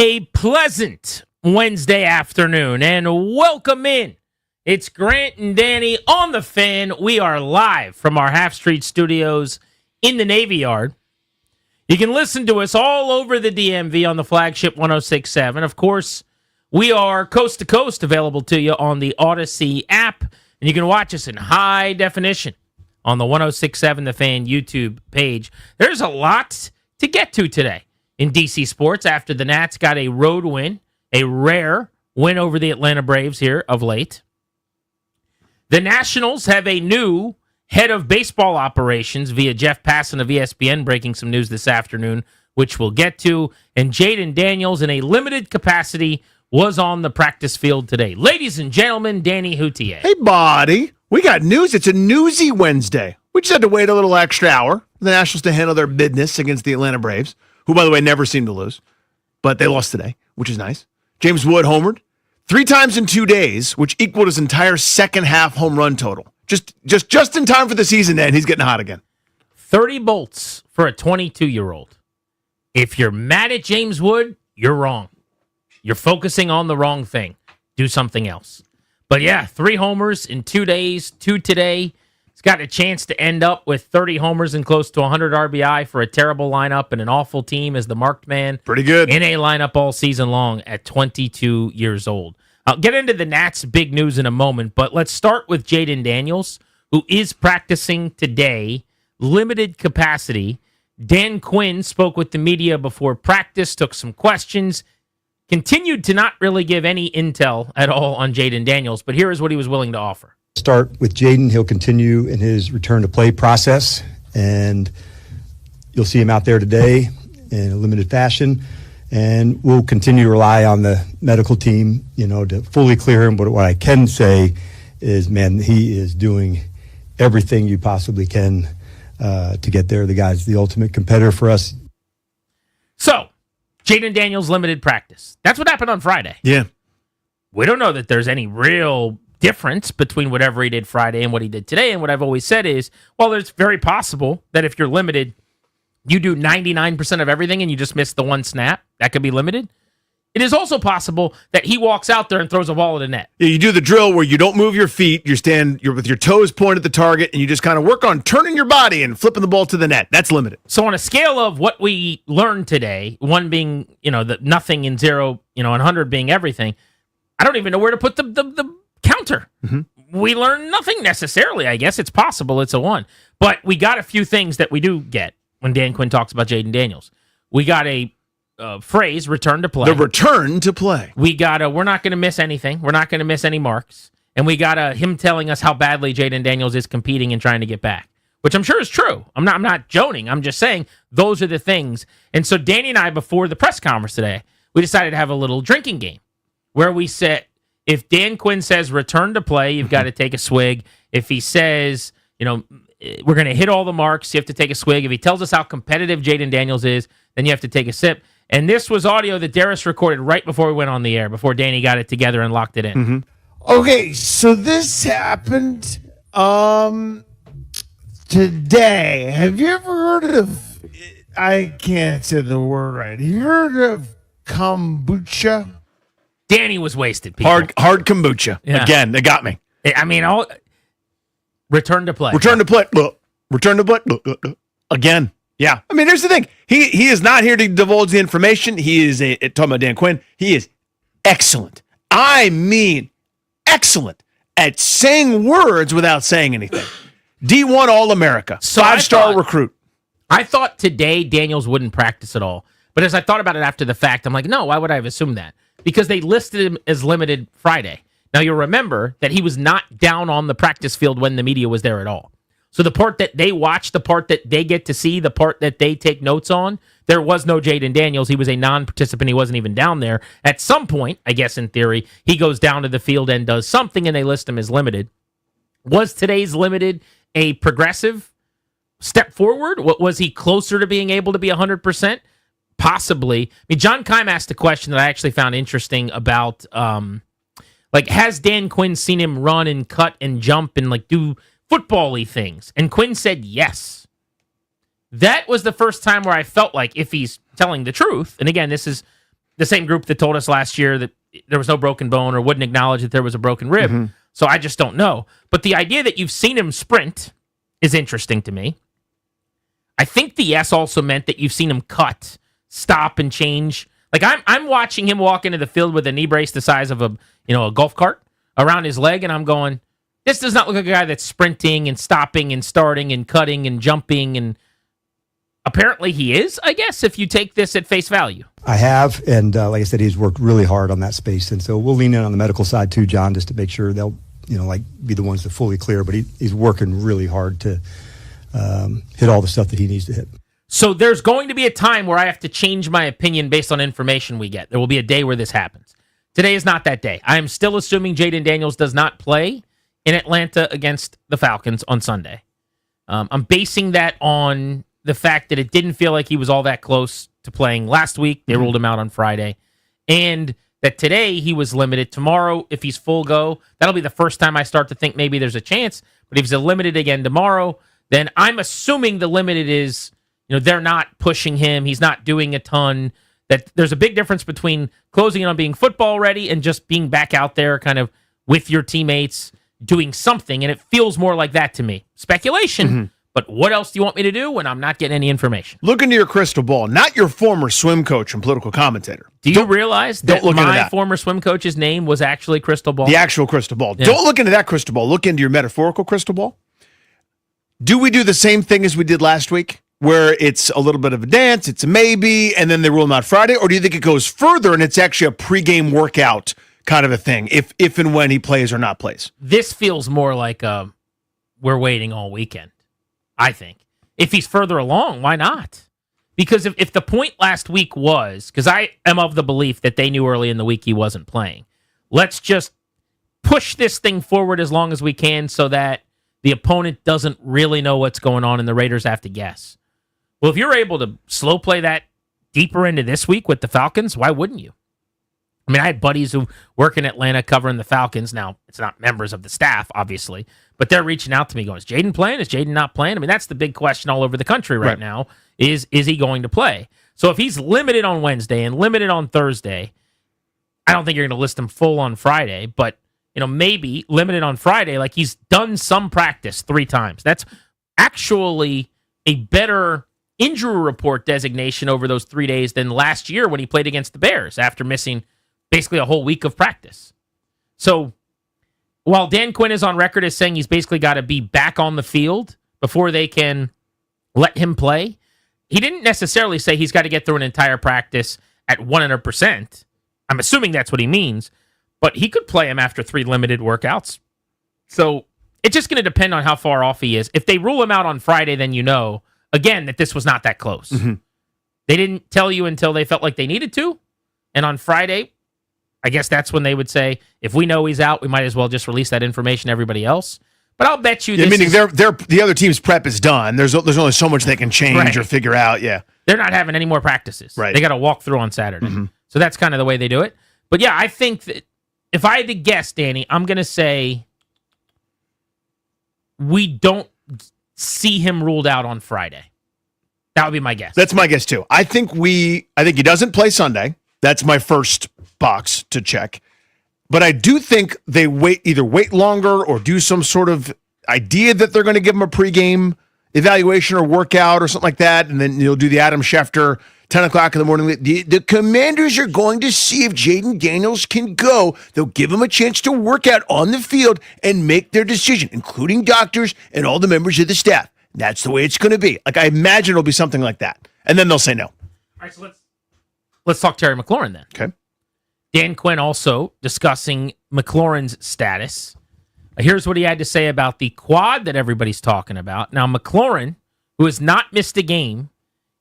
A pleasant Wednesday afternoon, and welcome in. It's Grant and Danny on the Fan. We are live from our Half Street Studios in the Navy Yard. You can listen to us all over the DMV on the flagship 106.7. Of course, we are coast to coast, available to you on the Odyssey app, and you can watch us in high definition on the 106.7 The Fan YouTube page. There's a lot to get to today in DC sports after the Nats got a road win, a rare win over the Atlanta Braves here of late. The Nationals have a new head of baseball operations via Jeff Passan of ESPN, breaking some news this afternoon, which we'll get to. And Jayden Daniels, in a limited capacity, was on the practice field today. Ladies and gentlemen, Danny Houtier. Hey, buddy. We got news. It's a newsy Wednesday. We just had to wait a little extra hour for the Nationals to handle their business against the Atlanta Braves, who, by the way, never seem to lose. But they lost today, which is nice. James Wood homered 3 times in 2 days, which equaled his entire second half home run total. Just in time for the season to end, he's getting hot again. 30 bolts for a 22-year-old. If you're mad at James Wood, you're wrong. You're focusing on the wrong thing. Do something else. But yeah, 3 homers in 2 days, 2 today. He's got a chance to end up with 30 homers and close to 100 RBI for a terrible lineup and an awful team as the marked man. Pretty good. In a lineup all season long at 22 years old. I'll get into the Nats' big news in a moment, but let's start with Jayden Daniels, who is practicing today, limited capacity. Dan Quinn spoke with the media before practice, took some questions, continued to not really give any intel at all on Jayden Daniels, but here is what he was willing to offer. Start with Jayden. He'll continue in his return to play process, and you'll see him out there today in a limited fashion. And we'll continue to rely on the medical team, to fully clear him. But what I can say is, man, he is doing everything you possibly can to get there. The guy's the ultimate competitor for us. So, Jayden Daniels limited practice. That's what happened on Friday. Yeah. We don't know that there's any real difference between whatever he did Friday and what he did today. And what I've always said is, well, it's very possible that if you're limited, you do 99% of everything and you just miss the one snap. That could be limited. It is also possible that he walks out there and throws a ball at a net. Yeah, you do the drill where you don't move your feet. You're with your toes pointed at the target, and you just kind of work on turning your body and flipping the ball to the net. That's limited. So on a scale of what we learned today, 1 being, the nothing and 0, and 100 being everything, I don't even know where to put the counter. Mm-hmm. We learned nothing necessarily. I guess it's possible it's a 1. But we got a few things that we do get when Dan Quinn talks about Jayden Daniels. We got a phrase, return to play. The return to play. We got we're not going to miss anything. We're not going to miss any marks. And we got him telling us how badly Jayden Daniels is competing and trying to get back, which I'm sure is true. I'm not joning. I'm just saying those are the things. And so Danny and I, before the press conference today, we decided to have a little drinking game where we said, if Dan Quinn says return to play, you've got to take a swig. If he says, we're going to hit all the marks, you have to take a swig. If he tells us how competitive Jayden Daniels is, then you have to take a sip. And this was audio that Darius recorded right before we went on the air, before Danny got it together and locked it in. Mm-hmm. Okay, so this happened today. Have you ever heard of, I can't say the word right, have you heard of kombucha? Danny was wasted, people. Hard kombucha. Yeah. Again, they got me. I mean, return to play. Return to play. Look. Return to play. Look. Again. Yeah. I mean, here's the thing. He is not here to divulge the information. He is talking about Dan Quinn. He is excellent. I mean, excellent at saying words without saying anything. D1 All-America. So 5-star recruit. I thought today Daniels wouldn't practice at all. But as I thought about it after the fact, I'm like, no, why would I have assumed that? Because they listed him as limited Friday. Now, you'll remember that he was not down on the practice field when the media was there at all. So the part that they watch, the part that they get to see, the part that they take notes on, there was no Jayden Daniels. He was a non-participant. He wasn't even down there. At some point, I guess in theory, he goes down to the field and does something, and they list him as limited. Was today's limited a progressive step forward? Was he closer to being able to be 100%? Possibly. I mean, John Keim asked a question that I actually found interesting about, has Dan Quinn seen him run and cut and jump and do football-y things? And Quinn said yes. That was the first time where I felt like if he's telling the truth, and again, this is the same group that told us last year that there was no broken bone or wouldn't acknowledge that there was a broken rib. So I just don't know. But the idea that you've seen him sprint is interesting to me. I think the yes also meant that you've seen him cut, stop, and change. Like I'm watching him walk into the field with a knee brace the size of a golf cart around his leg, and I'm going, this does not look like a guy that's sprinting and stopping and starting and cutting and jumping, and apparently he is, I guess, if you take this at face value. I have, and like I said, he's worked really hard on that space, and so we'll lean in on the medical side too, John, just to make sure they'll, be the ones to fully clear. But he's working really hard to hit all the stuff that he needs to hit. So there's going to be a time where I have to change my opinion based on information we get. There will be a day where this happens. Today is not that day. I am still assuming Jayden Daniels does not play in Atlanta against the Falcons on Sunday. I'm basing that on the fact that it didn't feel like he was all that close to playing last week. They ruled him out on Friday. And that today he was limited. Tomorrow, if he's full go, that'll be the first time I start to think maybe there's a chance. But if he's limited again tomorrow, then I'm assuming the limited is, they're not pushing him. He's not doing a ton. That there's a big difference between closing in on being football ready and just being back out there kind of with your teammates doing something. And it feels more like that to me. Speculation. But what else do you want me to do when I'm not getting any information? Look into your crystal ball, not your former swim coach and political commentator. Do you realize that my former swim coach's name was actually Crystal Ball? The actual crystal ball. Yeah. Don't look into that crystal ball. Look into your metaphorical crystal ball. Do we do the same thing as we did last week, where it's a little bit of a dance, it's a maybe, and then they rule him out Friday? Or do you think it goes further and it's actually a pregame workout kind of a thing, if and when he plays or not plays? This feels more like we're waiting all weekend. I think. If he's further along, why not? Because if the point last week was, because I am of the belief that they knew early in the week he wasn't playing, let's just push this thing forward as long as we can so that the opponent doesn't really know what's going on and the Raiders have to guess. Well, if you're able to slow play that deeper into this week with the Falcons, why wouldn't you? I mean, I had buddies who work in Atlanta covering the Falcons. Now, it's not members of the staff, obviously, but they're reaching out to me going, is Jayden playing? Is Jayden not playing? I mean, that's the big question all over the country right now, is he going to play? So if he's limited on Wednesday and limited on Thursday, I don't think you're going to list him full on Friday, but maybe limited on Friday, like he's done some practice 3 times. That's actually a better injury report designation over those 3 days than last year when he played against the Bears after missing basically a whole week of practice. So while Dan Quinn is on record as saying he's basically got to be back on the field before they can let him play, he didn't necessarily say he's got to get through an entire practice at 100%. I'm assuming that's what he means, but he could play him after 3 limited workouts. So it's just going to depend on how far off he is. If they rule him out on Friday, then again, that this was not that close. They didn't tell you until they felt like they needed to. And on Friday, I guess that's when they would say, if we know he's out, we might as well just release that information to everybody else. But I'll bet you meaning the other team's prep is done. There's only so much they can change or figure out. Yeah. They're not having any more practices. Right. They got to walk through on Saturday. So that's kind of the way they do it. But yeah, I think that if I had to guess, Danny, I'm going to say we don't see him ruled out on Friday. That would be my guess. That's my guess too. I think he doesn't play Sunday. That's my first box to check. But I do think they either wait longer or do some sort of idea that they're going to give him a pregame evaluation or workout or something like that. And then you'll do the Adam Schefter 10 o'clock in the morning. The Commanders are going to see if Jayden Daniels can go. They'll give him a chance to work out on the field and make their decision, including doctors and all the members of the staff. That's the way it's going to be. Like, I imagine it'll be something like that. And then they'll say no. All right, so let's talk Terry McLaurin then. Okay. Dan Quinn also discussing McLaurin's status. Here's what he had to say about the quad that everybody's talking about. Now, McLaurin, who has not missed a game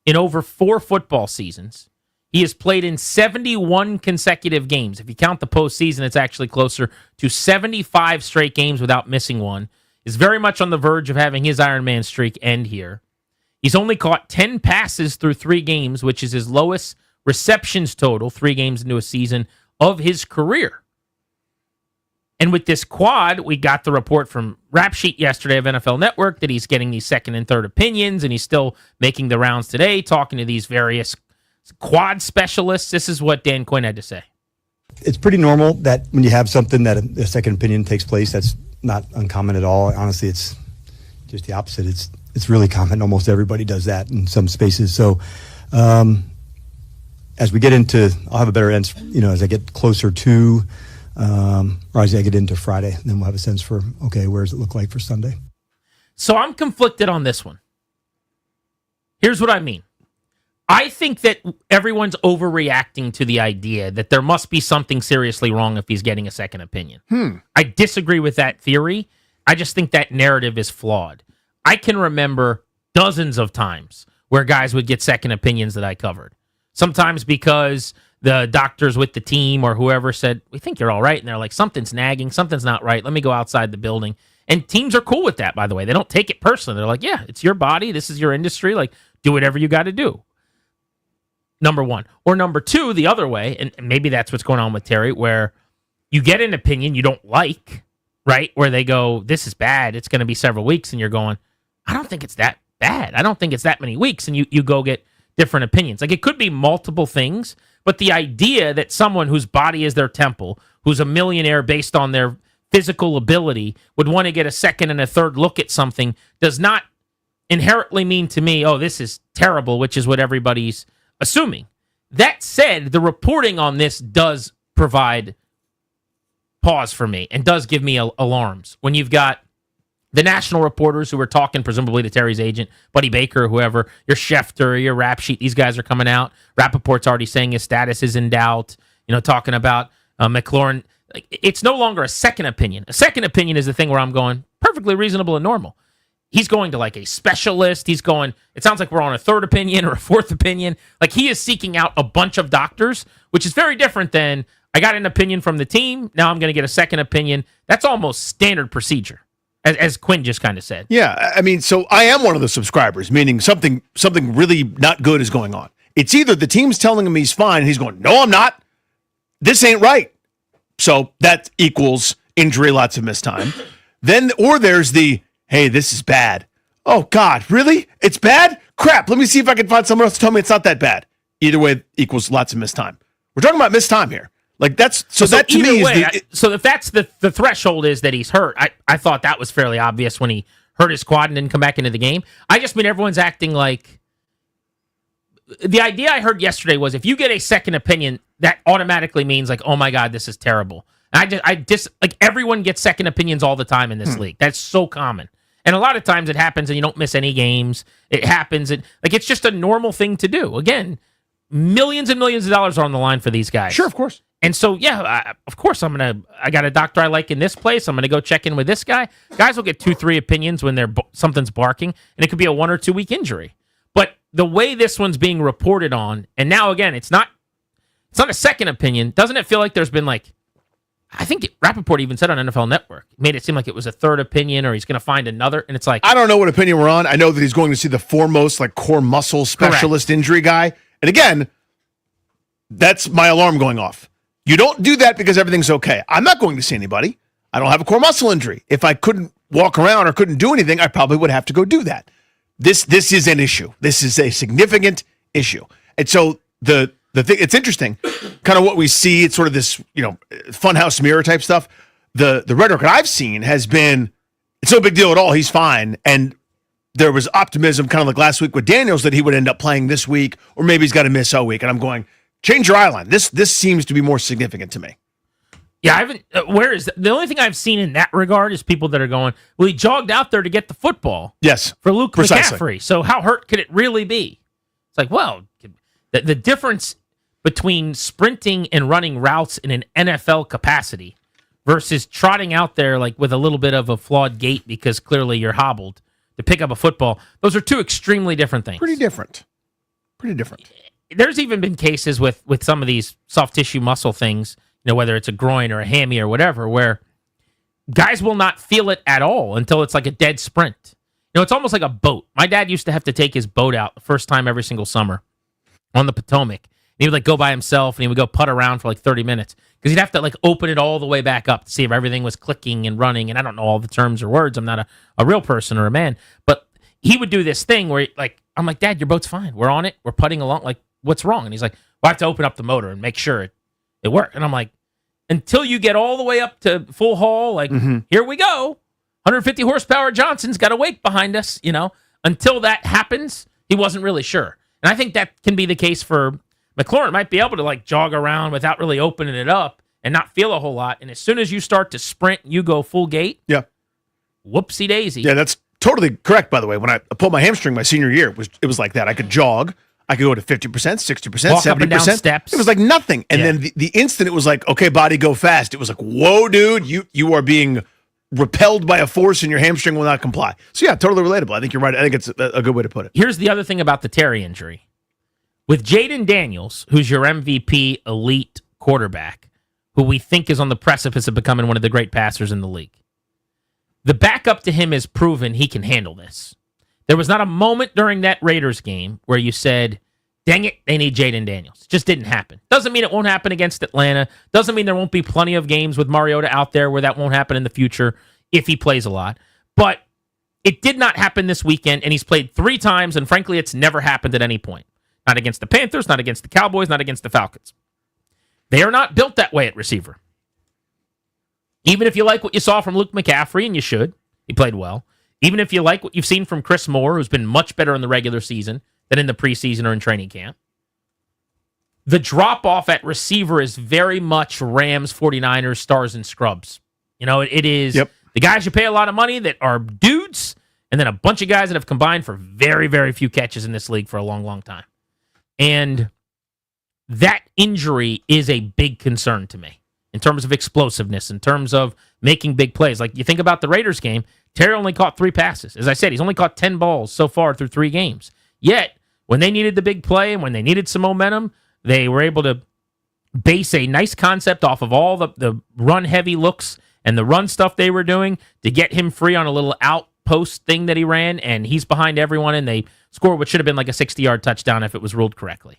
in over 4 football seasons, he has played in 71 consecutive games. If you count the postseason, it's actually closer to 75 straight games without missing one. Is very much on the verge of having his Iron Man streak end here. He's only caught 10 passes through 3 games, which is his lowest receptions total, 3 games into a season, of his career. And with this quad, we got the report from Rap Sheet yesterday of NFL Network that he's getting these second and third opinions, and he's still making the rounds today, talking to these various quad specialists. This is what Dan Quinn had to say. It's pretty normal that when you have something that a second opinion takes place. That's not uncommon at all. Honestly, it's just the opposite. It's really common. Almost everybody does that in some spaces. So as we get into, I'll have a better sense, as I get closer to, or as I get into Friday, then we'll have a sense for, okay, where does it look like for Sunday? So I'm conflicted on this one. Here's what I mean. I think that everyone's overreacting to the idea that there must be something seriously wrong if he's getting a second opinion. I disagree with that theory. I just think that narrative is flawed. I can remember dozens of times where guys would get second opinions that I covered. Sometimes because the doctors with the team or whoever said, we think you're all right. And they're like, something's nagging, something's not right. Let me go outside the building. And teams are cool with that, by the way. They don't take it personally. They're like, yeah, it's your body. This is your industry. Like, do whatever you got to do. Number one. Or number two, the other way, and maybe that's what's going on with Terry, where you get an opinion you don't like, right? Where they go, this is bad. It's going to be several weeks. And you're going, I don't think it's that bad. I don't think it's that many weeks. And you go get different opinions. Like, it could be multiple things, but the idea that someone whose body is their temple, who's a millionaire based on their physical ability, would want to get a second and a third look at something does not inherently mean to me, oh, this is terrible, which is what everybody's assuming. That said, the reporting on this does provide pause for me and does give me alarms. When you've got the national reporters who are talking, presumably to Terry's agent, Buddy Baker, or whoever, your Schefter, your Rap Sheet, these guys are coming out. Rappaport's already saying his status is in doubt, talking about McLaurin. It's no longer a second opinion. A second opinion is the thing where I'm going, perfectly reasonable and normal. He's going to like a specialist. It sounds like we're on a third opinion or a fourth opinion. Like, he is seeking out a bunch of doctors, which is very different than, I got an opinion from the team, now I'm going to get a second opinion. That's almost standard procedure, as Quinn just kind of said. Yeah, I mean, so I am one of the subscribers, meaning something really not good is going on. It's either the team's telling him he's fine, and he's going, no, I'm not. This ain't right. So that equals injury, lots of missed time. Or there's the, hey, this is bad. Oh, God, really? It's bad? Crap, let me see if I can find someone else to tell me it's not that bad. Either way equals lots of missed time. We're talking about missed time here. Like, that's so that to me is so if that's the threshold is that he's hurt, I thought that was fairly obvious when he hurt his quad and didn't come back into the game. I just mean everyone's acting like the idea I heard yesterday was if you get a second opinion, that automatically means like, oh my God, this is terrible. And I just like everyone gets second opinions all the time in this league. That's so common. And a lot of times it happens and you don't miss any games. It happens and like it's just a normal thing to do. Again, millions and millions of dollars are on the line for these guys. Sure, of course. And so, of course, I got a doctor I like in this place. I'm going to go check in with this guy. Guys will get 2-3 opinions when something's barking, and it could be a 1 or 2 week injury. But the way this one's being reported on, and now again, it's not a second opinion. Doesn't it feel like there's been like, I think Rappaport even said on NFL Network, made it seem like it was a third opinion or he's going to find another, and it's like, I don't know what opinion we're on. I know that he's going to see the foremost like core muscle specialist injury guy. And again, that's my alarm going off. You don't do that because everything's okay. I'm not going to see anybody. I don't have a core muscle injury. If I couldn't walk around or couldn't do anything, I probably would have to go do that. This is an issue. This is a significant issue. And so the thing, it's interesting, kind of what we see, it's sort of this, funhouse mirror type stuff. The rhetoric that I've seen has been, it's no big deal at all. He's fine. And there was optimism kind of like last week with Daniels that he would end up playing this week, or maybe he's got to miss all week. And I'm going, change your eye line. This seems to be more significant to me. Yeah, I haven't. Where is the only thing I've seen in that regard is people that are going, well, he jogged out there to get the football. Yes, for Luke precisely. McCaffrey. So how hurt could it really be? It's like, well, the difference between sprinting and running routes in an NFL capacity versus trotting out there like with a little bit of a flawed gait because clearly you're hobbled to pick up a football. Those are two extremely different things. Pretty different. There's even been cases with some of these soft tissue muscle things, whether it's a groin or a hammy or whatever, where guys will not feel it at all until it's like a dead sprint. It's almost like a boat. My dad used to have to take his boat out the first time every single summer on the Potomac. And he would like go by himself and he would go putt around for like 30 minutes because he'd have to like open it all the way back up to see if everything was clicking and running. And I don't know all the terms or words. I'm not a real person or a man, but he would do this thing where like, I'm like, Dad, your boat's fine. We're on it. We're putting along. Like, what's wrong? And he's like, well, I have to open up the motor and make sure it worked. And I'm like, until you get all the way up to full haul, like, here we go. 150 horsepower Johnson's got a wake behind us, Until that happens, he wasn't really sure. And I think that can be the case for McLaurin. Might be able to, like, jog around without really opening it up and not feel a whole lot. And as soon as you start to sprint, you go full gate. Yeah. Whoopsie daisy. Yeah, that's totally correct, by the way. When I pulled my hamstring my senior year, it was like that. I could jog. I could go to 50%, 60%, Walk up and down 70%. steps. It was like nothing. And then the instant it was like, okay, body, go fast. It was like, whoa, dude, you are being repelled by a force and your hamstring will not comply. So, yeah, totally relatable. I think you're right. I think it's a good way to put it. Here's the other thing about the Terry injury. With Jayden Daniels, who's your MVP elite quarterback, who we think is on the precipice of becoming one of the great passers in the league, the backup to him has proven he can handle this. There was not a moment during that Raiders game where you said, dang it, they need Jayden Daniels. It just didn't happen. Doesn't mean it won't happen against Atlanta. Doesn't mean there won't be plenty of games with Mariota out there where that won't happen in the future if he plays a lot. But it did not happen this weekend, and he's played 3 times, and frankly, it's never happened at any point. Not against the Panthers, not against the Cowboys, not against the Falcons. They are not built that way at receiver. Even if you like what you saw from Luke McCaffrey, and you should, he played well. Even if you like what you've seen from Chris Moore, who's been much better in the regular season than in the preseason or in training camp, the drop-off at receiver is very much Rams, 49ers, stars, and scrubs. It is the guys you pay a lot of money that are dudes, and then a bunch of guys that have combined for very, very few catches in this league for a long, long time. And that injury is a big concern to me in terms of explosiveness, in terms of making big plays. Like, you think about the Raiders game, Terry only caught 3 passes. As I said, he's only caught 10 balls so far through 3 games. Yet, when they needed the big play and when they needed some momentum, they were able to base a nice concept off of all the run-heavy looks and the run stuff they were doing to get him free on a little outpost thing that he ran, and he's behind everyone, and they scored what should have been like a 60-yard touchdown if it was ruled correctly.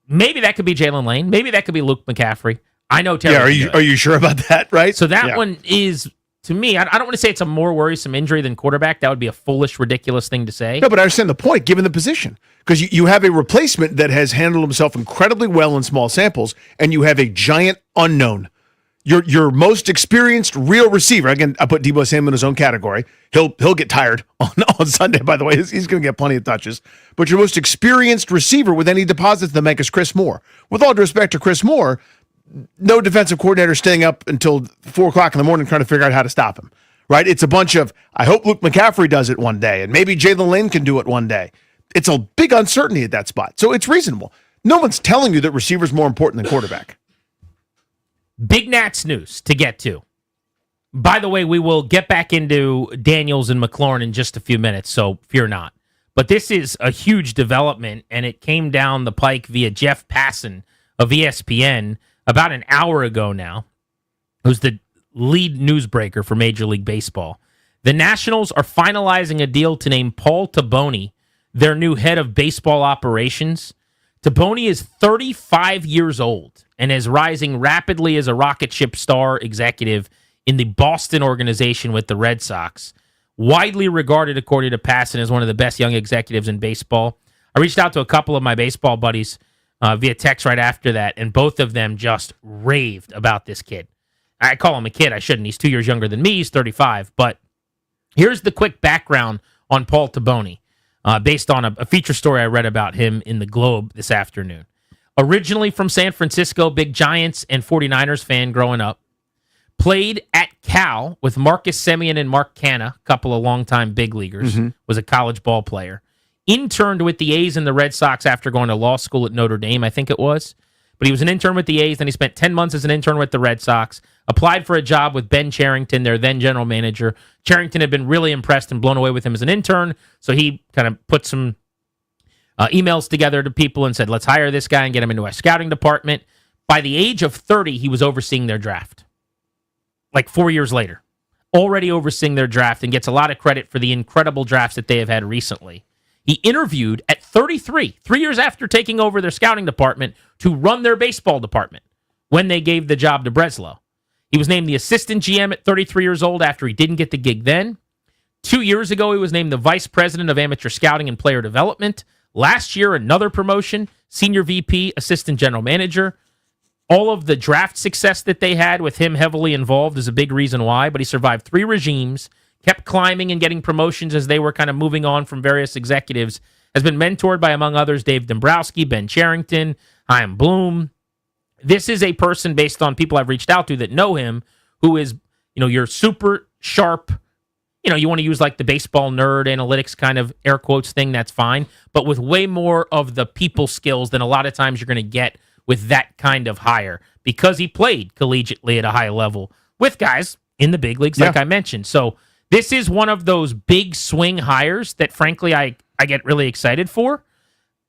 Maybe that could be Jalen Lane. Maybe that could be Luke McCaffrey. I know Terry. Yeah, are you sure about that, right? So that one is, to me, I don't want to say it's a more worrisome injury than quarterback. That would be a foolish, ridiculous thing to say. No, but I understand the point, given the position. Because you have a replacement that has handled himself incredibly well in small samples, and you have a giant unknown. Your most experienced real receiver, again, I put Deebo Samuel in his own category. He'll get tired on Sunday, by the way. He's going to get plenty of touches. But your most experienced receiver with any deposits to make is Chris Moore. With all due respect to Chris Moore, no defensive coordinator staying up until 4 o'clock in the morning trying to figure out how to stop him, right? It's a bunch of, I hope Luke McCaffrey does it one day, and maybe Jalen Lane can do it one day. It's a big uncertainty at that spot. So it's reasonable. No one's telling you that receiver's more important than quarterback. Big Nats news to get to. By the way, we will get back into Daniels and McLaurin in just a few minutes, so fear not. But this is a huge development, and it came down the pike via Jeff Passan of ESPN about an hour ago now, who's the lead newsbreaker for Major League Baseball. The Nationals are finalizing a deal to name Paul Taboni their new head of baseball operations. Taboni is 35 years old and is rising rapidly as a rocket ship star executive in the Boston organization with the Red Sox. Widely regarded, according to Passan, as one of the best young executives in baseball. I reached out to a couple of my baseball buddies via text right after that, and both of them just raved about this kid. I call him a kid. I shouldn't. He's 2 years younger than me. He's 35. But here's the quick background on Paul Taboni, based on a feature story I read about him in the Globe this afternoon. Originally from San Francisco, big Giants and 49ers fan growing up. Played at Cal with Marcus Semien and Mark Canha, a couple of longtime big leaguers. Was a college ball player. Interned with the A's and the Red Sox after going to law school at Notre Dame, I think it was. But he was an intern with the A's, then he spent 10 months as an intern with the Red Sox, applied for a job with Ben Cherington, their then general manager. Cherington had been really impressed and blown away with him as an intern, so he kind of put some emails together to people and said, let's hire this guy and get him into our scouting department. By the age of 30, he was overseeing their draft. Like 4 years later. Already overseeing their draft, and gets a lot of credit for the incredible drafts that they have had recently. He interviewed at 33, 3 years after taking over their scouting department, to run their baseball department when they gave the job to Breslow. He was named the assistant GM at 33 years old after he didn't get the gig then. 2 years ago, he was named the vice president of amateur scouting and player development. Last year, another promotion, senior VP, assistant general manager. All of the draft success that they had with him heavily involved is a big reason why, but he survived 3 regimes, kept climbing and getting promotions as they were kind of moving on from various executives, has been mentored by, among others, Dave Dombrowski, Ben Cherington, Chaim Bloom. This is a person, based on people I've reached out to that know him, who is, your super sharp, you want to use like the baseball nerd analytics kind of air quotes thing, that's fine, but with way more of the people skills than a lot of times you're going to get with that kind of hire, because he played collegiately at a high level with guys in the big leagues, like I mentioned. So this is one of those big swing hires that, frankly, I get really excited for.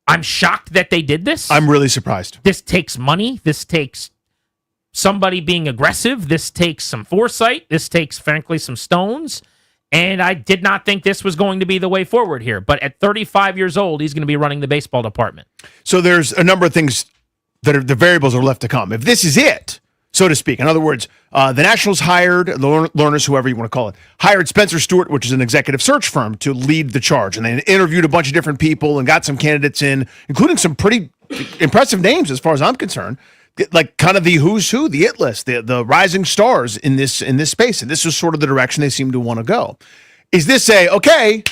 I'm shocked that they did this. I'm really surprised. This takes money. This takes somebody being aggressive. This takes some foresight. This takes, frankly, some stones. And I did not think this was going to be the way forward here. But at 35 years old, he's going to be running the baseball department. So there's a number of things that are the variables are left to come. If this is it, so to speak, in other words, the Nationals hired, the Lorners, whoever you want to call it, hired Spencer Stewart, which is an executive search firm, to lead the charge. And they interviewed a bunch of different people and got some candidates in, including some pretty impressive names as far as I'm concerned, like kind of the who's who, the it list, the rising stars in this space. And this is sort of the direction they seem to want to go. Is this okay,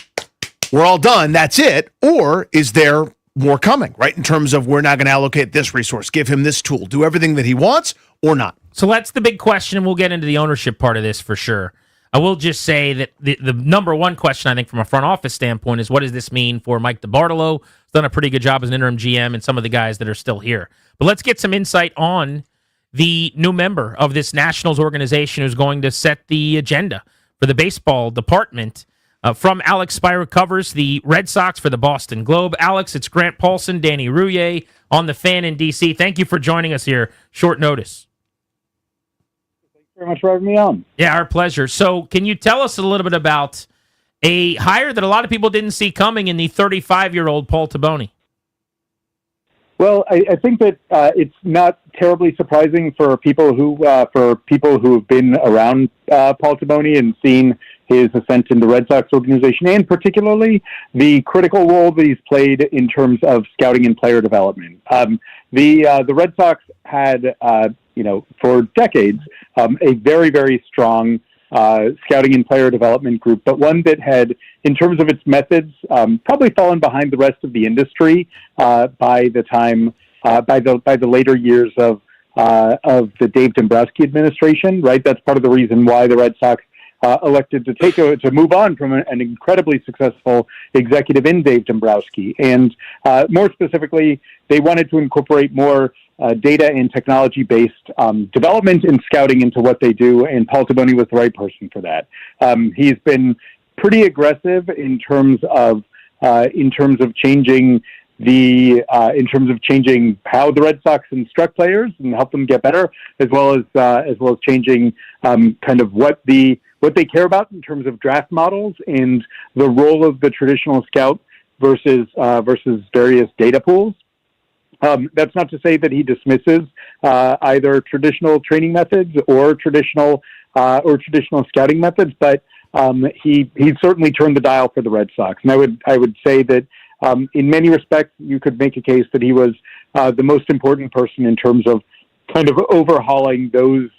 we're all done, that's it? Or is there more coming, right? In terms of, we're not going to allocate this resource, give him this tool, do everything that he wants, or not? So that's the big question, and we'll get into the ownership part of this for sure. I will just say that the number one question, I think, from a front office standpoint is, what does this mean for Mike DeBartolo? He's done a pretty good job as an interim GM, and some of the guys that are still here. But let's get some insight on the new member of this Nationals organization who's going to set the agenda for the baseball department. From Alex Spira, covers the Red Sox for the Boston Globe. Alex, it's Grant Paulson, Danny Rouillet on The Fan in D.C. Thank you for joining us here, short notice. Thanks very much for having me on. Yeah, our pleasure. So can you tell us a little bit about a hire that a lot of people didn't see coming in the 35-year-old Paul Taboni? Well, I think that it's not terribly surprising for people who have been around Paul Taboni and seen his ascent in the Red Sox organization, and particularly the critical role that he's played in terms of scouting and player development. The Red Sox had, for decades, a very, very strong scouting and player development group, but one that had, in terms of its methods, probably fallen behind the rest of the industry by the later years of the Dave Dombrowski administration. Right, that's part of the reason why the Red Sox elected to move on from an incredibly successful executive in Dave Dombrowski, and more specifically, they wanted to incorporate more data and technology-based development and scouting into what they do, and Paul Taboni was the right person for that. He's been pretty aggressive in terms of changing how the Red Sox instruct players and help them get better, as well as changing kind of what they care about in terms of draft models and the role of the traditional scout versus various data pools. That's not to say that he dismisses either traditional training methods or traditional scouting methods, but he certainly turned the dial for the Red Sox. And I would say that in many respects, you could make a case that he was the most important person in terms of kind of overhauling those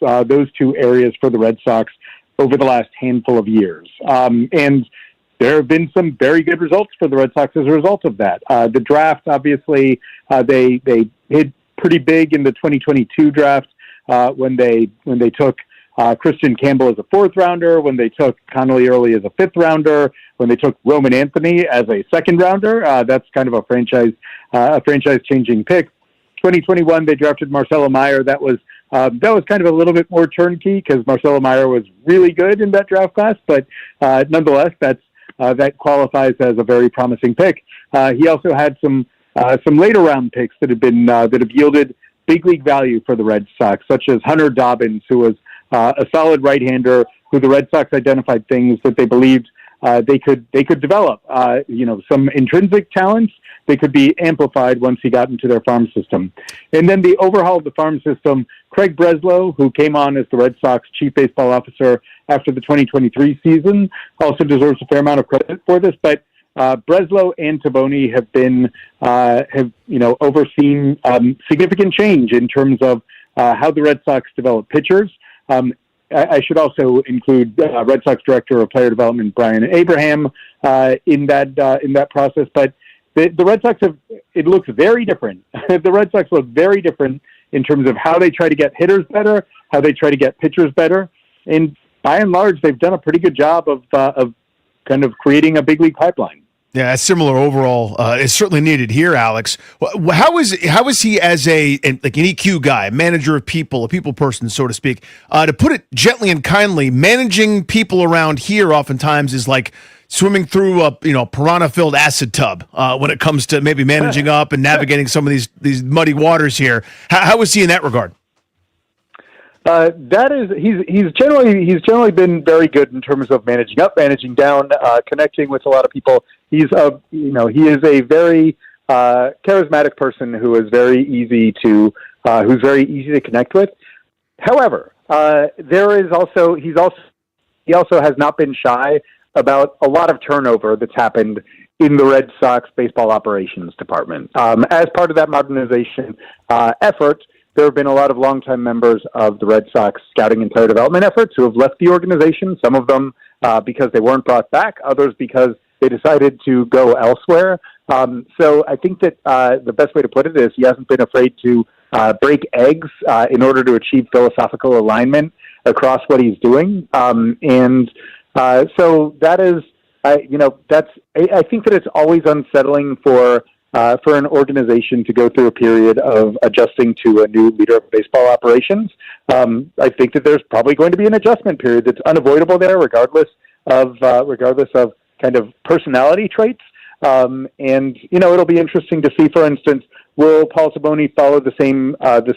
two areas for the Red Sox over the last handful of years. And there have been some very good results for the Red Sox as a result of that. The draft, obviously, they hit pretty big in the 2022 draft when they took Christian Campbell as a 4th rounder, when they took Connolly Early as a 5th rounder, when they took Roman Anthony as a 2nd rounder. That's kind of a franchise changing pick. 2021, they drafted Marcelo Meyer. That was kind of a little bit more turnkey because Marcelo Meyer was really good in that draft class, but nonetheless, that qualifies as a very promising pick. He also had some later round picks that have yielded big league value for the Red Sox, such as Hunter Dobbins, who was a solid right-hander who the Red Sox identified things that they believed they could develop. Some intrinsic talents. They could be amplified once he got into their farm system. And then the overhaul of the farm system, Craig Breslow, who came on as the Red Sox chief baseball officer after the 2023 season, also deserves a fair amount of credit for this. But Breslow and Taboni have been overseen significant change in terms of how the Red Sox develop pitchers. I should also include Red Sox Director of Player Development Brian Abraham in that process. But the Red Sox it looks very different. The Red Sox look very different in terms of how they try to get hitters better, how they try to get pitchers better, and by and large, they've done a pretty good job of kind of creating a big league pipeline. Yeah, a similar overall is certainly needed here, Alex. How is he as an EQ guy, a manager of people, a people person, so to speak? To put it gently and kindly, managing people around here oftentimes is like swimming through a piranha-filled acid tub when it comes to maybe managing up and navigating some of these muddy waters here. How is he in that regard? He's generally been very good in terms of managing up, managing down, connecting with a lot of people. He is a very charismatic person who is very easy to connect with. However, he also has not been shy about a lot of turnover that's happened in the Red Sox baseball operations department. As part of that modernization effort, there have been a lot of longtime members of the Red Sox scouting and player development efforts who have left the organization, some of them because they weren't brought back, others because they decided to go elsewhere. So I think that the best way to put it is he hasn't been afraid to break eggs in order to achieve philosophical alignment across what he's doing. So that is, I think that it's always unsettling for an organization to go through a period of adjusting to a new leader of baseball operations. I think that there's probably going to be an adjustment period that's unavoidable there, regardless of kind of personality traits. It'll be interesting to see, for instance, will Paul Taboni follow the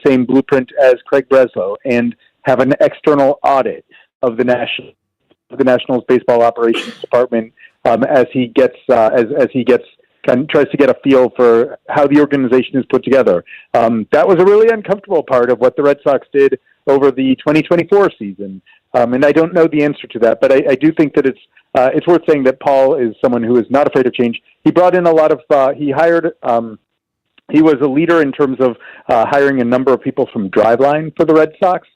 same blueprint as Craig Breslow and have an external audit of the Nationals baseball operations department as he gets tries to get a feel for how the organization is put together. That was a really uncomfortable part of what the Red Sox did over the 2024 season. And I don't know the answer to that, but I do think that it's worth saying that Paul is someone who is not afraid of change. He brought in a lot of, he was a leader in terms of hiring a number of people from Driveline for the Red Sox,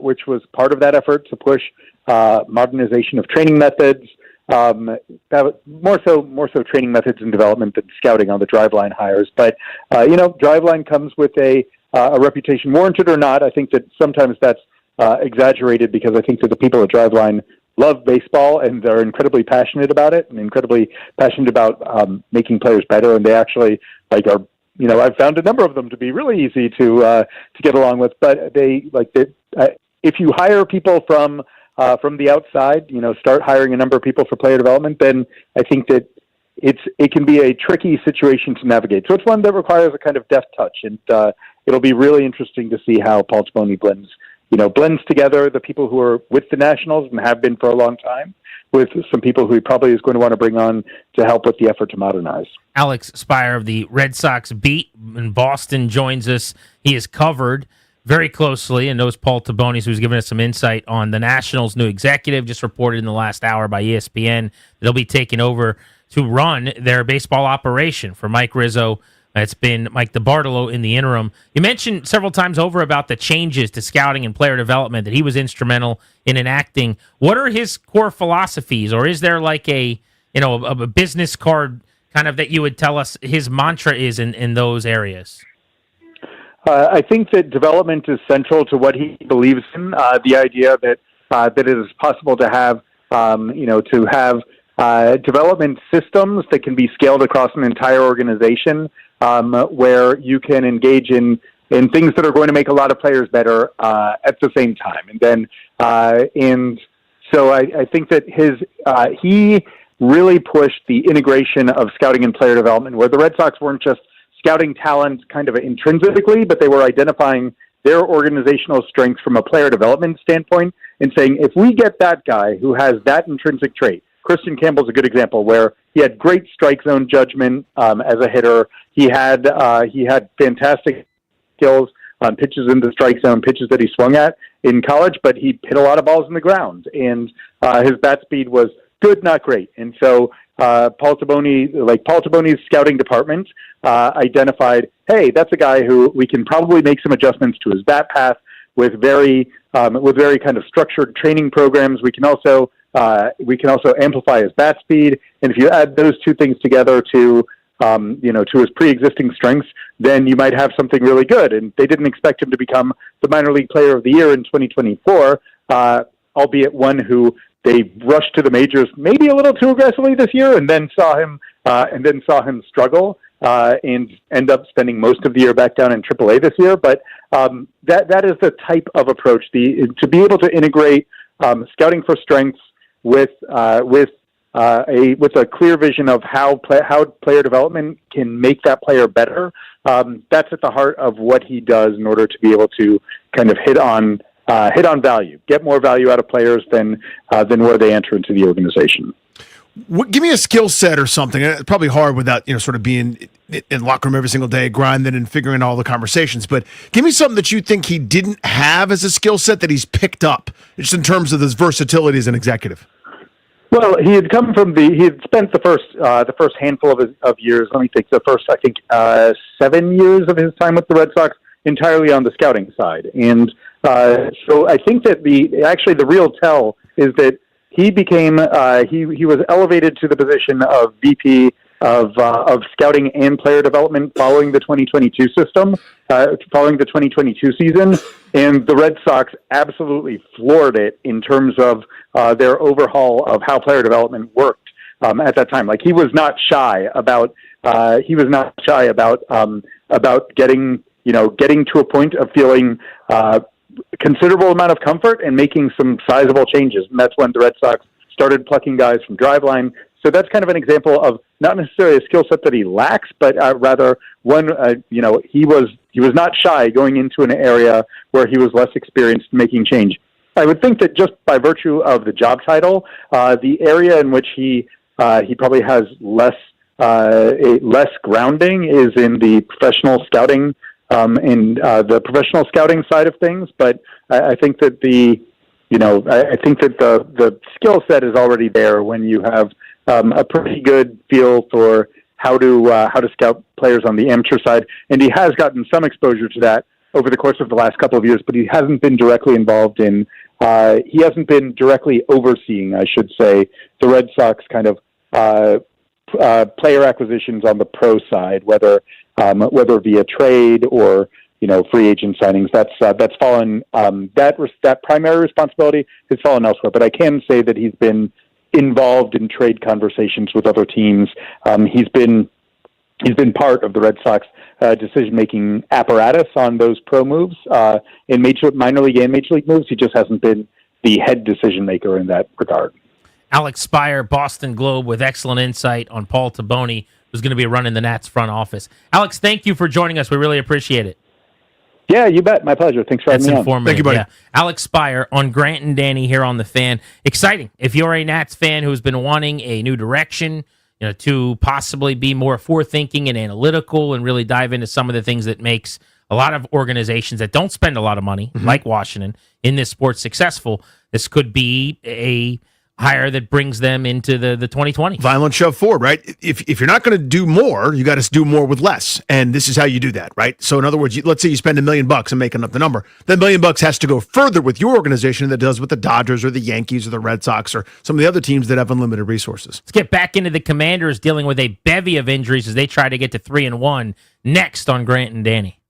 which was part of that effort to push modernization of training methods, more so training methods and development than scouting on the Driveline hires. But Driveline comes with a reputation, warranted or not. I think that sometimes that's exaggerated, because I think that the people at Driveline love baseball and they're incredibly passionate about it and incredibly passionate about making players better. And they actually are. I've found a number of them to be really easy to get along with. But if you hire people from the outside, start hiring a number of people for player development, then I think that it can be a tricky situation to navigate. So it's one that requires a kind of deft touch, and it'll be really interesting to see how Paul Taboni blends together the people who are with the Nationals and have been for a long time with some people who he probably is going to want to bring on to help with the effort to modernize. Alex Spire of the Red Sox beat in Boston joins us. He is covered very closely and knows Paul Taboni, who's given us some insight on the Nationals' new executive, just reported in the last hour by ESPN. They'll be taking over to run their baseball operation for Mike Rizzo. It's been Mike DeBartolo in the interim. You mentioned several times over about the changes to scouting and player development that he was instrumental in enacting. What are his core philosophies, or is there like a business card kind of that you would tell us his mantra is in those areas? I think that development is central to what he believes in. The idea that it is possible to have development systems that can be scaled across an entire organization, where you can engage in things that are going to make a lot of players better at the same time. And so I think that he really pushed the integration of scouting and player development, where the Red Sox weren't just scouting talent kind of intrinsically, but they were identifying their organizational strengths from a player development standpoint and saying, if we get that guy who has that intrinsic trait, Christian Campbell's a good example, where he had great strike zone judgment as a hitter. He had fantastic skills on pitches in the strike zone, pitches that he swung at in college, but he hit a lot of balls in the ground, and his bat speed was good, not great. And so Paul Taboni's scouting department identified, hey, that's a guy who we can probably make some adjustments to his bat path with very kind of structured training programs. We can also amplify his bat speed, and if you add those two things together to his pre-existing strengths, then you might have something really good. And they didn't expect him to become the minor league player of the year in 2024, albeit one who they rushed to the majors maybe a little too aggressively this year, and then saw him struggle and end up spending most of the year back down in AAA this year. But that is the type of approach to be able to integrate scouting for strengths with a clear vision of how player development can make that player better. That's at the heart of what he does in order to be able to kind of hit on value, get more value out of players than where they enter into the organization. Give me a skill set or something. It's probably hard without sort of being in locker room every single day, grinding and figuring all the conversations. But give me something that you think he didn't have as a skill set that he's picked up, just in terms of his versatility as an executive. Well, he had spent the first handful of years. Let me think. The first 7 years of his time with the Red Sox entirely on the scouting side, and so I think that the real tell is that he became he was elevated to the position of VP of scouting and player development following the 2022 season, and the Red Sox absolutely floored it in terms of their overhaul of how player development worked at that time. Like he was not shy about getting to a point of feeling considerable amount of comfort and making some sizable changes. And that's when the Red Sox started plucking guys from driveline. So that's kind of an example of not necessarily a skill set that he lacks, but rather one, he was not shy going into an area where he was less experienced making change. I would think that just by virtue of the job title, the area in which he probably has less grounding is in the professional scouting the professional scouting side of things. But I think that the skill set is already there when you have a pretty good feel for how to scout players on the amateur side, and he has gotten some exposure to that over the course of the last couple of years. But he hasn't been directly involved in. He hasn't been directly overseeing, I should say, the Red Sox kind of player acquisitions on the pro side, whether via trade or free agent signings. That's fallen. That primary responsibility has fallen elsewhere. But I can say that he's been involved in trade conversations with other teams. He's been part of the Red Sox decision-making apparatus on those pro moves in minor league and major league moves. He just hasn't been the head decision maker in that regard. Alex Spire, Boston Globe, with excellent insight on Paul Taboni, who's going to be running the Nats front office. Alex, thank you for joining us. We really appreciate it. Yeah, you bet. My pleasure. Thanks for having me on. Thank you, buddy. Yeah. Alex Spire on Grant and Danny here on The Fan. Exciting. If you're a Nats fan who's been wanting a new direction, to possibly be more forward-thinking and analytical and really dive into some of the things that makes a lot of organizations that don't spend a lot of money, like Washington, in this sport successful, this could be a hire that brings them into the 2020. Violent shove forward, right? If you're not going to do more, you got to do more with less. And this is how you do that, right? So in other words, let's say you spend $1 million and making up the number. Then $1 million has to go further with your organization than it does with the Dodgers or the Yankees or the Red Sox or some of the other teams that have unlimited resources. Let's get back into the Commanders dealing with a bevy of injuries as they try to get to 3-1 next on Grant and Danny.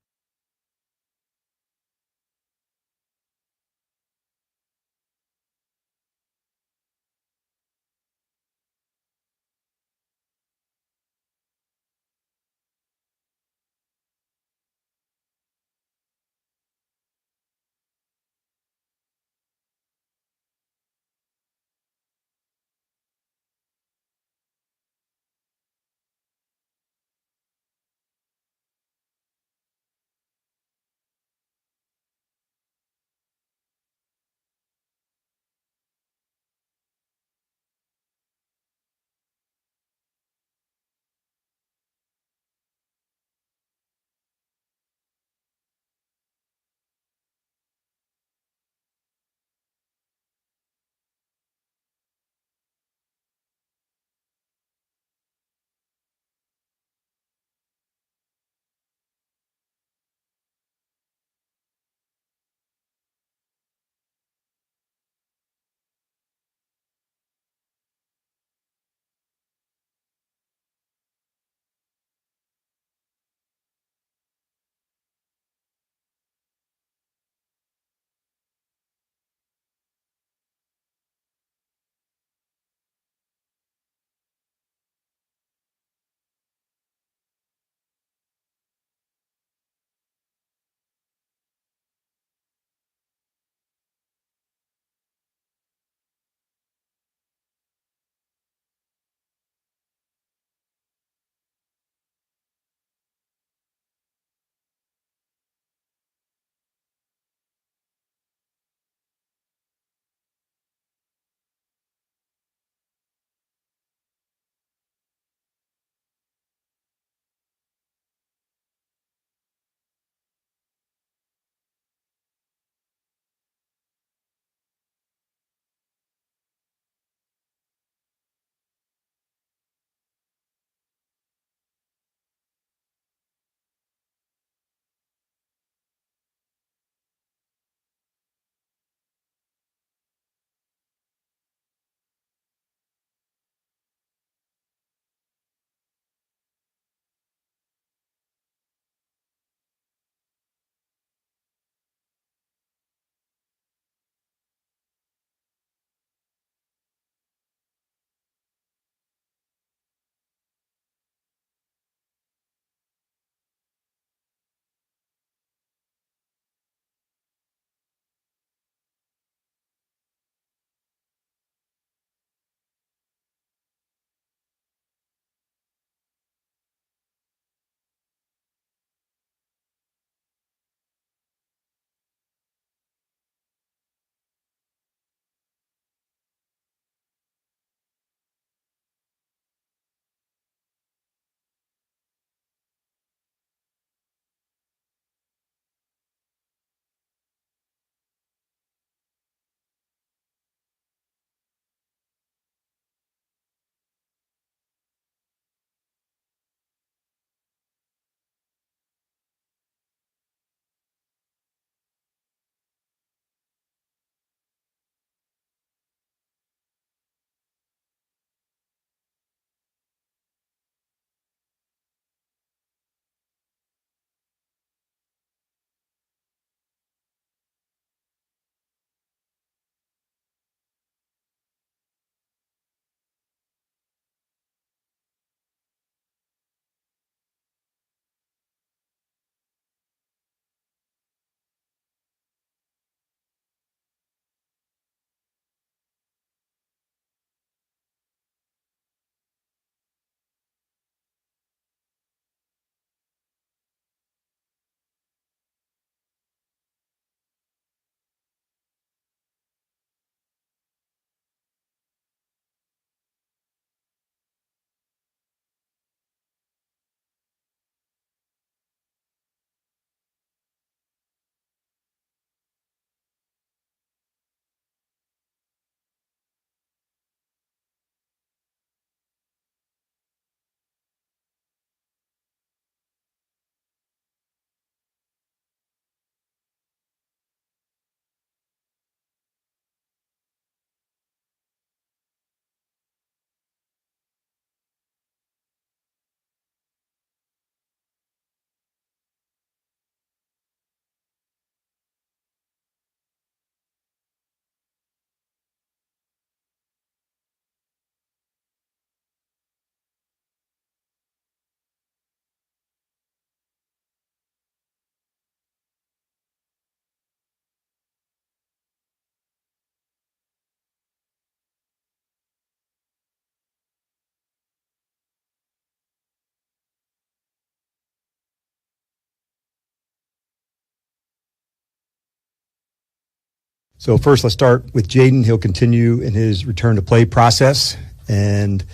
So first, let's start with Jayden. He'll continue in his return to play process, and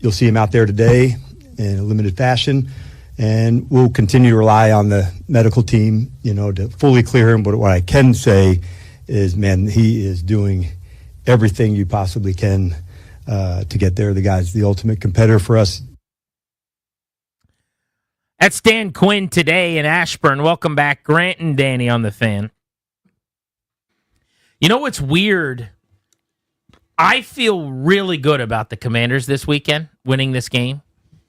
you'll see him out there today in a limited fashion. And we'll continue to rely on the medical team, to fully clear him. But what I can say is, man, he is doing everything you possibly can to get there. The guy's the ultimate competitor for us. That's Dan Quinn today in Ashburn. Welcome back, Grant and Danny on the Fan. You know what's weird? I feel really good about the Commanders this weekend, winning this game.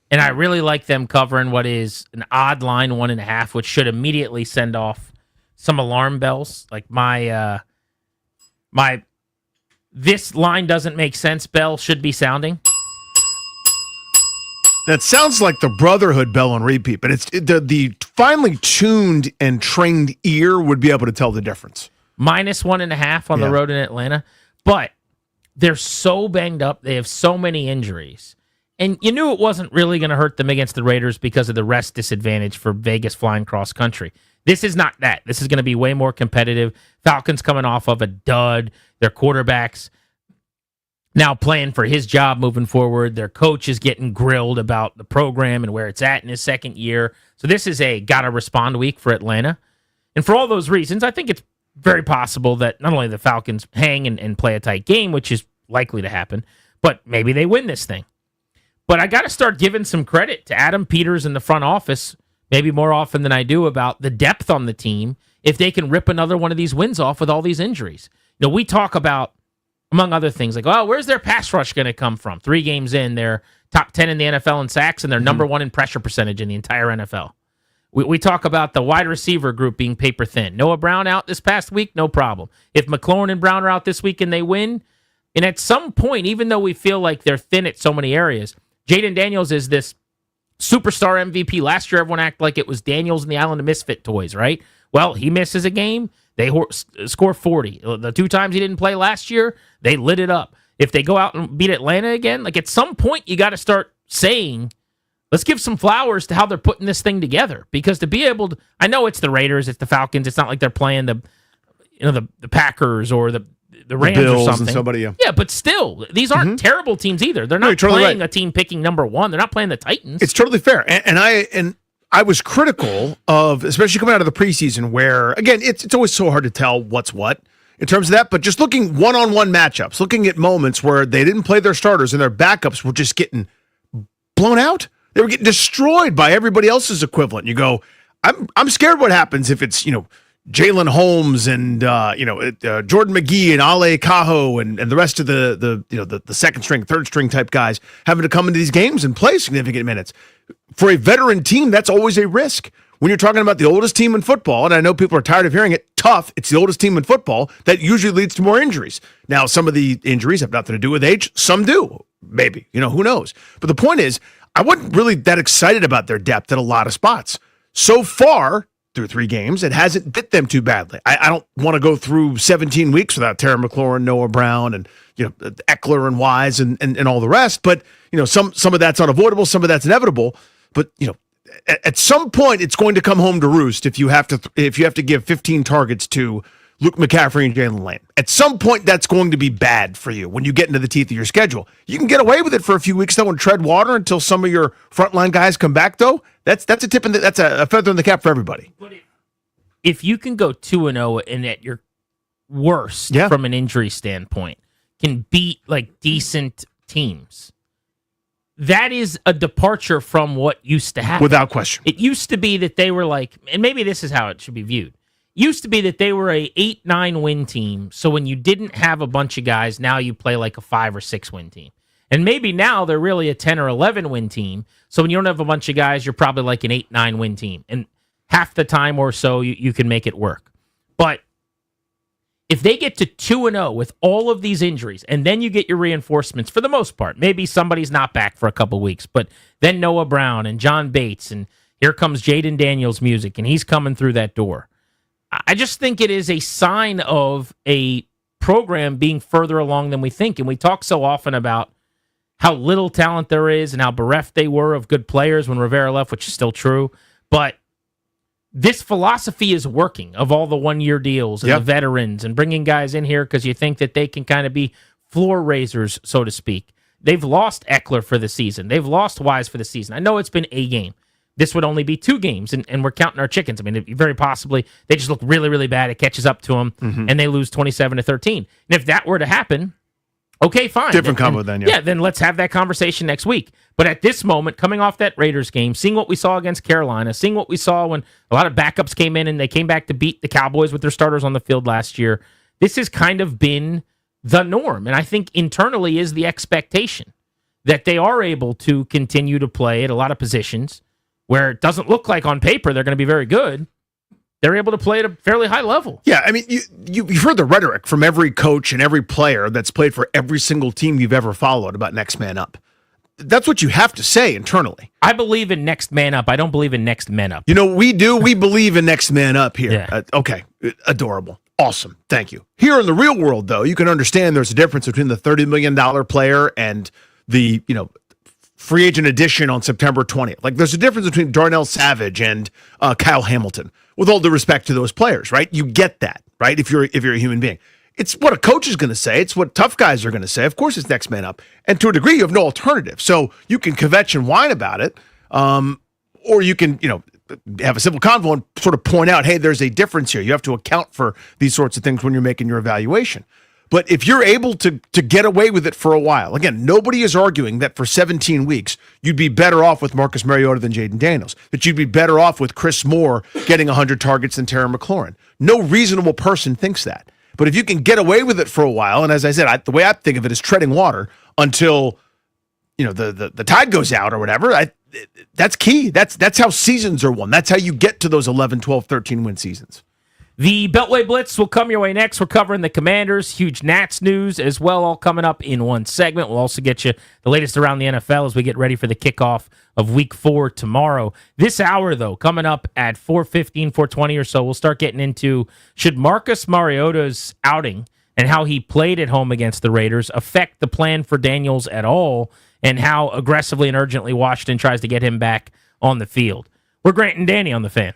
And I really like them covering what is an odd line, 1.5, which should immediately send off some alarm bells. Like my this line doesn't make sense bell should be sounding. That sounds like the Brotherhood bell on repeat, but the finely tuned and trained ear would be able to tell the difference. Minus 1.5 on the road in Atlanta. But they're so banged up. They have so many injuries. And you knew it wasn't really going to hurt them against the Raiders because of the rest disadvantage for Vegas flying cross country. This is not that. This is going to be way more competitive. Falcons coming off of a dud. Their quarterback's now playing for his job moving forward. Their coach is getting grilled about the program and where it's at in his second year. So this is a gotta respond week for Atlanta. And for all those reasons, I think it's very possible that not only the Falcons hang and play a tight game, which is likely to happen, but maybe they win this thing. But I got to start giving some credit to Adam Peters in the front office, maybe more often than I do, about the depth on the team if they can rip another one of these wins off with all these injuries. We talk about, among other things, like, oh, where's their pass rush going to come from? 3 games in, they're top 10 in the NFL in sacks, and they're number 1 in pressure percentage in the entire NFL. We talk about the wide receiver group being paper thin. Noah Brown out this past week, no problem. If McLaurin and Brown are out this week and they win, and at some point, even though we feel like they're thin at so many areas, Jayden Daniels is this superstar MVP. Last year, everyone acted like it was Daniels and the Island of Misfit Toys, right? Well, he misses a game, they score 40. The 2 times he didn't play last year, they lit it up. If they go out and beat Atlanta again, like at some point, you got to start saying, let's give some flowers to how they're putting this thing together. Because to be able to, I know it's the Raiders, it's the Falcons. It's not like they're playing the Packers or the Rams Bills or something. And somebody, yeah. Yeah, but still, these aren't terrible teams either. They're not totally playing right. a team picking number 1. They're not playing the Titans. It's totally fair. And I was critical of, especially coming out of the preseason, where, again, it's always so hard to tell what's what in terms of that, but just looking one-on-one matchups, looking at moments where they didn't play their starters and their backups were just getting blown out. They were getting destroyed by everybody else's equivalent. You go, I'm scared what happens if it's, Jalen Holmes and Jordan McGee and Ale Cajo and the rest of the second string, third string type guys having to come into these games and play significant minutes. For a veteran team, that's always a risk. When you're talking about the oldest team in football, and I know people are tired of hearing it, tough, it's the oldest team in football, that usually leads to more injuries. Now, some of the injuries have nothing to do with age. Some do, maybe. Who knows? But the point is, I wasn't really that excited about their depth at a lot of spots. So far, through 3 games, it hasn't bit them too badly. I don't want to go through 17 weeks without Terry McLaurin, Noah Brown, and Eckler and Wise and all the rest. But some of that's unavoidable, some of that's inevitable. But at some point, it's going to come home to roost if you have to give 15 targets to Luke McCaffrey and Jalen Lane. At some point, that's going to be bad for you when you get into the teeth of your schedule. You can get away with it for a few weeks, though, and tread water until some of your frontline guys come back, though. That's a tip in that's a feather in the cap for everybody. But if you can go 2-0 and at your worst from an injury standpoint can beat like decent teams, that is a departure from what used to happen. Without question. It used to be that they were like, and maybe this is how it should be viewed. Used to be that they were a 8-9 win team. So when you didn't have a bunch of guys, now you play like a 5 or 6 win team. And maybe now they're really a 10 or 11 win team. So when you don't have a bunch of guys, you're probably like an 8-9 win team. And half the time or so, you can make it work. But if they get to 2-0 with all of these injuries, and then you get your reinforcements for the most part, maybe somebody's not back for a couple weeks, but then Noah Brown and John Bates, and here comes Jayden Daniels' music, and he's coming through that door. I just think it is a sign of a program being further along than we think. And we talk so often about how little talent there is and how bereft they were of good players when Rivera left, which is still true. But this philosophy is working of all the one-year deals and Yep. the veterans and bringing guys in here because you think that they can kind of be floor raisers, so to speak. They've lost Eckler for the season. They've lost Wise for the season. I know it's been a game. This would only be 2 games, and we're counting our chickens. I mean, very possibly they just look really, really bad. It catches up to them, and they lose 27-13. And if that were to happen, okay, fine. Different combo then, yeah. Yeah, then let's have that conversation next week. But at this moment, coming off that Raiders game, seeing what we saw against Carolina, seeing what we saw when a lot of backups came in and they came back to beat the Cowboys with their starters on the field last year, this has kind of been the norm. And I think internally is the expectation that they are able to continue to play at a lot of positions where it doesn't look like on paper they're going to be very good. They're able to play at a fairly high level. Yeah, I mean, you've heard the rhetoric from every coach and every player that's played for every single team you've ever followed about next man up. That's what you have to say internally. I believe in next man up. I don't believe in next men up. You know, we do. We believe in next man up here. Yeah. Okay, adorable. Awesome. Thank you. Here in the real world, though, you can understand there's a difference between the $30 million player and the, free agent addition on September 20th. Like, there's a difference between Darnell Savage and Kyle Hamilton, with all due respect to those players, right? You get that, right? If you're a human being. It's what a coach is going to say. It's what tough guys are going to say. Of course, it's next man up. And to a degree, you have no alternative. So you can kvetch and whine about it, or you can, have a simple convo and sort of point out, hey, there's a difference here. You have to account for these sorts of things when you're making your evaluation. But if you're able to get away with it for a while, again, nobody is arguing that for 17 weeks, you'd be better off with Marcus Mariota than Jayden Daniels, that you'd be better off with Chris Moore getting 100 targets than Terry McLaurin. No reasonable person thinks that. But if you can get away with it for a while, and as I said, the way I think of it is treading water until the tide goes out or whatever, that's key. That's how seasons are won. That's how you get to those 11, 12, 13 win seasons. The Beltway Blitz will come your way next. We're covering the Commanders, huge Nats news as well, all coming up in one segment. We'll also get you the latest around the NFL as we get ready for the kickoff of Week 4 tomorrow. This hour, though, coming up at 4:15, 4:20 or so, we'll start getting into should Marcus Mariota's outing and how he played at home against the Raiders affect the plan for Daniels at all, and how aggressively and urgently Washington tries to get him back on the field. We're Grant and Danny on the Fan.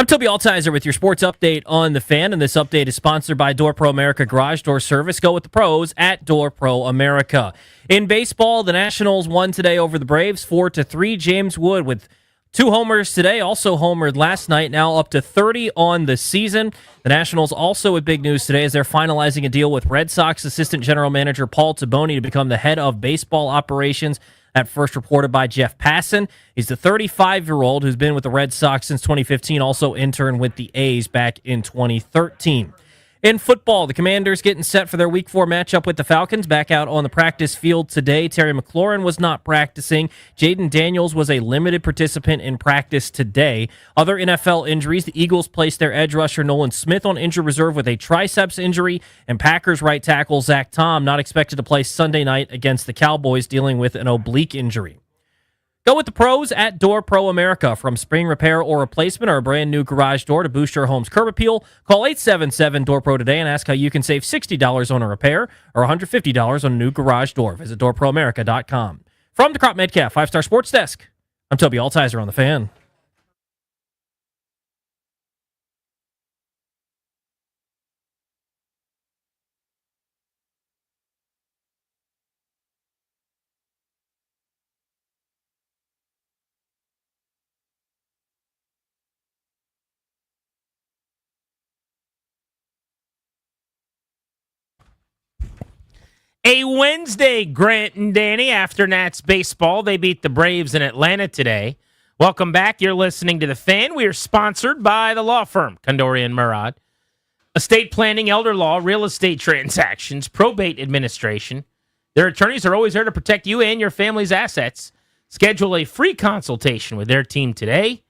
I'm Toby Altizer with your sports update on The Fan, and this update is sponsored by Door Pro America Garage Door Service. Go with the pros at Door Pro America. In baseball, the Nationals won today over the Braves 4-3. James Wood with 2 homers today, also homered last night, now up to 30 on the season. The Nationals also with big news today as they're finalizing a deal with Red Sox assistant general manager Paul Taboni to become the head of baseball operations. At first reported by Jeff Passan. He's the 35-year-old who's been with the Red Sox since 2015, also interned with the A's back in 2013. In football, the Commanders getting set for their Week 4 matchup with the Falcons. Back out on the practice field today. Terry McLaurin was not practicing. Jayden Daniels was a limited participant in practice today. Other NFL injuries, the Eagles placed their edge rusher Nolan Smith on injured reserve with a triceps injury, and Packers right tackle Zach Tom not expected to play Sunday night against the Cowboys, dealing with an oblique injury. Go with the pros at Door Pro America. From spring repair or replacement or a brand new garage door to boost your home's curb appeal, call 877-DOOR-PRO today and ask how you can save $60 on a repair or $150 on a new garage door. Visit DoorProAmerica.com. From the Crop Medcalf 5-Star Sports Desk, I'm Toby Altizer on The Fan. A Wednesday, Grant and Danny, after Nats baseball. They beat the Braves in Atlanta today. Welcome back. You're listening to The Fan. We are sponsored by the law firm Kondori and Murad. Estate planning, elder law, real estate transactions, probate administration. Their attorneys are always there to protect you and your family's assets. Schedule a free consultation with their team today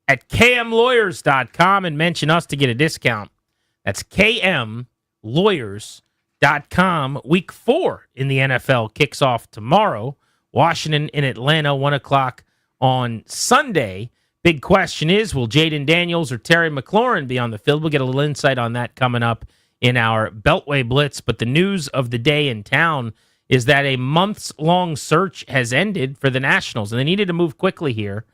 at kmlawyers.com and mention us to get a discount. That's kmlawyers.com. Week 4 in the NFL kicks off tomorrow. Washington in Atlanta, 1 o'clock on Sunday. Big question is, will Jayden Daniels or Terry McLaurin be on the field? We'll get a little insight on that coming up in our Beltway Blitz. But the news of the day in town is that a months-long search has ended for the Nationals, and they needed to move quickly here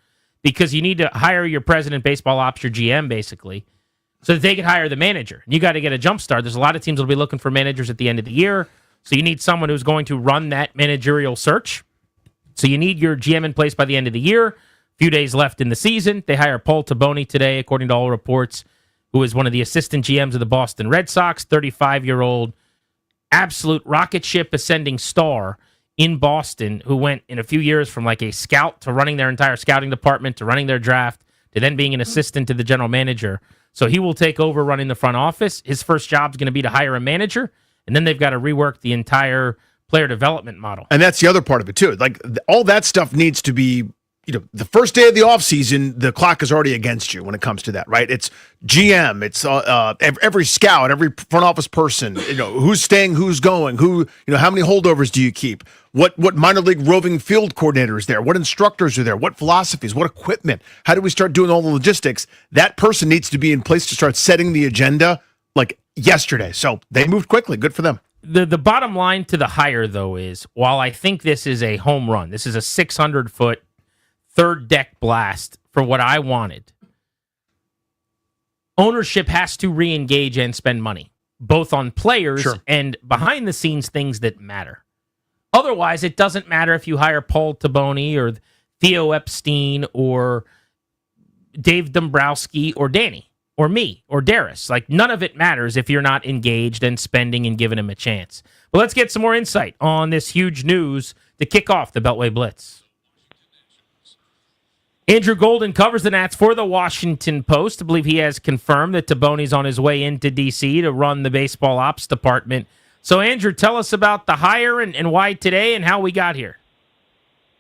because you need to hire your president, baseball ops, your GM, basically, so that they could hire the manager. You got to get a jump start. There's a lot of teams that will be looking for managers at the end of the year, so you need someone who's going to run that managerial search. So you need your GM in place by the end of the year. A few days left in the season. They hire Paul Taboni today, according to all reports, who is one of the assistant GMs of the Boston Red Sox, 35-year-old, absolute rocket ship ascending star in Boston, who went in a few years from like a scout to running their entire scouting department to running their draft to then being an assistant to the general manager. So he will take over running the front office. His first job is going to be to hire a manager, and then they've got to rework the entire player development model. And that's the other part of it, too. Like, all that stuff needs to be, the first day of the offseason, the clock is already against you when it comes to that, right? It's GM, it's every scout, every front office person, who's staying, who's going, how many holdovers do you keep? What minor league roving field coordinator is there? What instructors are there? What philosophies? What equipment? How do we start doing all the logistics? That person needs to be in place to start setting the agenda like yesterday. So they moved quickly. Good for them. The bottom line to the hire, though, is while I think this is a home run, this is a 600-foot third deck blast for what I wanted, ownership has to re-engage and spend money, both on players and behind-the-scenes things that matter. Otherwise, it doesn't matter if you hire Paul Taboni or Theo Epstein or Dave Dombrowski or Danny or me or Darius. Like, none of it matters if you're not engaged and spending and giving him a chance. But let's get some more insight on this huge news to kick off the Beltway Blitz. Andrew Golden covers the Nats for the Washington Post. I believe he has confirmed that Taboni's on his way into D.C. to run the baseball ops department. So, Andrew, tell us about the hire and why today and how we got here.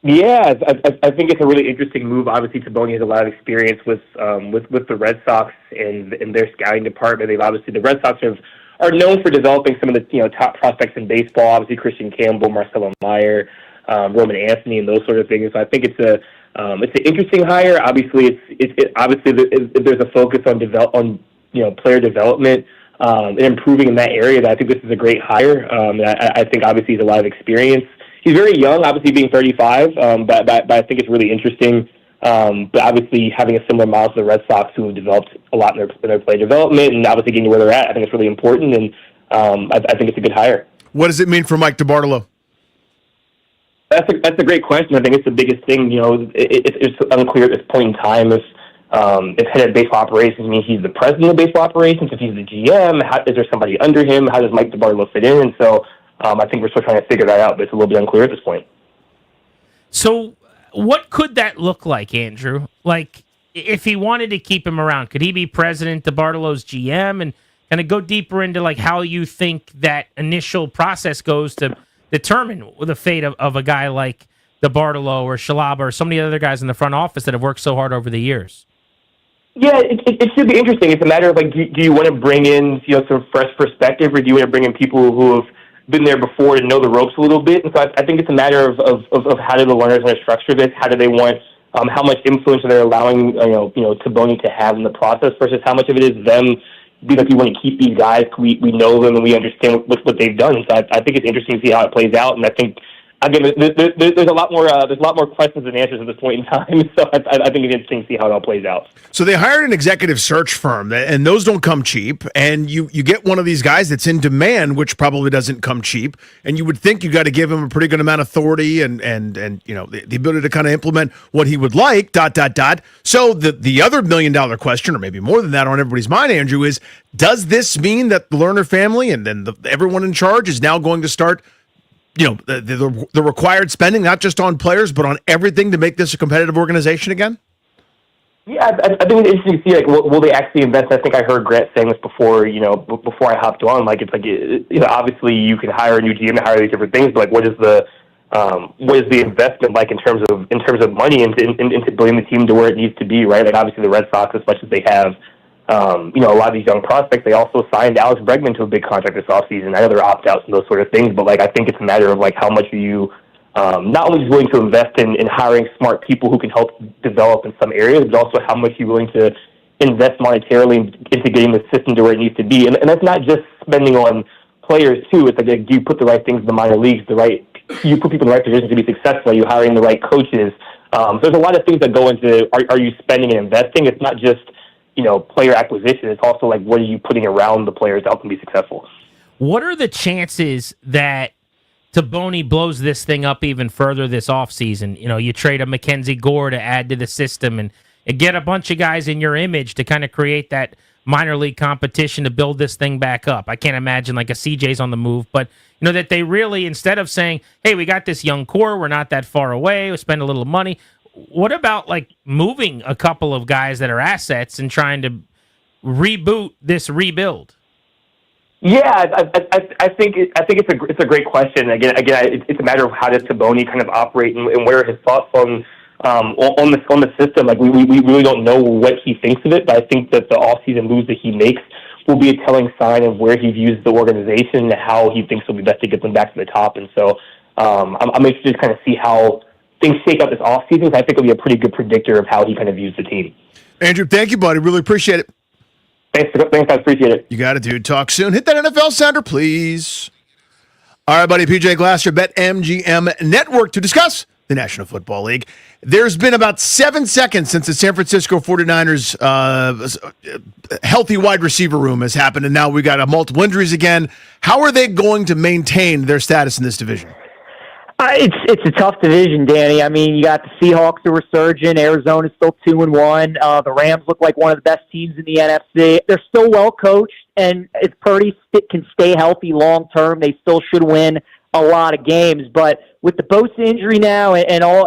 Yeah, I think it's a really interesting move. Obviously, Taboni has a lot of experience with the Red Sox and their scouting department. The Red Sox are known for developing some of the top prospects in baseball. Obviously, Christian Campbell, Marcelo Meyer, Roman Anthony, and those sort of things. So I think it's an interesting hire. Obviously, there's a focus on player development and improving in that area. I think this is a great hire. I think obviously he has a lot of experience. He's very young, obviously being 35, but I think it's really interesting But obviously, having a similar model to the Red Sox, who have developed a lot in their player development, and obviously getting to where they're at, I think it's really important, and I think it's a good hire. What does it mean for Mike DiBartolo? That's a great question. I think it's the biggest thing. It's unclear at this point in time if head of baseball operations means he's the president of baseball operations, if he's the GM, is there somebody under him? How does Mike DiBartolo fit in? And so I think we're still trying to figure that out, but it's a little bit unclear at this point. So what could that look like, Andrew? Like, if he wanted to keep him around, could he be president, DiBartolo's GM, and kind of go deeper into like how you think that initial process goes to determine the fate of a guy like DiBartolo or Shalaba or so many other guys in the front office that have worked so hard over the years? Yeah, it should be interesting. It's a matter of, like, do you want to bring in some fresh perspective, or do you want to bring in people who have been there before and know the ropes a little bit? And so I think it's a matter of how do the learners want to structure this? How do they want? How much influence are they allowing Taboni to have in the process versus how much of it is them being like, we want to keep these guys. We know them and we understand what they've done. So I think it's interesting to see how it plays out. And I think, again, there's a lot more questions than answers at this point in time. So I think it's interesting to see how it all plays out. So they hired an executive search firm, and those don't come cheap. And you get one of these guys that's in demand, which probably doesn't come cheap. And you would think you got to give him a pretty good amount of authority and the ability to kind of implement what he would like. ... So the other $1 million question, or maybe more than that, on everybody's mind, Andrew, is: does this mean that the Lerner family and then everyone in charge is now going to start, the required spending, not just on players, but on everything to make this a competitive organization again? Yeah, I think it's interesting to see, like, will they actually invest? I think I heard Grant saying this before I hopped on. Like, it's like, obviously you can hire a new GM and hire these different things, but like, what is the investment like in terms of money into building the team to where it needs to be, right? Like, obviously the Red Sox, as much as they have, a lot of these young prospects, they also signed Alex Bregman to a big contract this offseason. I know there are opt-outs and those sort of things, but like, I think it's a matter of like, how much are you not only just willing to invest in hiring smart people who can help develop in some areas, but also how much you're willing to invest monetarily into getting the system to where it needs to be. And that's not just spending on players too. It's like, do you put the right things in the minor leagues, you put people in the right positions to be successful? Are you hiring the right coaches? There's a lot of things that go into, are you spending and investing? It's not just, player acquisition. It's also like, what are you putting around the players to help them be successful? What are the chances that Taboni blows this thing up even further this offseason? You trade a Mackenzie Gore to add to the system and get a bunch of guys in your image to kind of create that minor league competition to build this thing back up. I can't imagine like a CJ's on the move, but that they really, instead of saying, hey, we got this young core, we're not that far away, we'll spend a little money. What about like moving a couple of guys that are assets and trying to reboot this rebuild? Yeah, I think it's a great question. Again, it's a matter of how does Taboni kind of operate and what are his thoughts on the system. Like, we really don't know what he thinks of it, but I think that the off-season moves that he makes will be a telling sign of where he views the organization and how he thinks it'll be best to get them back to the top. And so I'm interested to kind of see how things shake out this off-season, because I think it'll be a pretty good predictor of how he kind of views the team. Andrew, thank you, buddy. Really appreciate it. Thanks, guys. Appreciate it. You got it, dude. Talk soon. Hit that NFL sounder, please. All right, buddy. PJ Glasser, BetMGM Network, to discuss the National Football League. There's been about 7 seconds since the San Francisco 49ers healthy wide receiver room has happened, and now we got multiple injuries again. How are they going to maintain their status in this division? It's a tough division, Danny. I mean, you got the Seahawks who are resurgent. Arizona's still 2-1. The Rams look like one of the best teams in the NFC. They're still well coached, and if Purdy can stay healthy long term, they still should win a lot of games. But with the Bosa injury now and all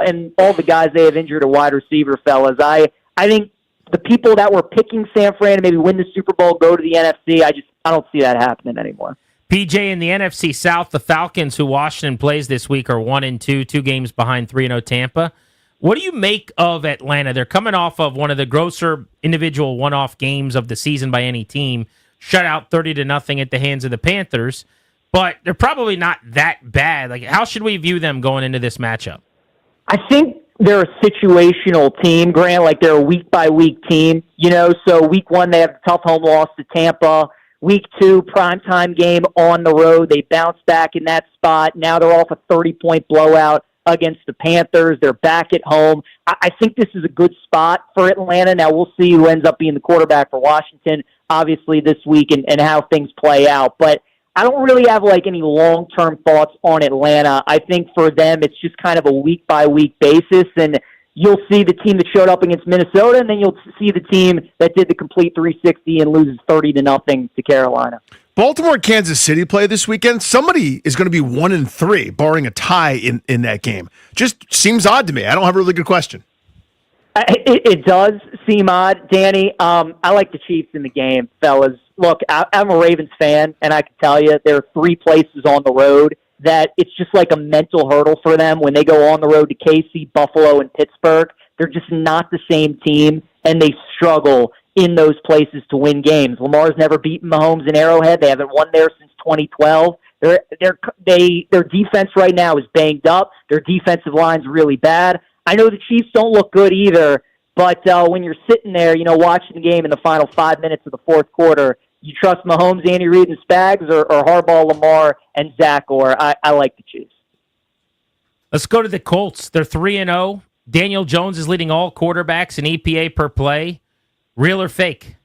the guys they have injured at wide receiver, fellas, I think the people that were picking San Fran to maybe win the Super Bowl go to the NFC. I don't see that happening anymore. PJ, in the NFC South, the Falcons, who Washington plays this week, are 1-2, 2 games behind 3-0 Tampa. What do you make of Atlanta? They're coming off of one of the grosser individual one-off games of the season by any team, shut out 30-0 at the hands of the Panthers, but they're probably not that bad. Like, how should we view them going into this matchup? I think they're a situational team, Grant. Like, they're a week-by-week team. So week 1 they have a tough home loss to Tampa. Week 2, primetime game on the road. They bounce back in that spot. Now they're off a 30-point blowout against the Panthers. They're back at home. I think this is a good spot for Atlanta. Now, we'll see who ends up being the quarterback for Washington, obviously, this week and how things play out. But I don't really have any long-term thoughts on Atlanta. I think for them, it's just kind of a week-by-week basis, and you'll see the team that showed up against Minnesota, and then you'll see the team that did the complete 360 and loses 30-0 to Carolina. Baltimore and Kansas City play this weekend. Somebody is going to be 1-3, barring a tie in that game. Just seems odd to me. I don't have a really good question. It does seem odd, Danny. I like the Chiefs in the game, fellas. Look, I'm a Ravens fan, and I can tell you there are 3 places on the road that it's just like a mental hurdle for them when they go on the road to KC, Buffalo, and Pittsburgh. They're just not the same team, and they struggle in those places to win games. Lamar's never beaten Mahomes in Arrowhead. They haven't won there since 2012. Their defense right now is banged up. Their defensive line's really bad. I know the Chiefs don't look good either, but when you're sitting there, watching the game in the final 5 minutes of the fourth quarter, you trust Mahomes, Andy Reid, and Spags, or Harbaugh, Lamar, and Zach Orr? I like the Chiefs. Let's go to the Colts. They're 3-0. Daniel Jones is leading all quarterbacks in EPA per play. Real or fake?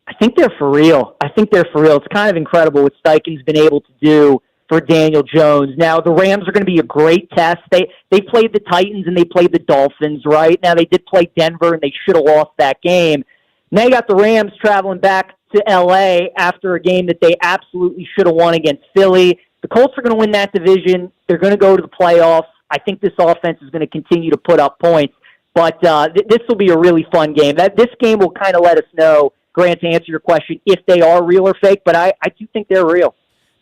I think they're for real. It's kind of incredible what Steichen's been able to do for Daniel Jones. Now, the Rams are going to be a great test. They played the Titans and they played the Dolphins, right? Now, they did play Denver, and they should have lost that game. Now you got the Rams traveling back to L.A. after a game that they absolutely should have won against Philly. The Colts are going to win that division. They're going to go to the playoffs. I think this offense is going to continue to put up points. But this will be a really fun game. This game will kind of let us know, Grant, to answer your question, if they are real or fake. But I do think they're real.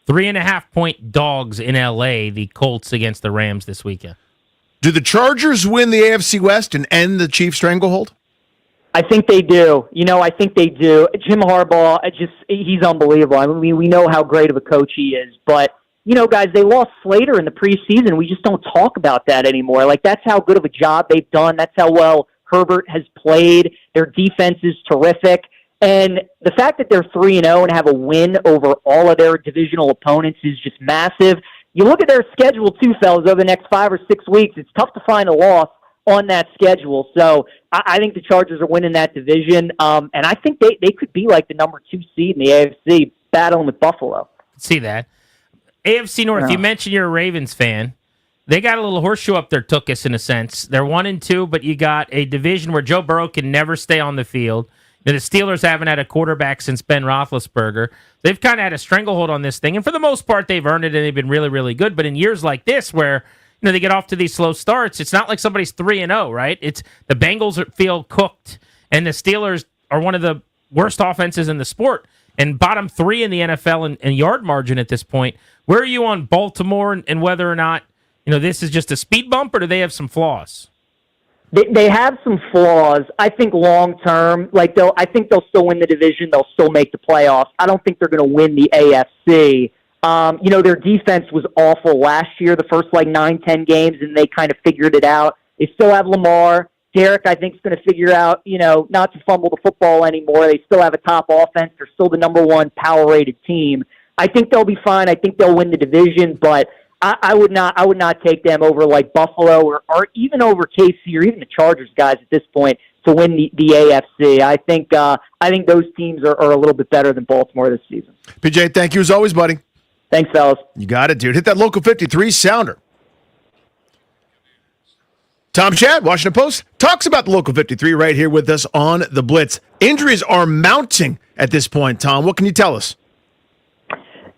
3.5-point dogs in L.A., the Colts against the Rams this weekend. Do the Chargers win the AFC West and end the Chiefs' stranglehold? I think they do. I think they do. Jim Harbaugh, he's unbelievable. I mean, we know how great of a coach he is. But, guys, they lost Slater in the preseason. We just don't talk about that anymore. That's how good of a job they've done. That's how well Herbert has played. Their defense is terrific. And the fact that they're 3-0 and have a win over all of their divisional opponents is just massive. You look at their schedule, too, fellas, over the next 5 or 6 weeks. It's tough to find a loss on that schedule. So I think the Chargers are winning that division. And I think they could be like the number 2 seed in the AFC, battling with Buffalo. See that. AFC North, You mentioned you're a Ravens fan. They got a little horseshoe up their tuchus in a sense. They're 1-2, but you got a division where Joe Burrow can never stay on the field. The Steelers haven't had a quarterback since Ben Roethlisberger. They've kind of had a stranglehold on this thing, and for the most part, they've earned it, and they've been really, really good. But in years like this, where they get off to these slow starts, it's not like somebody's 3-0, right? It's the Bengals feel cooked, and the Steelers are one of the worst offenses in the sport, and bottom 3 in the NFL in yard margin at this point. Where are you on Baltimore and whether or not this is just a speed bump, or do they have some flaws? They have some flaws. I think long term, I think they'll still win the division. They'll still make the playoffs. I don't think they're going to win the AFC. Their defense was awful last year, the first 9-10 games, and they kind of figured it out. They still have Lamar. Derek, I think, is going to figure out, not to fumble the football anymore. They still have a top offense. They're still the number 1 power-rated team. I think they'll be fine. I think they'll win the division, but I would not take them over Buffalo or even over KC or even the Chargers guys at this point to win the AFC. I think those teams are a little bit better than Baltimore this season. PJ, thank you as always, buddy. Thanks, fellas. You got it, dude. Hit that local 53 sounder. Tom Chad, Washington Post, talks about the local 53 right here with us on the Blitz. Injuries are mounting at this point, Tom. What can you tell us?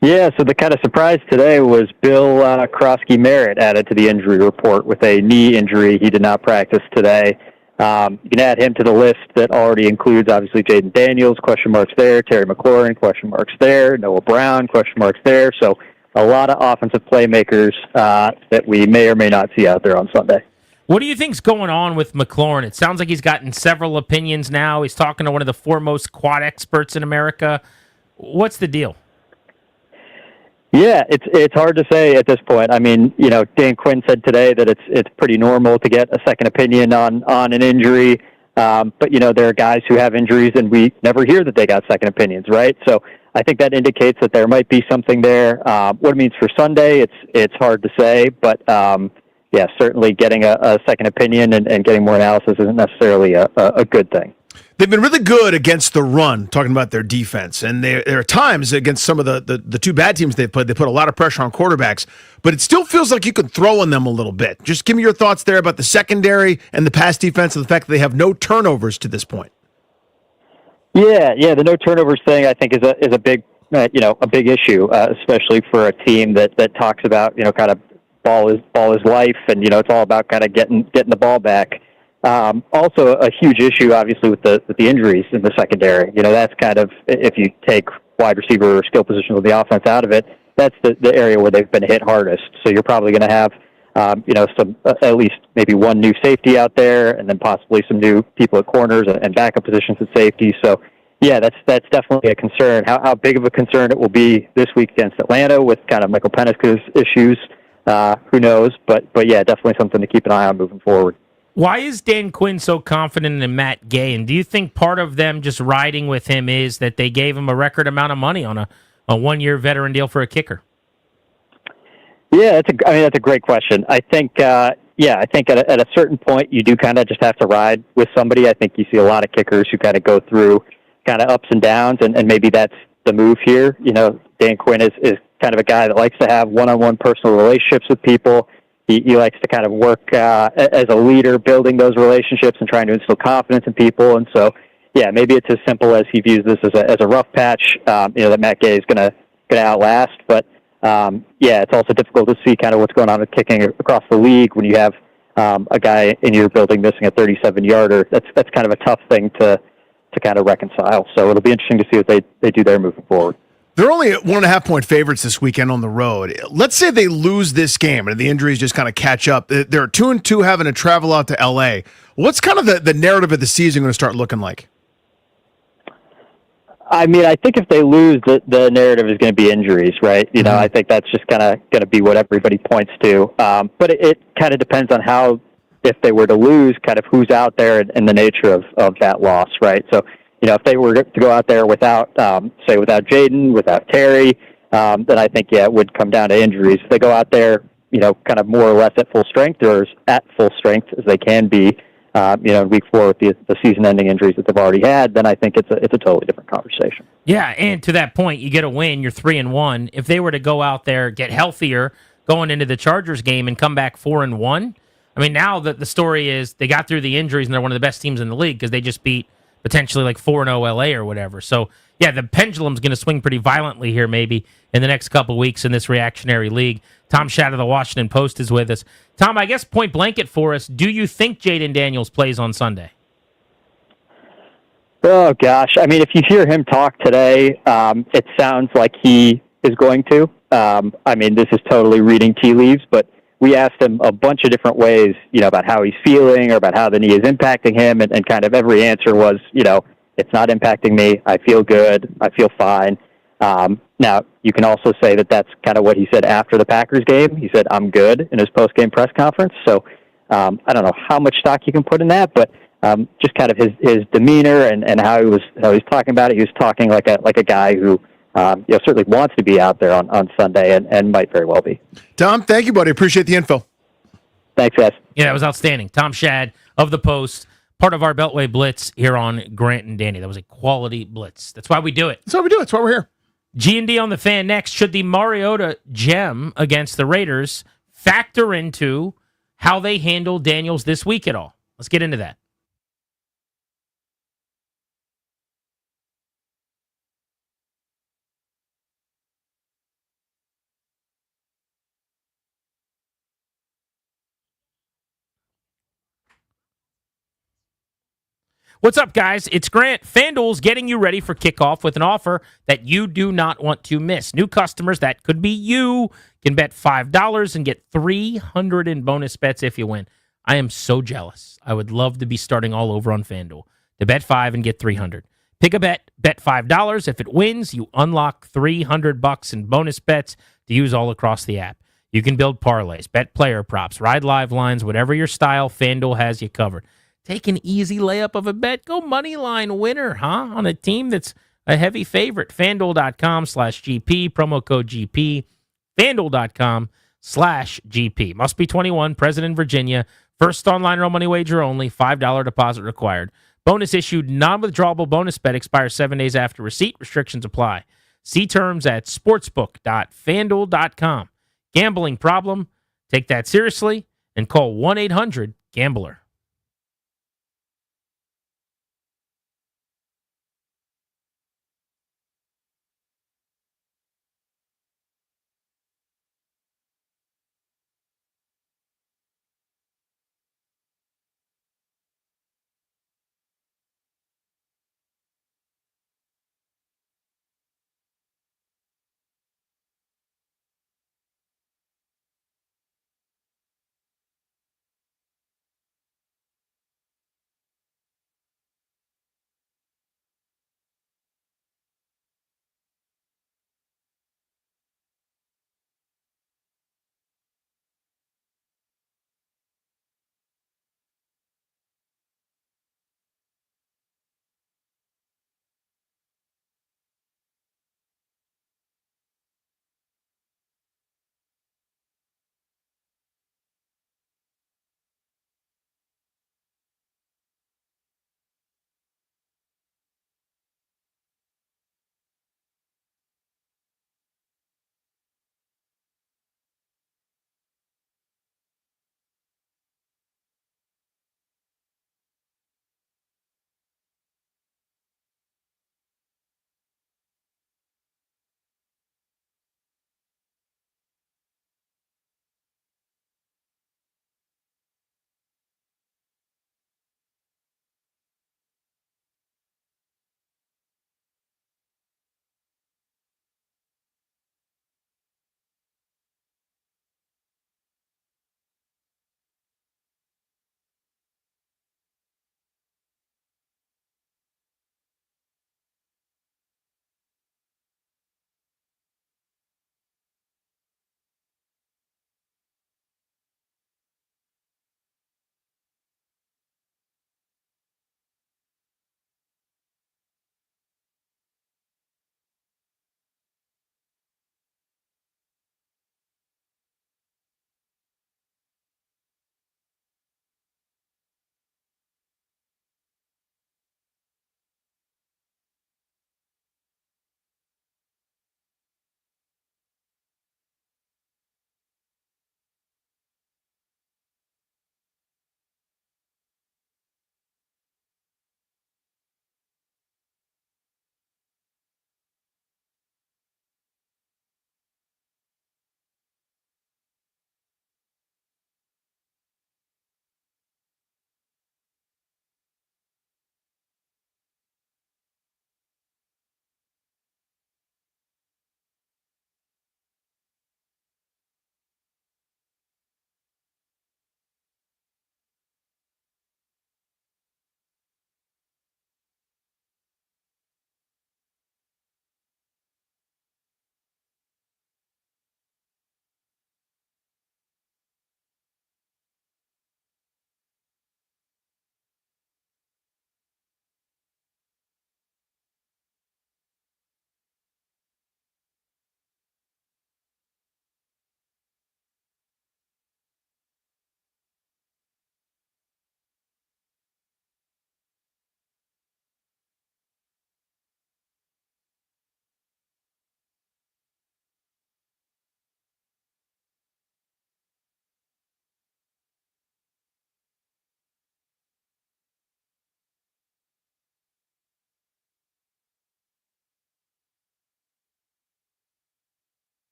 Yeah, so the kind of surprise today was Bill Krosky-Merritt added to the injury report with a knee injury. He did not practice today. You can add him to the list that already includes, obviously, Jayden Daniels, question marks there, Terry McLaurin, question marks there, Noah Brown, question marks there. So a lot of offensive playmakers that we may or may not see out there on Sunday. What do you think's going on with McLaurin? It sounds like he's gotten several opinions now. He's talking to one of the foremost quad experts in America. What's the deal? Yeah, it's hard to say at this point. I mean, Dan Quinn said today that it's pretty normal to get a second opinion on an injury. But there are guys who have injuries and we never hear that they got second opinions, right? So I think that indicates that there might be something there. What it means for Sunday, it's hard to say. But yeah, certainly getting a second opinion and getting more analysis isn't necessarily a good thing. They've been really good against the run, talking about their defense. And there are times against some of the two bad teams they've played, they put a lot of pressure on quarterbacks, but it still feels like you could throw on them a little bit. Just give me your thoughts there about the secondary and the pass defense and the fact that they have no turnovers to this point. Yeah, the no turnovers thing I think is a big a big issue, especially for a team that talks about kind of ball is life, and it's all about kind of getting the ball back. Also, a huge issue, obviously, with the injuries in the secondary. That's kind of, if you take wide receiver or skill positions of the offense out of it, that's the area where they've been hit hardest. So you're probably going to have some at least maybe one new safety out there, and then possibly some new people at corners and backup positions at safety. So yeah, that's definitely a concern. How big of a concern it will be this week against Atlanta with kind of Michael Penix's issues, who knows? But yeah, definitely something to keep an eye on moving forward. Why is Dan Quinn so confident in Matt Gay? And do you think part of them just riding with him is that they gave him a record amount of money on a 1-year veteran deal for a kicker? Yeah, that's a great question. I think at a certain point you do kind of just have to ride with somebody. I think you see a lot of kickers who kind of go through kind of ups and downs, and maybe that's the move here. Dan Quinn is kind of a guy that likes to have one-on-one personal relationships with people. He likes to kind of work as a leader, building those relationships and trying to instill confidence in people. And so, yeah, maybe it's as simple as he views this as a rough patch, that Matt Gay is going to outlast. But it's also difficult to see kind of what's going on with kicking across the league when you have a guy in your building missing a 37-yarder. That's kind of a tough thing to kind of reconcile. So it'll be interesting to see what they do there moving forward. They're only 1.5-point favorites this weekend on the road. Let's say they lose this game and the injuries just kind of catch up. They're 2-2 having to travel out to L.A. What's kind of the narrative of the season going to start looking like? I mean, I think if they lose, the narrative is going to be injuries, right? I think that's just kind of going to be what everybody points to. But it kind of depends on how, if they were to lose, kind of who's out there and the nature of that loss, right? So, if they were to go out there without Jayden, without Terry, then I think, it would come down to injuries. If they go out there, kind of more or less at full strength or as at full strength as they can be, in week 4 with the season-ending injuries that they've already had, then I think it's a totally different conversation. Yeah, and to that point, you get a win, you're 3-1. If they were to go out there, get healthier going into the Chargers game and come back 4-1, I mean, now the story is they got through the injuries and they're one of the best teams in the league because they just beat potentially like 4-0 LA or whatever. So, yeah, the pendulum's going to swing pretty violently here maybe in the next couple of weeks in this reactionary league. Tom Shadd of the Washington Post is with us. Tom, I guess point blanket for us, do you think Jayden Daniels plays on Sunday? Oh, gosh. I mean, if you hear him talk today, it sounds like he is going to. I mean, this is totally reading tea leaves, but we asked him a bunch of different ways, about how he's feeling or about how the knee is impacting him, and kind of every answer was, it's not impacting me. I feel good. I feel fine. Now, you can also say that that's kind of what he said after the Packers game. He said, I'm good in his post-game press conference. So I don't know how much stock you can put in that, but just kind of his demeanor and how he's talking about it. He was talking like a guy who certainly wants to be out there on Sunday and might very well be. Tom, thank you, buddy. Appreciate the info. Thanks, guys. Yeah, that was outstanding. Tom Shadd of the Post, part of our Beltway Blitz here on Grant and Danny. That was a quality blitz. That's why we do it. That's why we do it. That's why we're here. G&D on the Fan next. Should the Mariota gem against the Raiders factor into how they handle Daniels this week at all? Let's get into that. What's up, guys? It's Grant. FanDuel's getting you ready for kickoff with an offer that you do not want to miss. New customers, that could be you, can bet $5 and get $300 in bonus bets if you win. I am so jealous. I would love to be starting all over on FanDuel. To bet $5 and get $300. Pick a bet $5. If it wins, you unlock $300 in bonus bets to use all across the app. You can build parlays, bet player props, ride live lines, whatever your style, FanDuel has you covered. Take an easy layup of a bet. Go money line winner, on a team that's a heavy favorite. FanDuel.com/GP, promo code GP. FanDuel.com BetOnline.ag/GP. Must be 21, present in Virginia. First online real money wager only. $5 deposit required. Bonus issued, non-withdrawable bonus bet expires 7 days after receipt. Restrictions apply. See terms at sportsbook.fanduel.com. Gambling problem? Take that seriously and call 1-800-GAMBLER.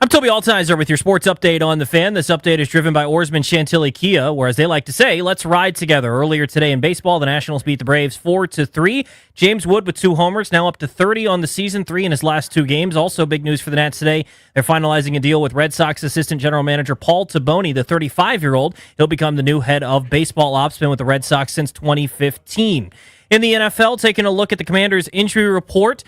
I'm Toby Altizer with your sports update on the Fan. This update is driven by Oarsman Chantilly Kia, where, as they like to say, let's ride together. Earlier today in baseball, the Nationals beat the Braves 4-3. James Wood with 2 homers, now up to 30 on the season, 3 in his last 2 games. Also big news for the Nats today. They're finalizing a deal with Red Sox assistant general manager Paul Taboni, the 35-year-old. He'll become the new head of baseball ops, been with the Red Sox since 2015. In the NFL, taking a look at the Commanders' injury report,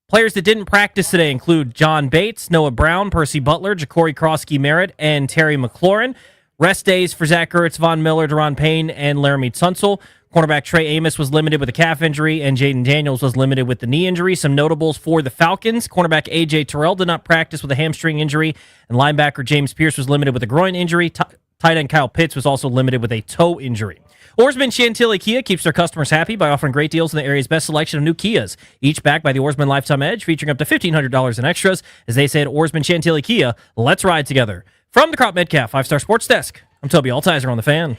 players that didn't practice today include John Bates, Noah Brown, Percy Butler, Ja'Cory Krosky-Merritt, and Terry McLaurin. Rest days for Zach Ertz, Von Miller, Deron Payne, and Laramie Tunsil. Cornerback Trey Amos was limited with a calf injury, and Jayden Daniels was limited with the knee injury. Some notables for the Falcons. Cornerback A.J. Terrell did not practice with a hamstring injury, and linebacker James Pierce was limited with a groin injury. Tight end Kyle Pitts was also limited with a toe injury. Oarsman Chantilly Kia keeps their customers happy by offering great deals in the area's best selection of new Kias, each backed by the Oarsman Lifetime Edge, featuring up to $1,500 in extras. As they say at Oarsman Chantilly Kia, let's ride together. From the Crop Metcalf 5-Star Sports Desk, I'm Toby Altizer on the Fan.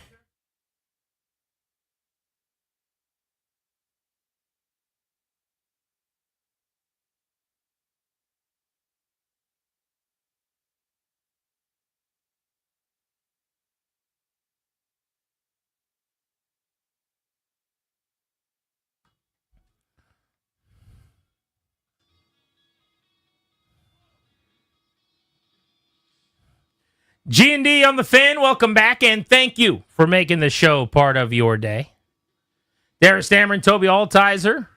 G&D on the Fan, welcome back, and thank you for making the show part of your day. Darius Dameron, Toby Altizer,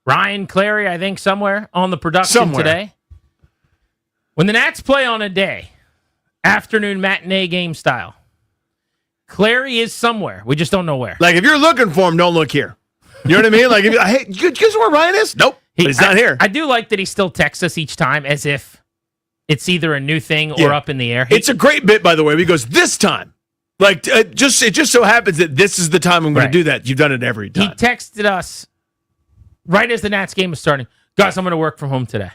Ryan Clary, I think, somewhere on the production today. When the Nats play on a day, afternoon matinee game style, Clary is somewhere. We just don't know where. Like, if you're looking for him, don't look here. You know what I mean? Like, if hey, you guess where Ryan is? Nope. He's not here. I do like that he still texts us each time as if it's either a new thing or up in the air. It's a great bit, by the way. He goes, this time. Like, it just so happens that this is the time I'm going to do that. You've done it every time. He texted us right as the Nats game was starting. Guys, I'm going to work from home today.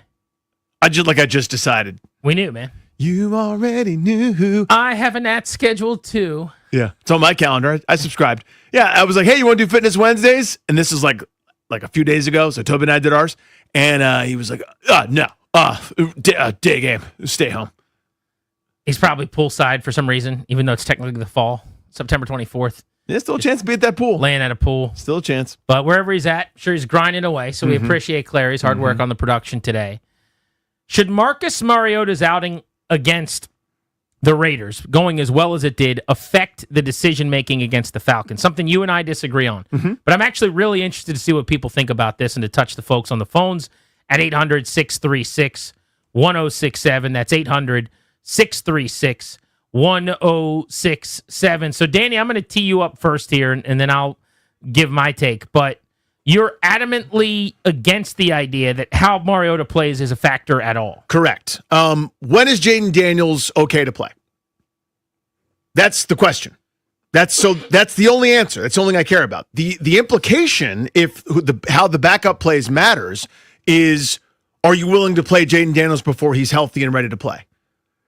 I just decided. We knew, man. You already knew. I have a Nats schedule, too. Yeah. It's on my calendar. I subscribed. Yeah, I was like, hey, you want to do Fitness Wednesdays? And this is like a few days ago. So Toby and I did ours. And he was like, no. Day game. Stay home. He's probably poolside for some reason, even though it's technically the fall, September 24th. There's still a chance to be at that pool. Laying at a pool. Still a chance. But wherever he's at, sure he's grinding away. So we appreciate Clary's hard work on the production today. Should Marcus Mariota's outing against the Raiders, going as well as it did, affect the decision-making against the Falcons? Something you and I disagree on. But I'm actually really interested to see what people think about this and to touch the folks on the phones at 800-636-1067. That's 800-636-1067. So, Danny, I'm going to tee you up first here, and then I'll give my take. But you're adamantly against the idea that how Mariota plays is a factor at all. Correct. When is Jayden Daniels okay to play? That's the question. That's the only answer. That's the only thing I care about. The implication, how the backup plays matters, is, are you willing to play Jayden Daniels before he's healthy and ready to play?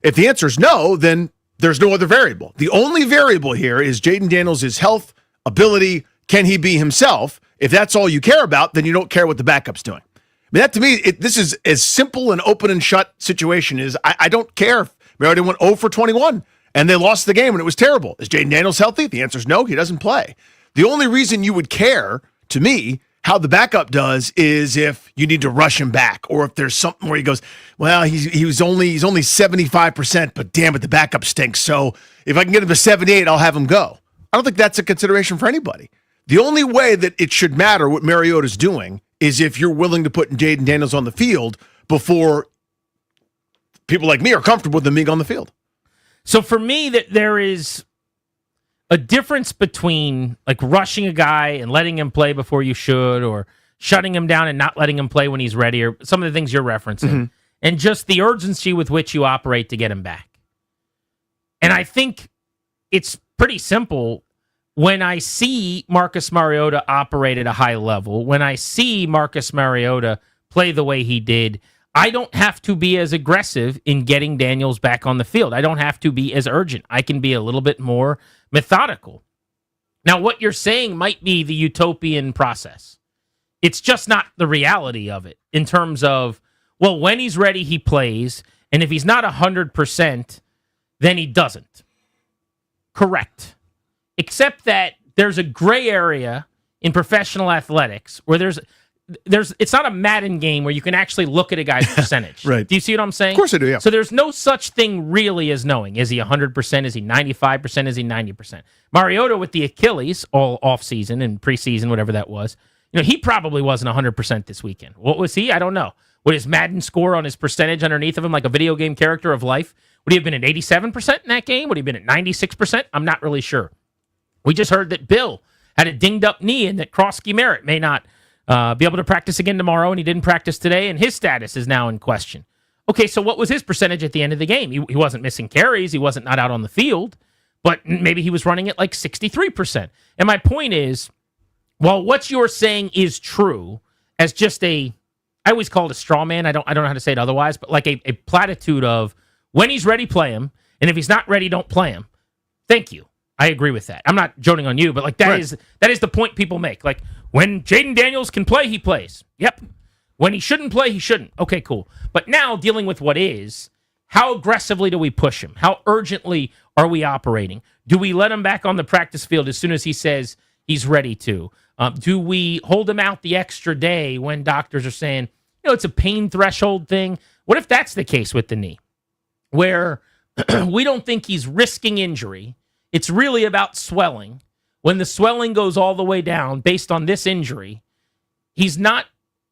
If the answer is no, then there's no other variable. The only variable here is Jayden Daniels' health, ability, can he be himself? If that's all you care about, then you don't care what the backup's doing. I mean, that to me, this is as simple an open and shut situation as I don't care if Mariota went 0 for 21 and they lost the game and it was terrible. Is Jayden Daniels healthy? The answer is no, he doesn't play. The only reason you would care, to me, how the backup does is if you need to rush him back, or if there's something where he goes, well, he's only 75%, but damn it, the backup stinks. So if I can get him to 78, I'll have him go. I don't think that's a consideration for anybody. The only way that it should matter what Mariota's doing is if you're willing to put Jayden Daniels on the field before people like me are comfortable with them being on the field. So for me, that there is a difference between like rushing a guy and letting him play before you should, or shutting him down and not letting him play when he's ready, or some of the things you're referencing, and just the urgency with which you operate to get him back. And I think it's pretty simple. When I see Marcus Mariota operate at a high level, when I see Marcus Mariota play the way he did, I don't have to be as aggressive in getting Daniels back on the field. I don't have to be as urgent. I can be a little bit more methodical. Now, what you're saying might be the utopian process. It's just not the reality of it in terms of, well, when he's ready, he plays, And if he's not 100%, then he doesn't. Correct. Except that there's a gray area in professional athletics where there's it's not a Madden game where you can actually look at a guy's percentage. Right. Do you see what I'm saying? Of course I do, yeah. So there's no such thing really as knowing. Is he 100%? Is he 95%? Is he 90%? Mariota with the Achilles all offseason and preseason, whatever that was, he probably wasn't 100% this weekend. What was he? I don't know. Would his Madden score on his percentage underneath of him like a video game character of life? Would he have been at 87% in that game? Would he have been at 96%? I'm not really sure. We just heard that Bill had a dinged-up knee and that Krosky Merritt may not be able to practice again tomorrow, and he didn't practice today, and his status is now in question. Okay, so what was his percentage at the end of the game? He wasn't missing carries. He wasn't not out on the field, but maybe he was running at like 63%. And my point is, while what you're saying is true, as just I always call it a straw man. I don't know how to say it otherwise, but like a platitude of when he's ready, play him, and if he's not ready, don't play him. Thank you. I agree with that. I'm not joning on you, but like that is the point people make. Like when Jayden Daniels can play, he plays. Yep. When he shouldn't play, he shouldn't. Okay, cool. But now dealing with what is, how aggressively do we push him? How urgently are we operating? Do we let him back on the practice field as soon as he says he's ready to? Do we hold him out the extra day when doctors are saying, it's a pain threshold thing? What if that's the case with the knee, where we don't think he's risking injury? It's really about swelling. When the swelling goes all the way down based on this injury, he's not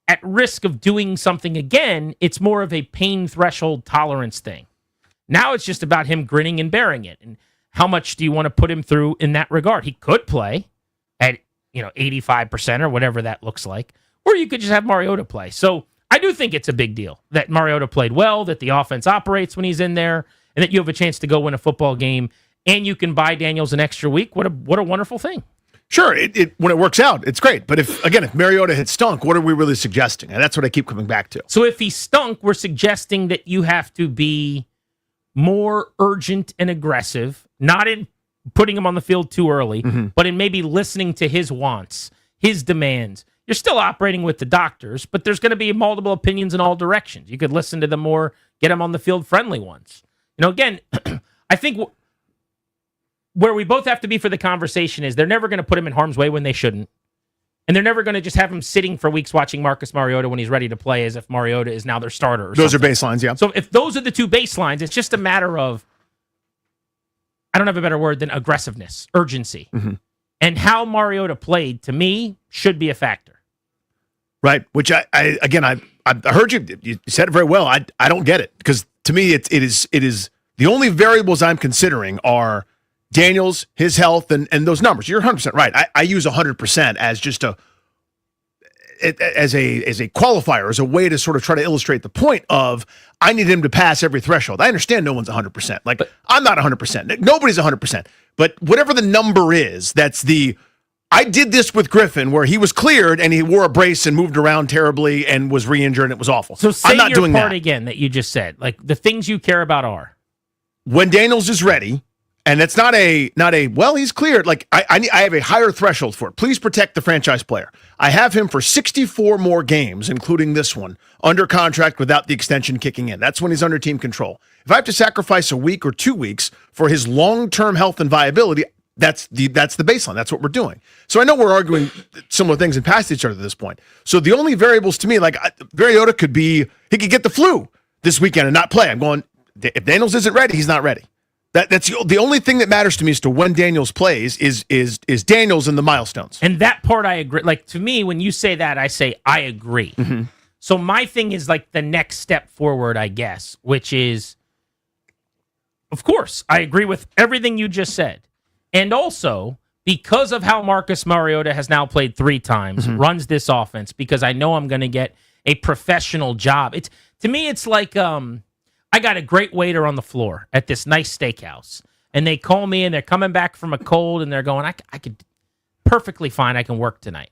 at risk of doing something again. It's more of a pain threshold tolerance thing. Now it's just about him grinning and bearing it. And how much do you want to put him through in that regard? He could play at 85% or whatever that looks like, or you could just have Mariota play. So I do think it's a big deal that Mariota played well, that the offense operates when he's in there, and that you have a chance to go win a football game. And you can buy Daniels an extra week. What a wonderful thing. Sure, when it works out, it's great. But if Mariota had stunk, what are we really suggesting? And that's what I keep coming back to. So if he stunk, we're suggesting that you have to be more urgent and aggressive, not in putting him on the field too early, but in maybe listening to his wants, his demands. You're still operating with the doctors, but there's going to be multiple opinions in all directions. You could listen to them more, get him on the field friendly ones. Again, I think where we both have to be for the conversation is they're never going to put him in harm's way when they shouldn't. And they're never going to just have him sitting for weeks watching Marcus Mariota when he's ready to play as if Mariota is now their starter. Those are baselines, yeah. So if those are the two baselines, it's just a matter of, I don't have a better word than aggressiveness, urgency. And how Mariota played, to me, should be a factor. Right, which I heard you said it very well. I don't get it, because to me it is the only variables I'm considering are Daniels, his health, and those numbers. You're 100% right. I use 100% as just as a qualifier, as a way to sort of try to illustrate the point of I need him to pass every threshold. I understand no one's 100%. I'm not 100%. Nobody's 100%. But whatever the number is, I did this with Griffin where he was cleared and he wore a brace and moved around terribly and was re-injured and it was awful. So say I'm not your doing part that. again that you just said. Like the things you care about are when Daniels is ready. And that's not a well, he's cleared. Like I have a higher threshold for it. Please protect the franchise player. I have him for 64 more games, including this one, under contract without the extension kicking in. That's when he's under team control. If I have to sacrifice a week or 2 weeks for his long-term health and viability, that's the baseline. That's what we're doing. So I know we're arguing similar things and past each other at this point. So the only variables to me, like Mariota he could get the flu this weekend and not play. I'm going, if Daniels isn't ready, he's not ready. That's the only thing that matters to me as to when Daniels plays is Daniels and the milestones. And that part I agree. Like to me, when you say that, I say I agree. So my thing is like the next step forward, I guess, which is, of course, I agree with everything you just said. And also, because of how Marcus Mariota has now played 3 times, runs this offense, because I know I'm going to get a professional job. To me, it's like I got a great waiter on the floor at this nice steakhouse, and they call me, and they're coming back from a cold, and they're going, I could perfectly fine, I can work tonight.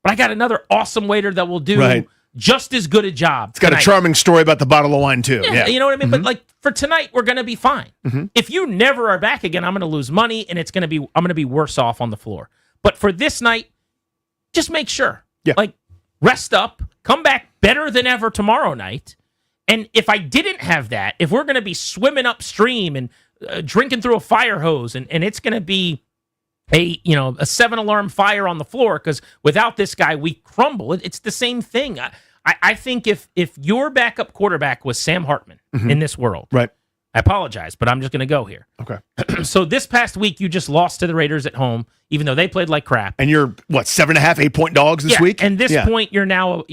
But I got another awesome waiter that will do just as good a job It's got tonight. a charming story about the bottle of wine, too. Yeah. You know what I mean? But like for tonight, we're going to be fine. If you never are back again, I'm going to lose money, and I'm going to be worse off on the floor. But for this night, just make sure. Yeah. Like, rest up, come back better than ever tomorrow night, And if I didn't have that, if we're going to be swimming upstream and drinking through a fire hose, and it's going to be a 7-alarm fire on the floor because without this guy we crumble. It's the same thing. I think if your backup quarterback was Sam Hartman in this world, Right. I apologize, but I'm just going to go here. Okay. So this past week you just lost to the Raiders at home, even though they played like crap. And you're, 7.5, 8-point dogs this week? And this point you're now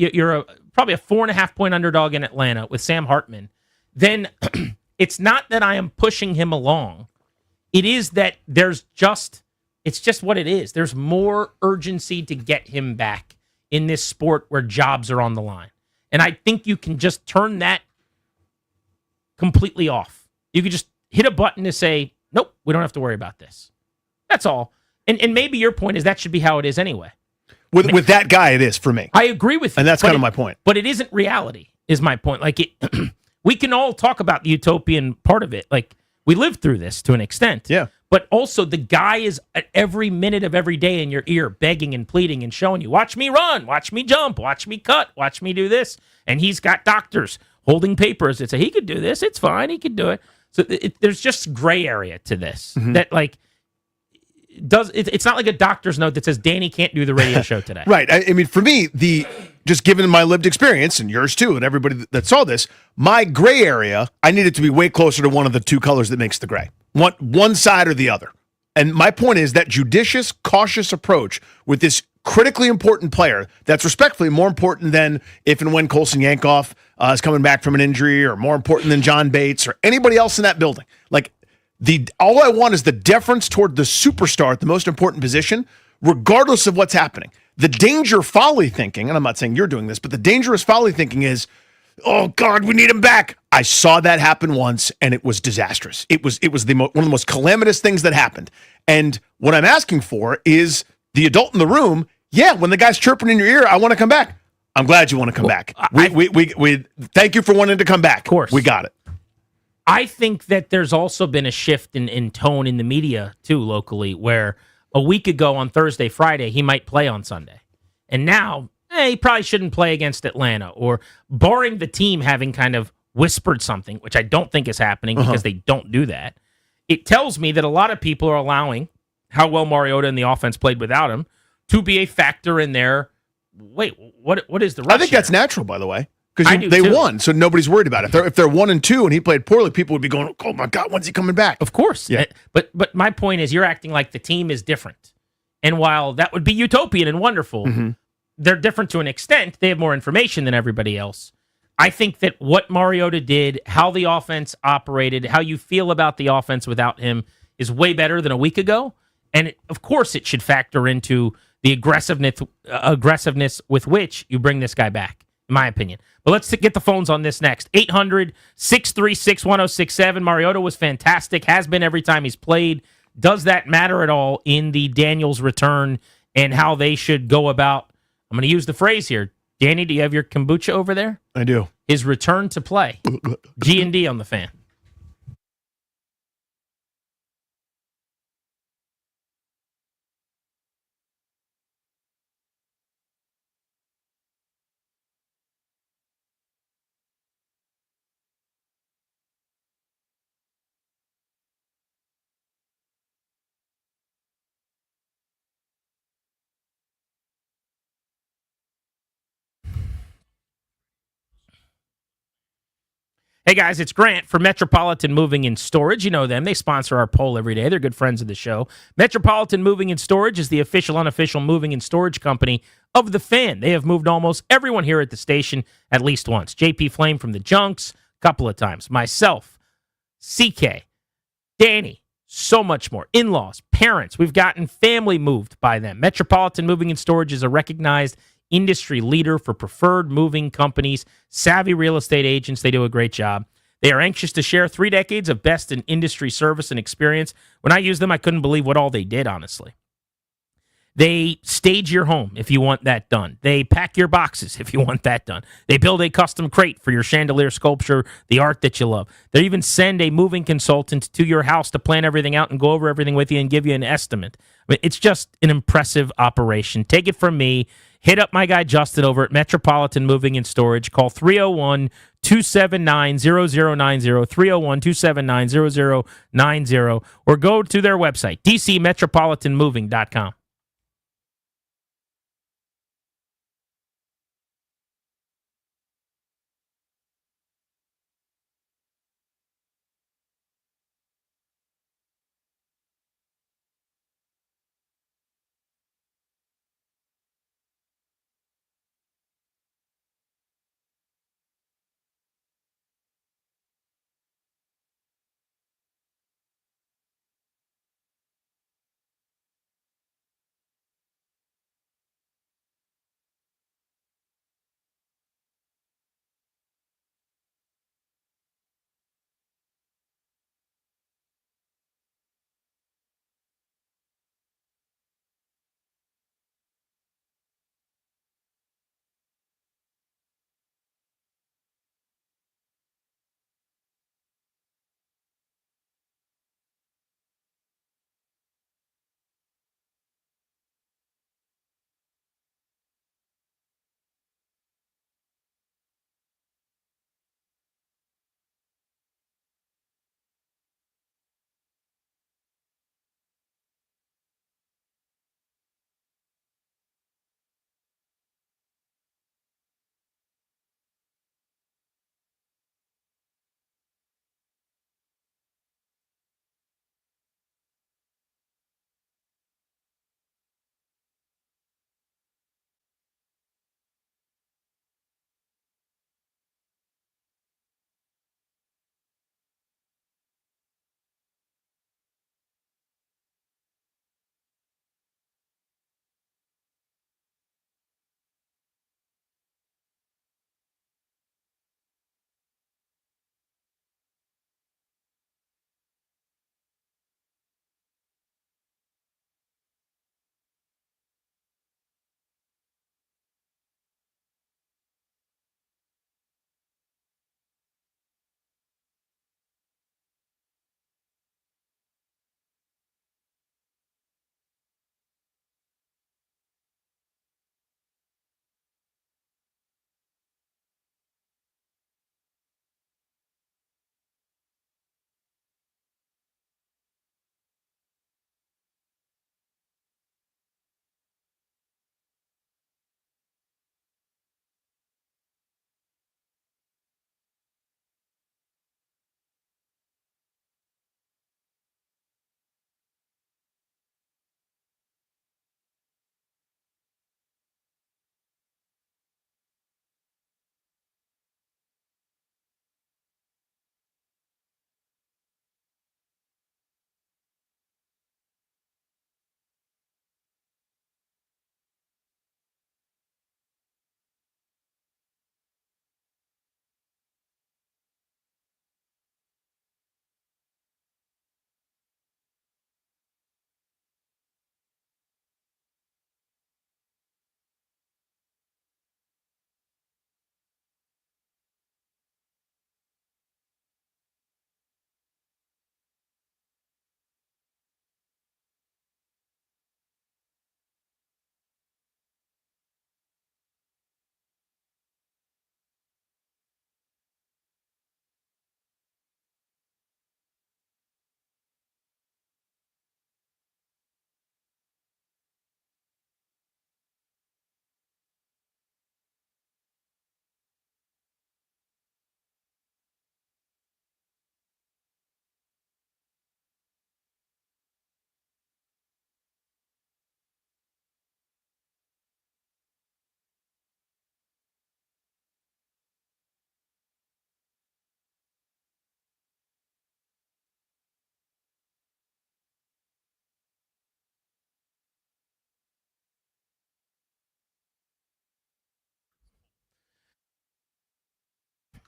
probably a 4.5-point underdog in Atlanta with Sam Hartman. Then it's not that I am pushing him along. It is that it's just what it is. There's more urgency to get him back in this sport where jobs are on the line. And I think you can just turn that completely off. You could just hit a button to say, nope, we don't have to worry about this. That's all. And maybe your point is that should be how it is anyway. With that guy, it is for me. I agree with you. And that's kind of my point. But it isn't reality, is my point. Like, we can all talk about the utopian part of it. Like, we lived through this to an extent. Yeah. But also, the guy is at every minute of every day in your ear, begging and pleading and showing you, watch me run, watch me jump, watch me cut, watch me do this. And he's got doctors holding papers that say, he could do this, it's fine, he could do it. So there's just gray area to this that, like, it's not like a doctor's note that says Danny can't do the radio show today. Right. I mean, for me, just given my lived experience, and yours too, and everybody that saw this, my gray area, I needed to be way closer to one of the two colors that makes the gray. One side or the other. And my point is that judicious, cautious approach with this critically important player that's respectfully more important than if and when Colson Yankoff is coming back from an injury, or more important than John Bates or anybody else in that building. Like, all I want is the deference toward the superstar at the most important position, regardless of what's happening. The danger folly thinking, and I'm not saying you're doing this, but the dangerous folly thinking is, oh God, we need him back. I saw that happen once, and it was disastrous. It was one of the most calamitous things that happened. And what I'm asking for is the adult in the room. Yeah, when the guy's chirping in your ear, I want to come back. I'm glad you want to come back. We thank you for wanting to come back. Of course, we got it. I think that there's also been a shift in tone in the media, too, locally, where a week ago on Thursday, Friday, he might play on Sunday. And now, he probably shouldn't play against Atlanta, or barring the team having kind of whispered something, which I don't think is happening because they don't do that. It tells me that a lot of people are allowing how well Mariota and the offense played without him to be a factor in their, wait, what is the rush I think here? that's natural, by the way. Because do they too. won, so nobody's worried about it. If they're 1-2 and he played poorly, people would be going, "Oh my God, when's he coming back?" Of course, yeah. But my point is, you're acting like the team is different, and while that would be utopian and wonderful, they're different to an extent. They have more information than everybody else. I think that what Mariota did, how the offense operated, how you feel about the offense without him, is way better than a week ago, and of course, it should factor into the aggressiveness with which you bring this guy back, in my opinion. But let's get the phones on this next. 800-636-1067. Mariota was fantastic, has been every time he's played. Does that matter at all in the Daniels return and how they should go about, I'm going to use the phrase here. Danny, do you have your kombucha over there? I do. His return to play. G&D on the Fan. Hey guys, it's Grant for Metropolitan Moving and Storage. You know them. They sponsor our poll every day. They're good friends of the show. Metropolitan Moving and Storage is the official, unofficial moving and storage company of the Fan. They have moved almost everyone here at the station at least once. JP Flame from the Junks, a couple of times. Myself, CK, Danny, so much more. In-laws, parents. We've gotten family moved by them. Metropolitan Moving and Storage is a recognized industry leader for preferred moving companies, savvy real estate agents. They do a great job. They are anxious to share 3 decades of best in industry service and experience. When I used them, I couldn't believe what all they did, honestly. They stage your home if you want that done. They pack your boxes if you want that done. They build a custom crate for your chandelier sculpture, the art that you love. They even send a moving consultant to your house to plan everything out and go over everything with you and give you an estimate. I mean, it's just an impressive operation. Take it from me. Hit up my guy Justin over at Metropolitan Moving and Storage. Call 301-279-0090, 301-279-0090, or go to their website, dcmetropolitanmoving.com.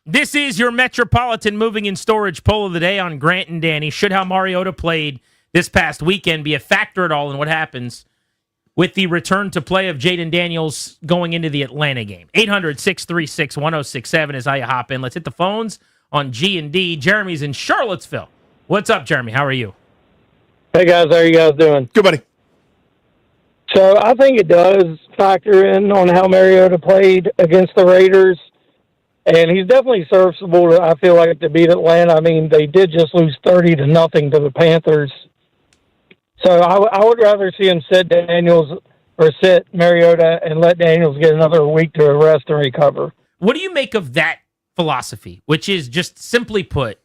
This is your Metropolitan Moving and Storage poll of the day on Grant and Danny. Should how Mariota played this past weekend be a factor at all in what happens with the return to play of Jayden Daniels going into the Atlanta game? 800-636-1067 is how you hop in. Let's hit the phones on G&D. Jeremy's in Charlottesville. What's up, Jeremy? How are you? Hey, guys. How are you guys doing? Good, buddy. So I think it does factor in on how Mariota played against the Raiders. and he's definitely serviceable. I feel like to beat Atlanta. I mean, they did just lose 30-0 to the Panthers, so I would rather see him sit Daniels or sit Mariota and let Daniels get another week to rest and recover. What do you make of that philosophy, which is just simply put,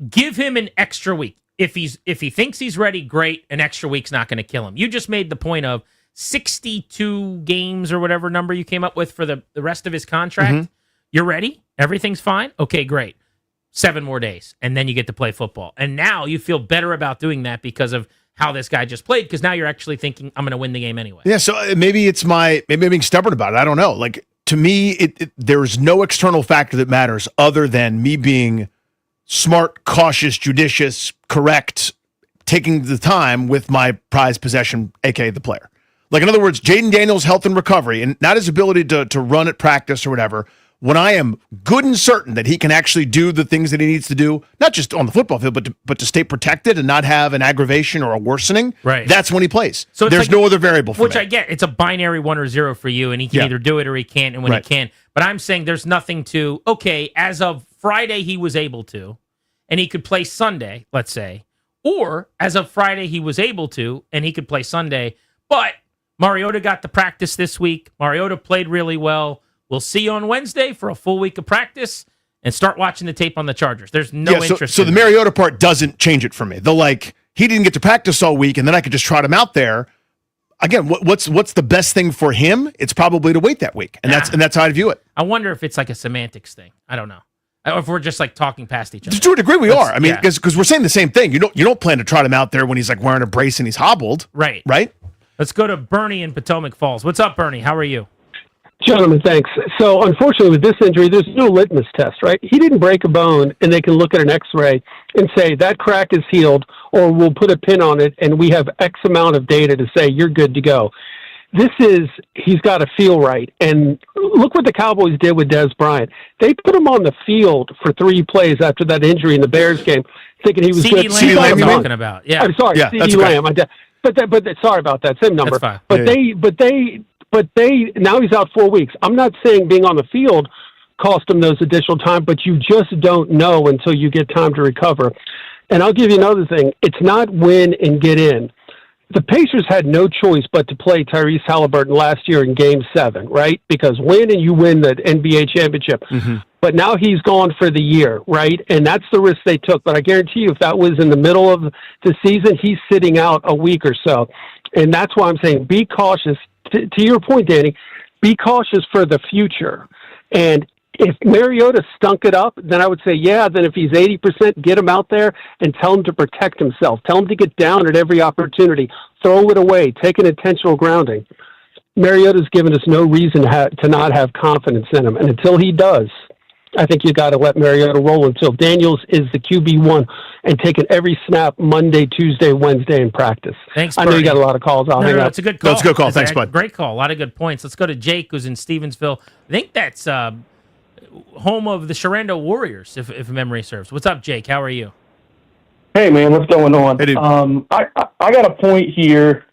give him an extra week. If he thinks he's ready, great. An extra week's not going to kill him. You just made the point of 62 games or whatever number you came up with for the rest of his contract. Mm-hmm. You're ready? Everything's fine? Okay, great. 7 more days, and then you get to play football. And now you feel better about doing that because of how this guy just played, because now you're actually thinking, I'm going to win the game anyway. Yeah, so maybe I'm being stubborn about it. I don't know. Like, to me, there's no external factor that matters other than me being smart, cautious, judicious, correct, taking the time with my prized possession, a.k.a. the player. Like, in other words, Jayden Daniels' health and recovery, and not his ability to run at practice or whatever, when I am good and certain that he can actually do the things that he needs to do, not just on the football field, but to stay protected and not have an aggravation or a worsening, right, that's when he plays. So there's like, no other variable for which me. I get. It's a binary 1 or 0 for you, and he can either do it or he can't, and when he can. But I'm saying there's nothing to, okay, as of Friday he was able to, and he could play Sunday, let's say, or as of Friday he was able to, and he could play Sunday, but Mariota got to practice this week. Mariota played really well. We'll see you on Wednesday for a full week of practice and start watching the tape on the Chargers. There's no interest. So the Mariota part doesn't change it for me. He didn't get to practice all week, and then I could just trot him out there. Again, what's the best thing for him? It's probably to wait that week, and that's how I view it. I wonder if it's like a semantics thing. I don't know. Or if we're just like talking past each other. To a degree, we are. I mean, because we're saying the same thing. You don't plan to trot him out there when he's like wearing a brace and he's hobbled, right? Right. Let's go to Bernie in Potomac Falls. What's up, Bernie? How are you? Gentlemen, thanks. So, unfortunately, with this injury, there's no litmus test, right? He didn't break a bone, and they can look at an X-ray and say that crack is healed, or we'll put a pin on it, and we have X amount of data to say you're good to go. He's got to feel right. And look what the Cowboys did with Dez Bryant. They put him on the field for 3 plays after that injury in the Bears game, thinking he was good. CeeDee Lamb you're talking about. Yeah. I'm sorry, yeah, CeeDee Lamb. But sorry about that, same number. That's fine. But they now he's out 4 weeks. I'm not saying being on the field cost him those additional time, but you just don't know until you get time to recover. And I'll give you another thing. It's not win and get in. The Pacers had no choice but to play Tyrese Halliburton last year in Game 7, right? Because win and you win the NBA championship. Mm-hmm. But now he's gone for the year, right? And that's the risk they took. But I guarantee you, if that was in the middle of the season, he's sitting out a week or so. And that's why I'm saying be cautious. To your point, Danny, be cautious for the future. And if Mariota stunk it up, then I would say, then if he's 80%, get him out there and tell him to protect himself. Tell him to get down at every opportunity. Throw it away. Take an intentional grounding. Mariota's given us no reason to not have confidence in him. And until he does, I think you got to let Mariota roll until Daniels is the QB1 and taking every snap Monday, Tuesday, Wednesday in practice. Thanks, I know you got a lot of calls. I'll hang up. That's a good call. That's a good call. Thanks, bud. Great call. A lot of good points. Let's go to Jake, who's in Stevensville. I think that's home of the Sharando Warriors, if memory serves. What's up, Jake? How are you? Hey, man, what's going on? Hey, dude. I got a point here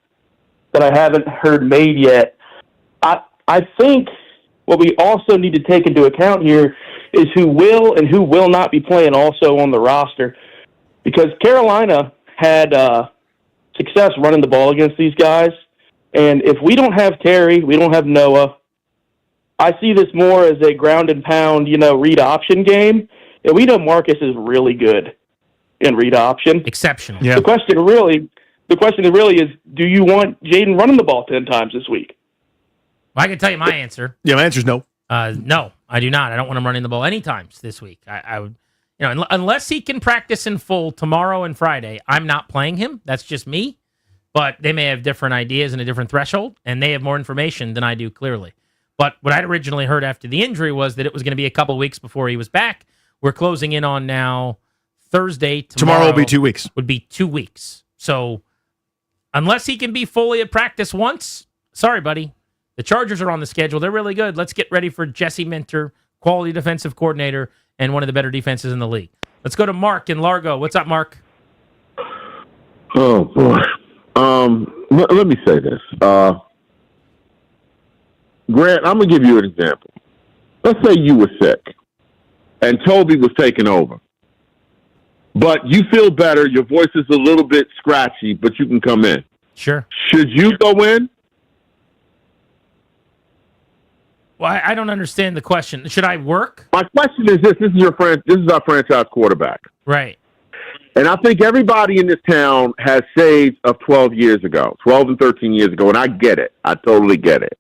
that I haven't heard made yet. I think what we also need to take into account here is who will and who will not be playing also on the roster. Because Carolina had success running the ball against these guys. And if we don't have Terry, we don't have Noah, I see this more as a ground and pound, read option game. And we know Marcus is really good in read option. Exceptional. Yeah. The question really is, do you want Jayden running the ball 10 times this week? Well, I can tell you my answer. Yeah, my answer is no. No, I do not. I don't want him running the ball any times this week. I would, unless he can practice in full tomorrow and Friday, I'm not playing him. That's just me. But they may have different ideas and a different threshold, and they have more information than I do, clearly. But what I'd originally heard after the injury was that it was going to be a couple weeks before he was back. We're closing in on now Thursday. Tomorrow will be 2 weeks. Would be 2 weeks. So unless he can be fully at practice once, sorry, buddy. The Chargers are on the schedule. They're really good. Let's get ready for Jesse Minter, quality defensive coordinator, and one of the better defenses in the league. Let's go to Mark in Largo. What's up, Mark? Oh, boy. Let me say this. Grant, I'm going to give you an example. let's say you were sick and Toby was taking over, but you feel better, your voice is a little bit scratchy, but you can come in. Sure. Should you go in? Well, I don't understand the question. Should I work? My question is this: this is our franchise quarterback. Right. And I think everybody in this town has shades of 12 years ago, 12 and 13 years ago, and I get it. I totally get it.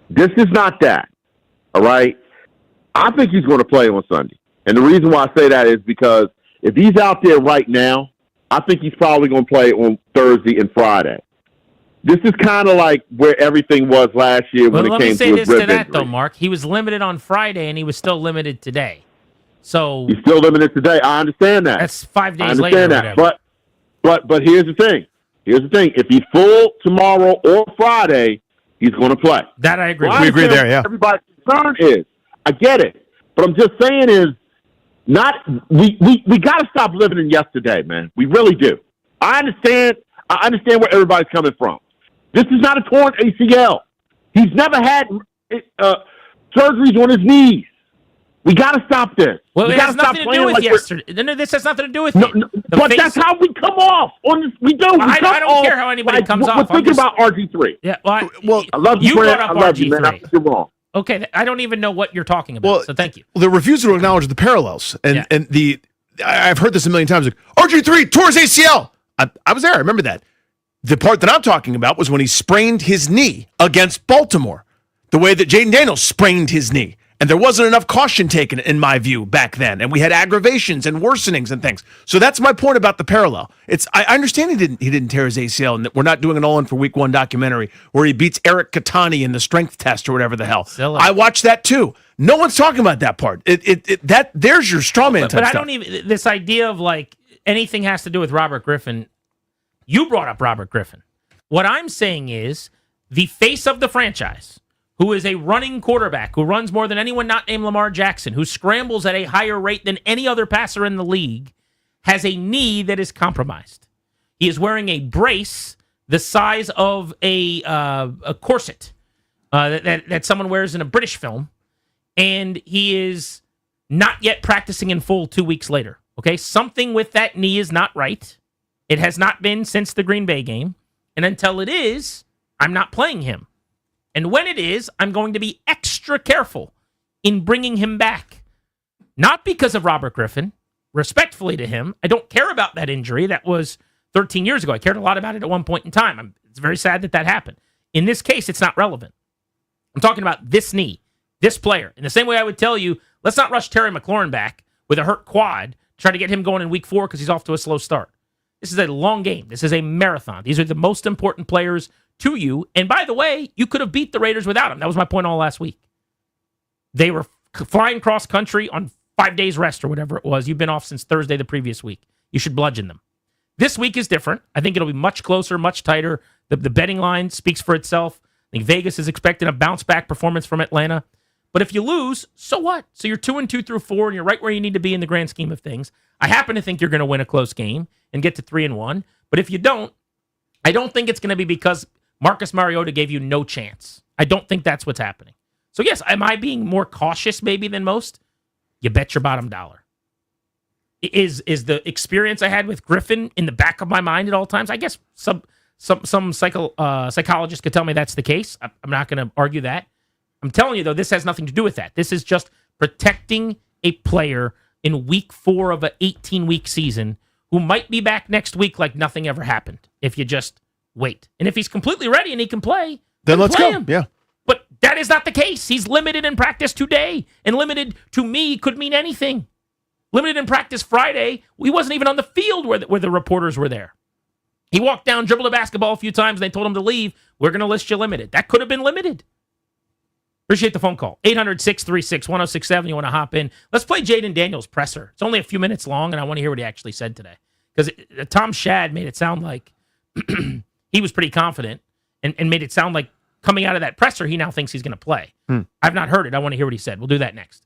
This is not that, all right? I think he's going to play on Sunday. And the reason why I say that is because if he's out there right now, I think he's probably going to play on Thursday and Friday. This is kind of like where everything was last year when it came to his rib injury. Let me say this to that, though, Mark. He was limited on Friday, and he was still limited today. So he's still limited today. I understand that. That's 5 days later. I understand that. But here's the thing. If he's full tomorrow or Friday, he's going to play. That I agree. Well, we agree there. Yeah. Everybody's concern is, I get it, but I'm just saying we got to stop living in yesterday, man. We really do. I understand where everybody's coming from. This is not a torn ACL. He's never had surgeries on his knees. We got to stop this. Well, it has nothing to do with yesterday. No, this has nothing to do with it. But that's how we come off on this. We do. I don't care how anybody comes off. We're thinking about RG3. Yeah. Well, I love you, Brad. I love you, man. I think you're wrong. Okay, I don't even know what you're talking about. So thank you. The refusal to acknowledge the parallels and I've heard this a million times. Like RG3 tore his ACL. I was there. I remember that. The part that I'm talking about was when he sprained his knee against Baltimore. The way that Jayden Daniels sprained his knee. And there wasn't enough caution taken, in my view, back then. And we had aggravations and worsenings and things. So that's my point about the parallel. I understand he didn't tear his ACL, and that we're not doing an all-in for Week 1 documentary where he beats Eric Katani in the strength test or whatever the hell. Silly. I watched that too. No one's talking about that part. There's your straw man type But I stuff. don't even this idea of like anything has to do with Robert Griffin. You brought up Robert Griffin. What I'm saying is the face of the franchise, who is a running quarterback, who runs more than anyone not named Lamar Jackson, who scrambles at a higher rate than any other passer in the league, has a knee that is compromised. He is wearing a brace the size of a corset that someone wears in a British film, and he is not yet practicing in full 2 weeks later. Okay, something with that knee is not right. It has not been since the Green Bay game, and until it is, I'm not playing him. And when it is, I'm going to be extra careful in bringing him back. Not because of Robert Griffin. Respectfully to him, I don't care about that injury. That was 13 years ago. I cared a lot about it at one point in time. It's very sad that happened. In this case, it's not relevant. I'm talking about this knee, this player. In the same way I would tell you, let's not rush Terry McLaurin back with a hurt quad, try to get him going in week 4 because he's off to a slow start. This is a long game. This is a marathon. These are the most important players to you. And by the way, you could have beat the Raiders without him. That was my point all last week. They were flying cross country on 5 days rest or whatever it was. You've been off since Thursday the previous week. You should bludgeon them. This week is different. I think it'll be much closer, much tighter. The betting line speaks for itself. I think Vegas is expecting a bounce-back performance from Atlanta. But if you lose, so what? So you're 2-2 through 4, and you're right where you need to be in the grand scheme of things. I happen to think you're going to win a close game and get to 3-1. But if you don't, I don't think it's going to be because Marcus Mariota gave you no chance. I don't think that's what's happening. So yes, am I being more cautious maybe than most? You bet your bottom dollar. Is the experience I had with Griffin in the back of my mind at all times? I guess some psychologist could tell me that's the case. I'm not going to argue that. I'm telling you, though, this has nothing to do with that. This is just protecting a player in week 4 of an 18-week season who might be back next week like nothing ever happened if you just wait. And if he's completely ready and he can play, then let's play go. him. Yeah. But that is not the case. He's limited in practice today, and limited to me could mean anything. Limited in practice Friday, he wasn't even on the field where the reporters were there. He walked down, dribbled a basketball a few times, and they told him to leave. We're going to list you limited. That could have been limited. Appreciate the phone call. 800-636-1067. You want to hop in? Let's play Jayden Daniels' presser. It's only a few minutes long, and I want to hear what he actually said today. Because Tom Shad made it sound like he was pretty confident and made it sound like coming out of that presser, he now thinks he's going to play. I've not heard it. I want to hear what he said. We'll do that next.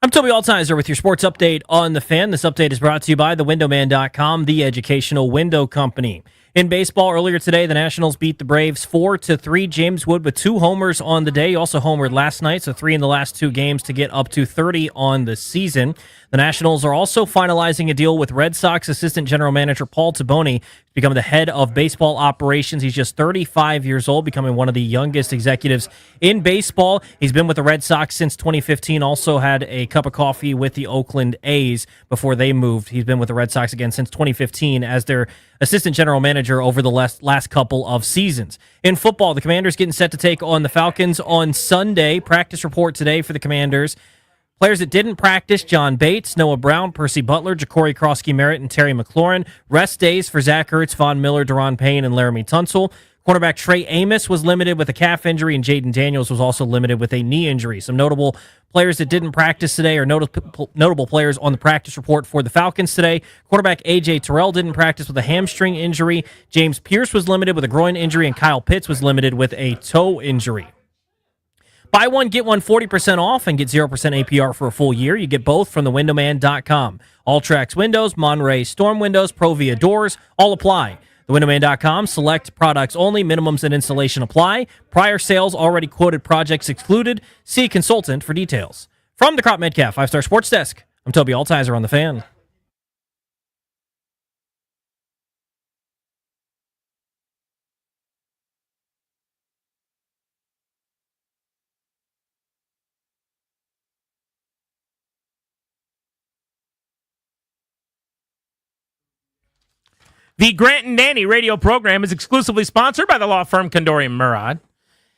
I'm Toby Altizer with your sports update on the Fan. This update is brought to you by thewindowman.com, the educational window company. In baseball earlier today, the Nationals beat the Braves 4-3. James Wood with 2 homers on the day. He also homered last night, so 3 in the last 2 games to get up to 30 on the season. The Nationals are also finalizing a deal with Red Sox assistant general manager Paul Taboni to become the head of baseball operations. He's just 35 years old, becoming one of the youngest executives in baseball. He's been with the Red Sox since 2015, also had a cup of coffee with the Oakland A's before they moved. He's been with the Red Sox again since 2015 as their assistant general manager over the last couple of seasons. In football, the Commanders getting set to take on the Falcons on Sunday. Practice report today for the Commanders. Players that didn't practice: John Bates, Noah Brown, Percy Butler, Ja'Cory Krosky-Merritt, and Terry McLaurin. Rest days for Zach Ertz, Von Miller, Deron Payne, and Laramie Tunsil. Cornerback Trey Amos was limited with a calf injury, and Jayden Daniels was also limited with a knee injury. Some notable players that didn't practice today are notable players on the practice report for the Falcons today. Quarterback A.J. Terrell didn't practice with a hamstring injury. James Pierce was limited with a groin injury, and Kyle Pitts was limited with a toe injury. Buy one, get one 40% off and get 0% APR for a full year. You get both from thewindowman.com. All Trax windows, Monterey Storm windows, Provia doors, all apply. Thewindowman.com, select products only, minimums and installation apply. Prior sales, already quoted projects excluded. See a consultant for details. From the Crop Metcalf 5-Star Sports Desk, I'm Toby Altizer on the Fan. The Grant and Danny radio program is exclusively sponsored by the law firm Kondori Murad.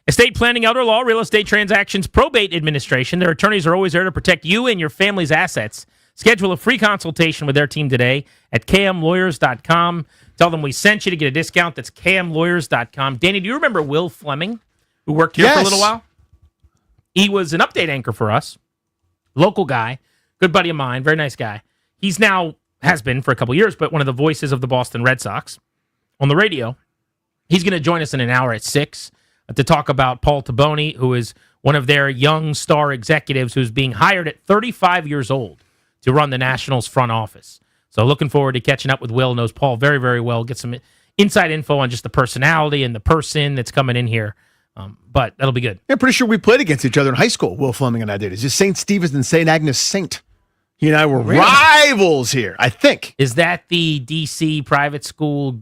Estate planning, elder law, real estate transactions, probate administration. Their attorneys are always there to protect you and your family's assets. Schedule a free consultation with their team today at kmlawyers.com. Tell them we sent you to get a discount. That's kmlawyers.com. Danny, do you remember Will Fleming, who worked here for a little while? He was an update anchor for us. Local guy, good buddy of mine, very nice guy. He's now has been for a couple years, but one of the voices of the Boston Red Sox on the radio. He's going to join us in an hour at 6 to talk about Paul Taboni, who is one of their young star executives who's being hired at 35 years old to run the Nationals front office. So looking forward to catching up with Will. Knows Paul very, very well. Get some inside info on just the personality and the person that's coming in here. But that'll be good. Yeah, pretty sure we played against each other in high school, Will Fleming and I did. It's just St. Stephen's and St. Agnes Saint. He and I were rivals here, I think. Is that the D.C. private school,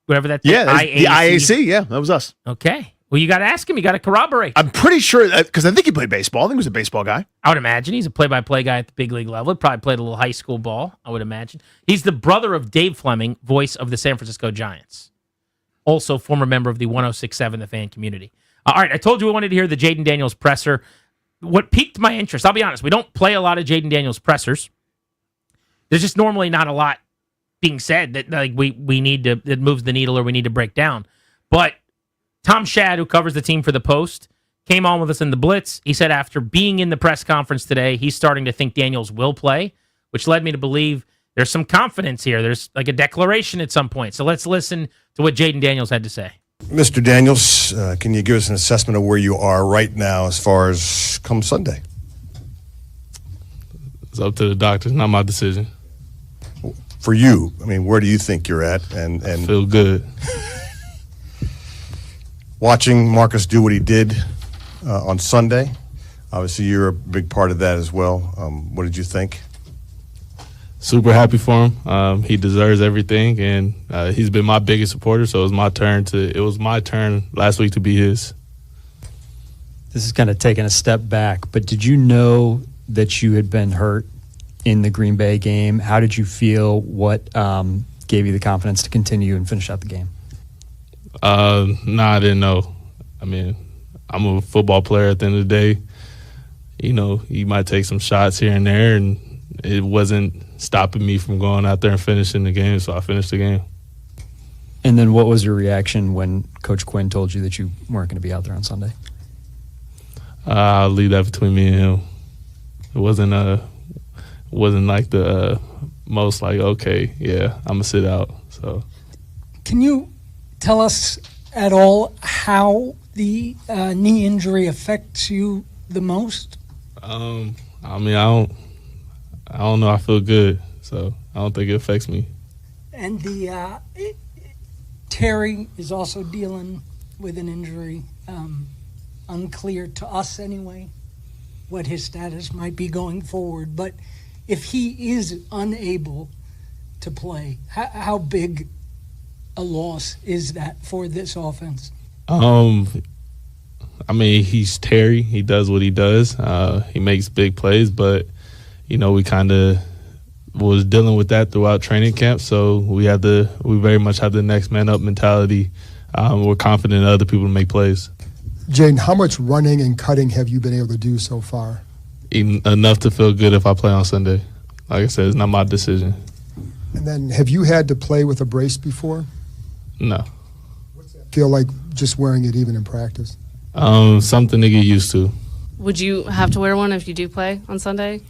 whatever that's the IAC? Yeah, that was us. Okay. Well, you got to ask him. You got to corroborate. I'm pretty sure, because I think he played baseball. I think he was a baseball guy. I would imagine. He's a play-by-play guy at the big league level. He probably played a little high school ball, I would imagine. He's the brother of Dave Fleming, voice of the San Francisco Giants. Also former member of the 106.7 The Fan community. All right, I told you we wanted to hear the Jayden Daniels presser. What piqued my interest, I'll be honest, we don't play a lot of Jayden Daniels pressers. There's just normally not a lot being said that like we need to, that moves the needle or we need to break down. But Tom Shad, who covers the team for the Post, came on with us in the Blitz. He said after being in the press conference today, he's starting to think Daniels will play, which led me to believe there's some confidence here. There's like a declaration at some point. So let's listen to what Jayden Daniels had to say. Mr. Daniels, can you give us an assessment of where you are right now as far as come Sunday? It's up to the doctors, not my decision. For you, I mean, where do you think you're at? And feel good. Watching Marcus do what he did on Sunday, obviously you're a big part of that as well. What did you think? Super happy for him. He deserves everything, and he's been my biggest supporter. So it was my turn last week to be his. This is kind of taking a step back, but did you know that you had been hurt in the Green Bay game? How did you feel? What gave you the confidence to continue and finish out the game? I didn't know. I mean, I'm a football player at the end of the day. You know, you might take some shots here and there, and it wasn't stopping me from going out there and finishing the game, so I finished the game. And then what was your reaction when Coach Quinn told you that you weren't going to be out there on Sunday? I'll leave that between me and him. It wasn't like the most like, okay, yeah, I'm going to sit out. So, can you tell us at all how the knee injury affects you the most? I mean, I I don't know. I feel good, so I don't think it affects me. And Terry is also dealing with an injury. Unclear to us anyway what his status might be going forward. But if he is unable to play, how big a loss is that for this offense? I mean, he's Terry. He does what he does. He makes big plays, but, we kind of was dealing with that throughout training camp. So we very much have the next man up mentality. We're confident in other people to make plays. Jayden, how much running and cutting have you been able to do so far? Enough to feel good if I play on Sunday. Like I said, it's not my decision. And then have you had to play with a brace before? No. Feel like just wearing it even in practice? Something to get used to. Would you have to wear one if you do play on Sunday?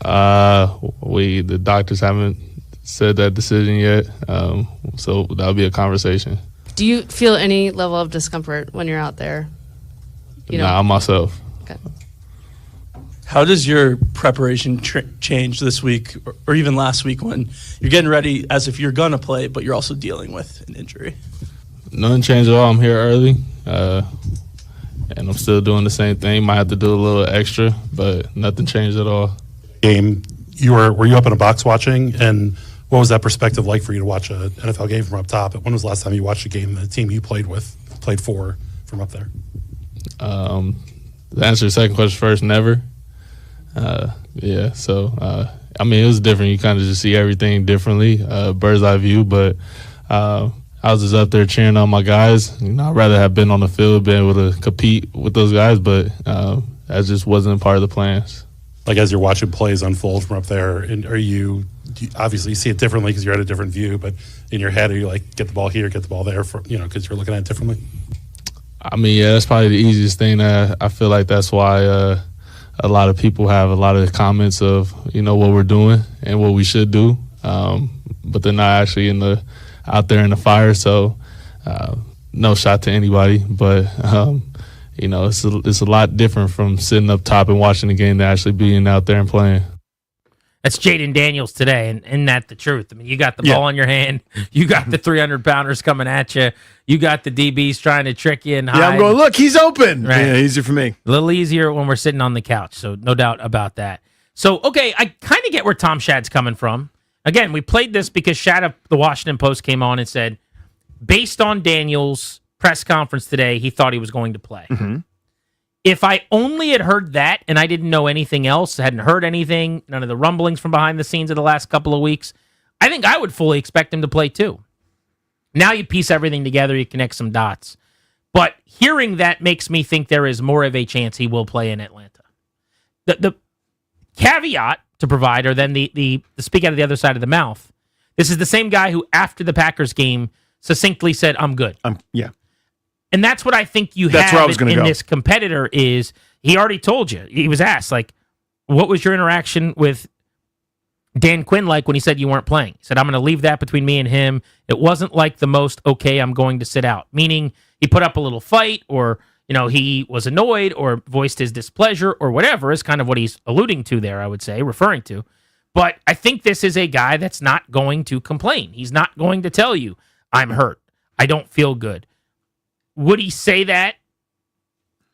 The doctors haven't said that decision yet, so that'll be a conversation. Do you feel any level of discomfort when you're out there? Nah, myself. Okay. How does your preparation change this week or even last week when you're getting ready as if you're going to play, but you're also dealing with an injury? Nothing changed at all. I'm here early, and I'm still doing the same thing. Might have to do a little extra, but nothing changed at all. Game, were you up in a box watching, and what was that perspective like for you to watch an NFL game from up top? When was the last time you watched a game the team you played for from up there? To answer the second question first, never. So it was different. You kind of just see everything differently, bird's eye view. But I was just up there cheering on my guys. I'd rather have been on the field, been able to compete with those guys, but that just wasn't part of the plans. Like as you're watching plays unfold from up there, and do you obviously see it differently because you're at a different view, but in your head, are you like, get the ball here, get the ball there, because you're looking at it differently? That's probably the easiest thing. I feel like that's why a lot of people have a lot of comments of, what we're doing and what we should do, but they're not actually out there in the fire. So no shot to anybody, but it's a lot different from sitting up top and watching the game to actually being out there and playing. That's Jayden Daniels today, and isn't that the truth? I mean, you got the ball in your hand, you got the 300-pounders coming at you, you got the DBs trying to trick you and hide. Yeah, I'm going, look, he's open. Right. Yeah, easier for me. A little easier when we're sitting on the couch, so no doubt about that. So, okay, I kind of get where Tom Shad's coming from. Again, we played this because Shad of the Washington Post came on and said, based on Daniels' press conference today, he thought he was going to play. Mm-hmm. If I only had heard that and I didn't know anything else, hadn't heard anything, none of the rumblings from behind the scenes of the last couple of weeks, I think I would fully expect him to play too. Now you piece everything together, you connect some dots. But hearing that makes me think there is more of a chance he will play in Atlanta. The caveat to provide, or then the speak out of the other side of the mouth, this is the same guy who, after the Packers game, succinctly said, I'm good. Yeah. And that's what I think you That's where I was have gonna in go. this competitor is he already told you. He was asked, what was your interaction with Dan Quinn like when he said you weren't playing? He said, I'm going to leave that between me and him. It wasn't like the most, okay, I'm going to sit out. Meaning he put up a little fight or, he was annoyed or voiced his displeasure or whatever is kind of what he's alluding to there, I would say, referring to. But I think this is a guy that's not going to complain. He's not going to tell you, I'm hurt. I don't feel good. Would he say that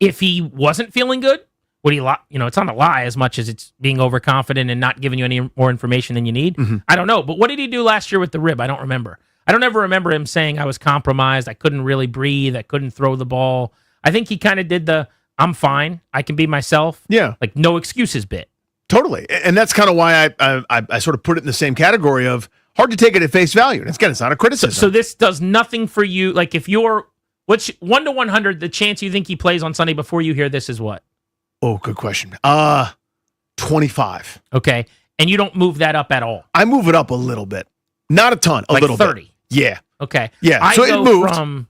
if he wasn't feeling good? Would he lie? It's not a lie as much as it's being overconfident and not giving you any more information than you need. Mm-hmm. I don't know. But what did he do last year with the rib? I don't remember. I don't ever remember him saying I was compromised. I couldn't really breathe. I couldn't throw the ball. I think he kind of did the I'm fine. I can be myself. Yeah. Like no excuses bit. Totally. And that's kind of why I sort of put it in the same category of hard to take it at face value. And it's not a criticism. So this does nothing for you. Like if you're, what's 1 to 100, the chance you think he plays on Sunday before you hear this is what? Oh, good question. 25. Okay. And you don't move that up at all. I move it up a little bit. Not a ton. A like little 30. bit. Yeah. Okay. Yeah. I So go it moved. from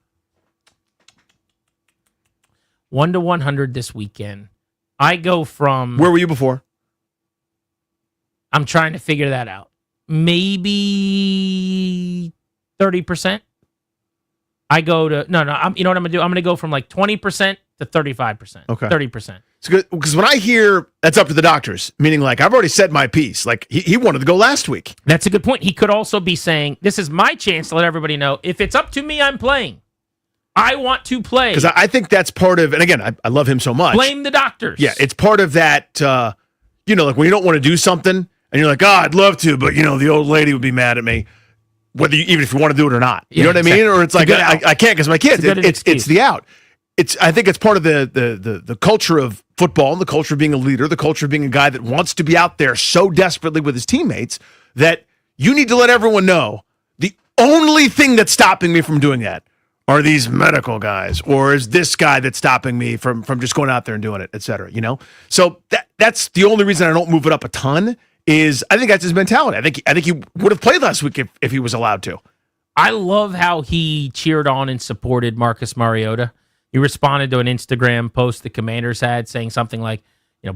1 to 100 this weekend. I go from... Where were you before? I'm trying to figure that out. Maybe 30%. I go to... No. You know what I'm going to do? I'm going to go from like 20% to 35%. Okay. 30%. It's good because when I hear that's up to the doctors, meaning like I've already said my piece. Like he wanted to go last week. That's a good point. He could also be saying, this is my chance to let everybody know, if it's up to me, I'm playing. I want to play. Because I think that's part of, and again, I love him so much. Blame the doctors. Yeah, it's part of that, like when you don't want to do something and you're like, I'd love to, but, the old lady would be mad at me, even if you want to do it or not. You know what I mean? Or it's like, I can't because my kids. It's the out. I think it's part of the culture of football, and the culture of being a leader, the culture of being a guy that wants to be out there so desperately with his teammates that you need to let everyone know the only thing that's stopping me from doing that are these medical guys, or is this guy that's stopping me from just going out there and doing it, et cetera, So that's the only reason I don't move it up a ton is I think that's his mentality. I think he would have played last week if he was allowed to. I love how he cheered on and supported Marcus Mariota. He responded to an Instagram post the Commanders had saying something like,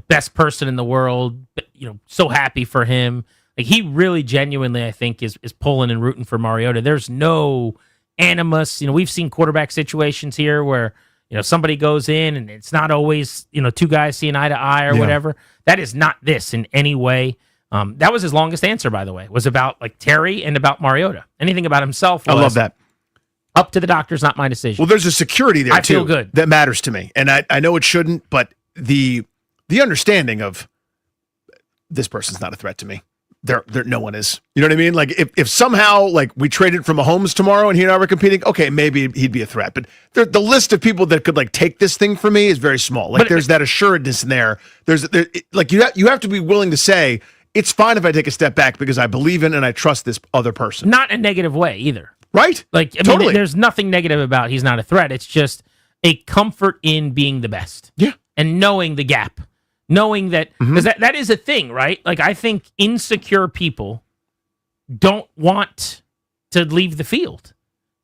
best person in the world, so happy for him. Like he really genuinely, I think, is pulling and rooting for Mariota. There's no animus. We've seen quarterback situations here where, somebody goes in and it's not always, two guys seeing eye to eye or whatever. That is not this in any way. That was his longest answer, by the way, was about like Terry and about Mariota. Anything about himself was, I love that. Up to the doctors, not my decision. Well, there's a security there, I too. feel good. That matters to me. And I know it shouldn't, but the understanding of this person's not a threat to me. No one is. You know what I mean? Like if somehow like we traded from Mahomes tomorrow and he and I were competing, okay, maybe he'd be a threat. But the list of people that could like take this thing from me is very small. Like there's that assuredness in there. You have to be willing to say it's fine if I take a step back because I believe in and I trust this other person. Not a negative way either. Right? Like, I mean, there's nothing negative about he's not a threat. It's just a comfort in being the best. Yeah. And knowing the gap. Knowing that, because that is a thing, right? Like, I think insecure people don't want to leave the field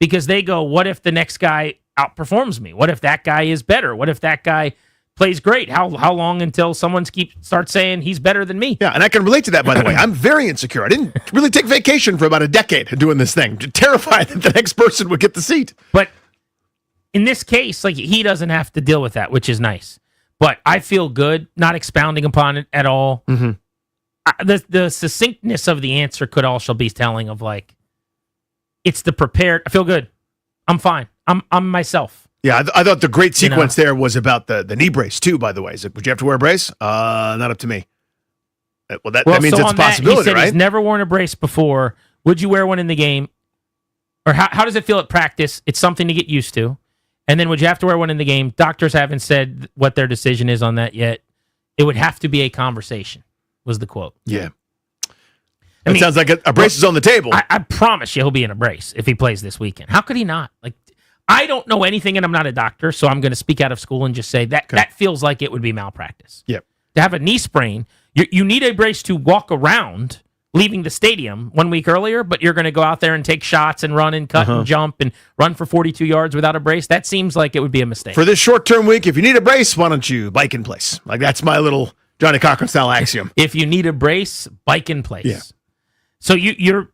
because they go, what if the next guy outperforms me? What if that guy is better? What if that guy plays great? How long until someone starts saying he's better than me? Yeah, and I can relate to that, by the way. I'm very insecure. I didn't really take vacation for about a decade doing this thing. Terrified that the next person would get the seat. But in this case, like he doesn't have to deal with that, which is nice. But I feel good, not expounding upon it at all. The succinctness of the answer could also be telling of like, it's the prepared. I feel good. I'm fine. I'm myself. Yeah, I thought the great sequence there was about the knee brace too. By the way, would you have to wear a brace? Not up to me. Well, that means it's a possibility, he said right? He's never worn a brace before. Would you wear one in the game? Or how does it feel at practice? It's something to get used to. And then would you have to wear one in the game? Doctors haven't said what their decision is on that yet. It would have to be a conversation, was the quote. Yeah. It sounds like a brace is on the table. I promise you he'll be in a brace if he plays this weekend. How could he not? Like, I don't know anything, and I'm not a doctor, so I'm going to speak out of school and just say that feels like it would be malpractice. Yep. To have a knee sprain, you need a brace to walk around leaving the stadium 1 week earlier, but you're going to go out there and take shots and run and cut and jump and run for 42 yards without a brace. That seems like it would be a mistake. For this short-term week, if you need a brace, why don't you bike in place? Like, that's my little Johnny Cochran-style axiom. If you need a brace, bike in place. Yeah. So you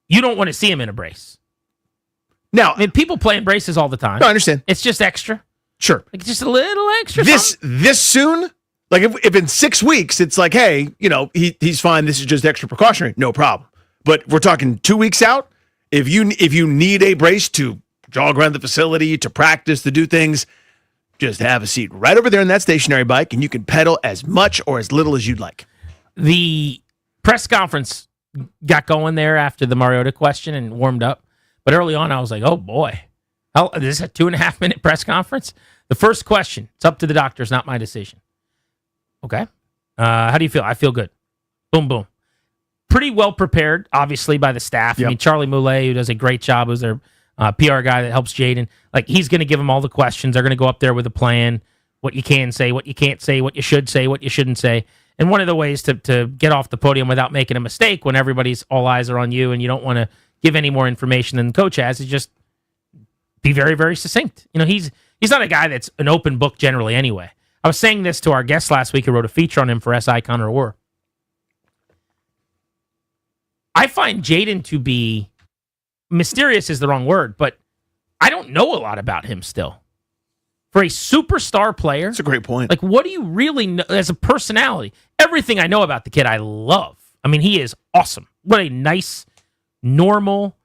don't want to see him in a brace. Now, I mean, people play in braces all the time. No, I understand. It's just extra. Sure. Like just a little extra. This soon? Like if in 6 weeks it's like, hey, he's fine. This is just extra precautionary. No problem. But we're talking 2 weeks out. If you need a brace to jog around the facility, to practice, to do things, just have a seat right over there in that stationary bike, and you can pedal as much or as little as you'd like. The press conference got going there after the Mariota question and warmed up. But early on, I was like, oh, boy. This is a 2.5 minute press conference? The first question, it's up to the doctors, not my decision. Okay. How do you feel? I feel good. Boom, boom. Pretty well prepared, obviously, by the staff. Yep. I mean, Charlie Moulet, who does a great job, who's their PR guy that helps Jayden. Like, he's going to give them all the questions. They're going to go up there with a plan, what you can say, what you can't say, what you should say, what you shouldn't say. And one of the ways to get off the podium without making a mistake when everybody's all eyes are on you and you don't want to give any more information than the coach has is just be very, very succinct. He's not a guy that's an open book generally anyway. I was saying this to our guest last week who wrote a feature on him for SI Connor Orr. I find Jayden to be mysterious is the wrong word, but I don't know a lot about him still. For a superstar player, That's a great point. like, what do you really know as a personality? Everything I know about the kid, I love. I mean, he is awesome. What a nice, normal,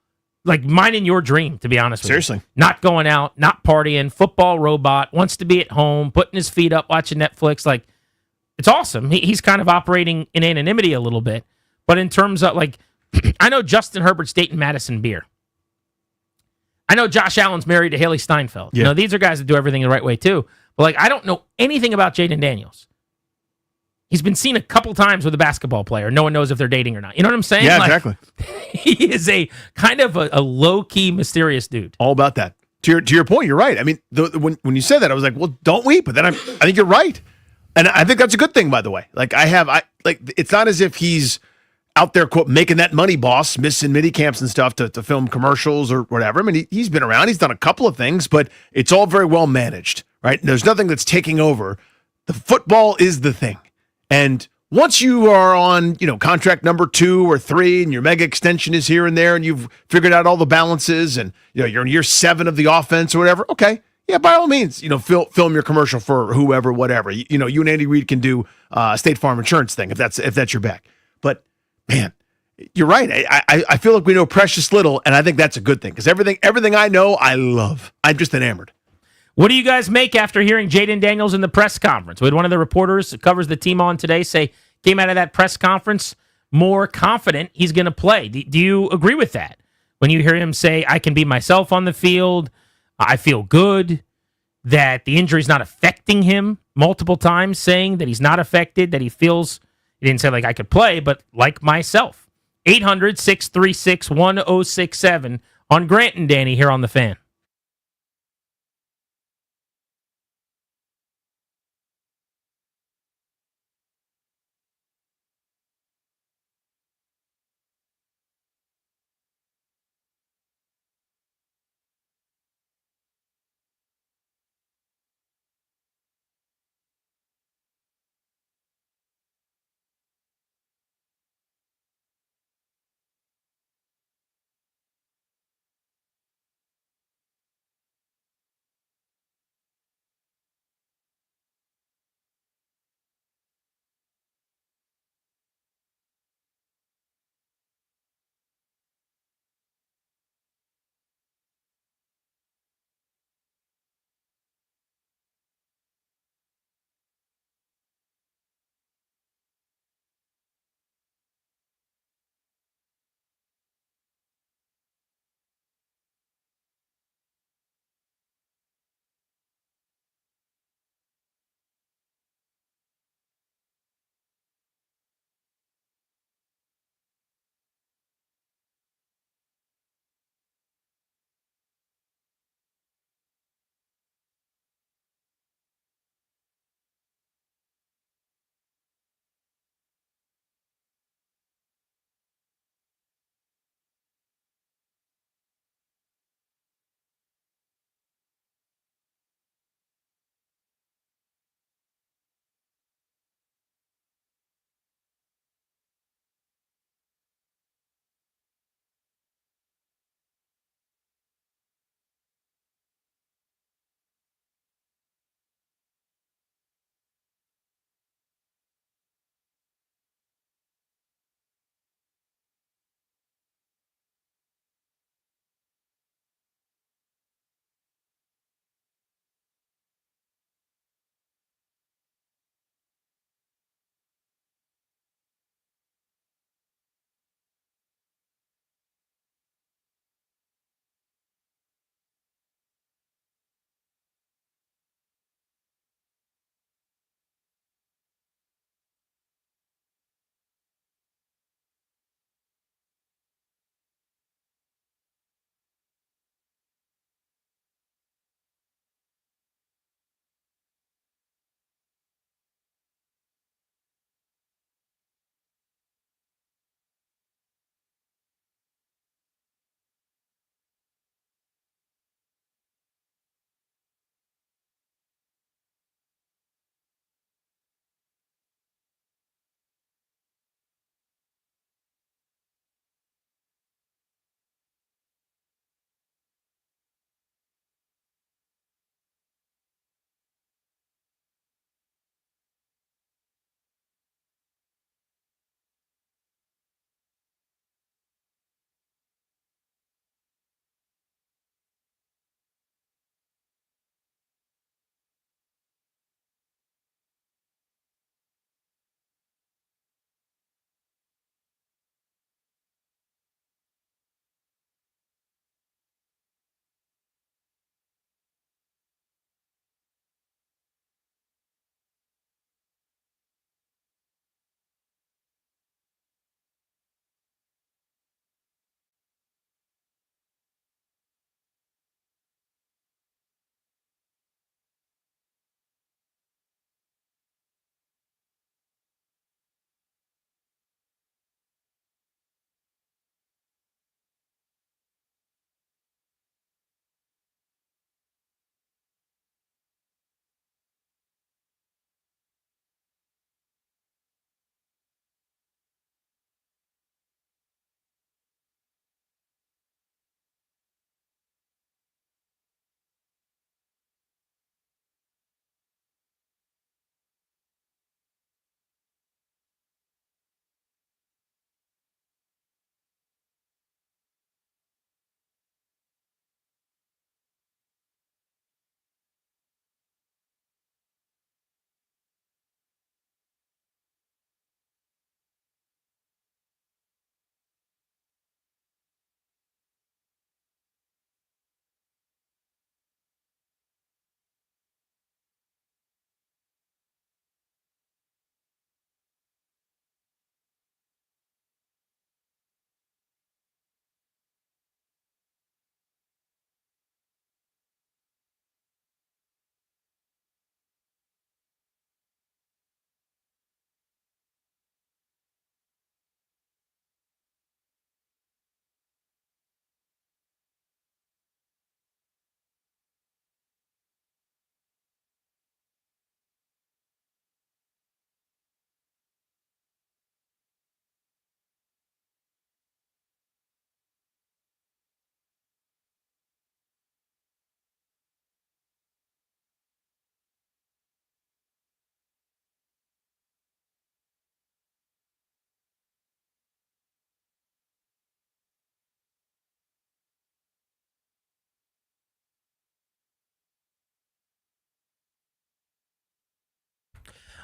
like mine and your dream, to be honest with you. Seriously. Not going out, not partying, football robot, wants to be at home, putting his feet up, watching Netflix. Like, it's awesome. He's kind of operating in anonymity a little bit. But in terms of, like, I know Justin Herbert's dating Madison Beer. I know Josh Allen's married to Haley Steinfeld. Yeah. These are guys that do everything the right way, too. But, like, I don't know anything about Jayden Daniels. He's been seen a couple times with a basketball player. No one knows if they're dating or not. You know what I'm saying? Yeah, Like, exactly. He is a kind of a low-key, mysterious dude. All about that. To your point, you're right. I mean, when you said that, I was like, well, don't we? But then I think you're right. And I think that's a good thing, by the way. Like, it's not as if he's out there, quote, making that money, boss, missing mini camps and stuff to film commercials or whatever. I mean, he's been around. He's done a couple of things, but it's all very well managed, right? There's nothing that's taking over. The football is the thing. And once you are on, contract number 2 or 3 and your mega extension is here and there and you've figured out all the balances and, you're in year 7 of the offense or whatever, okay. Yeah, by all means, film your commercial for whoever, whatever. You and Andy Reid can do a State Farm insurance thing if that's your back. But man, you're right. I feel like we know precious little, and I think that's a good thing because everything I know, I love. I'm just enamored. What do you guys make after hearing Jayden Daniels in the press conference? We had one of the reporters that covers the team on today say came out of that press conference more confident he's going to play. Do you agree with that? When you hear him say, I can be myself on the field, I feel good, that the injury's not affecting him multiple times, saying that he's not affected, that he feels, he didn't say like I could play, but like myself. 800-636-1067 on Grant and Danny here on The Fan.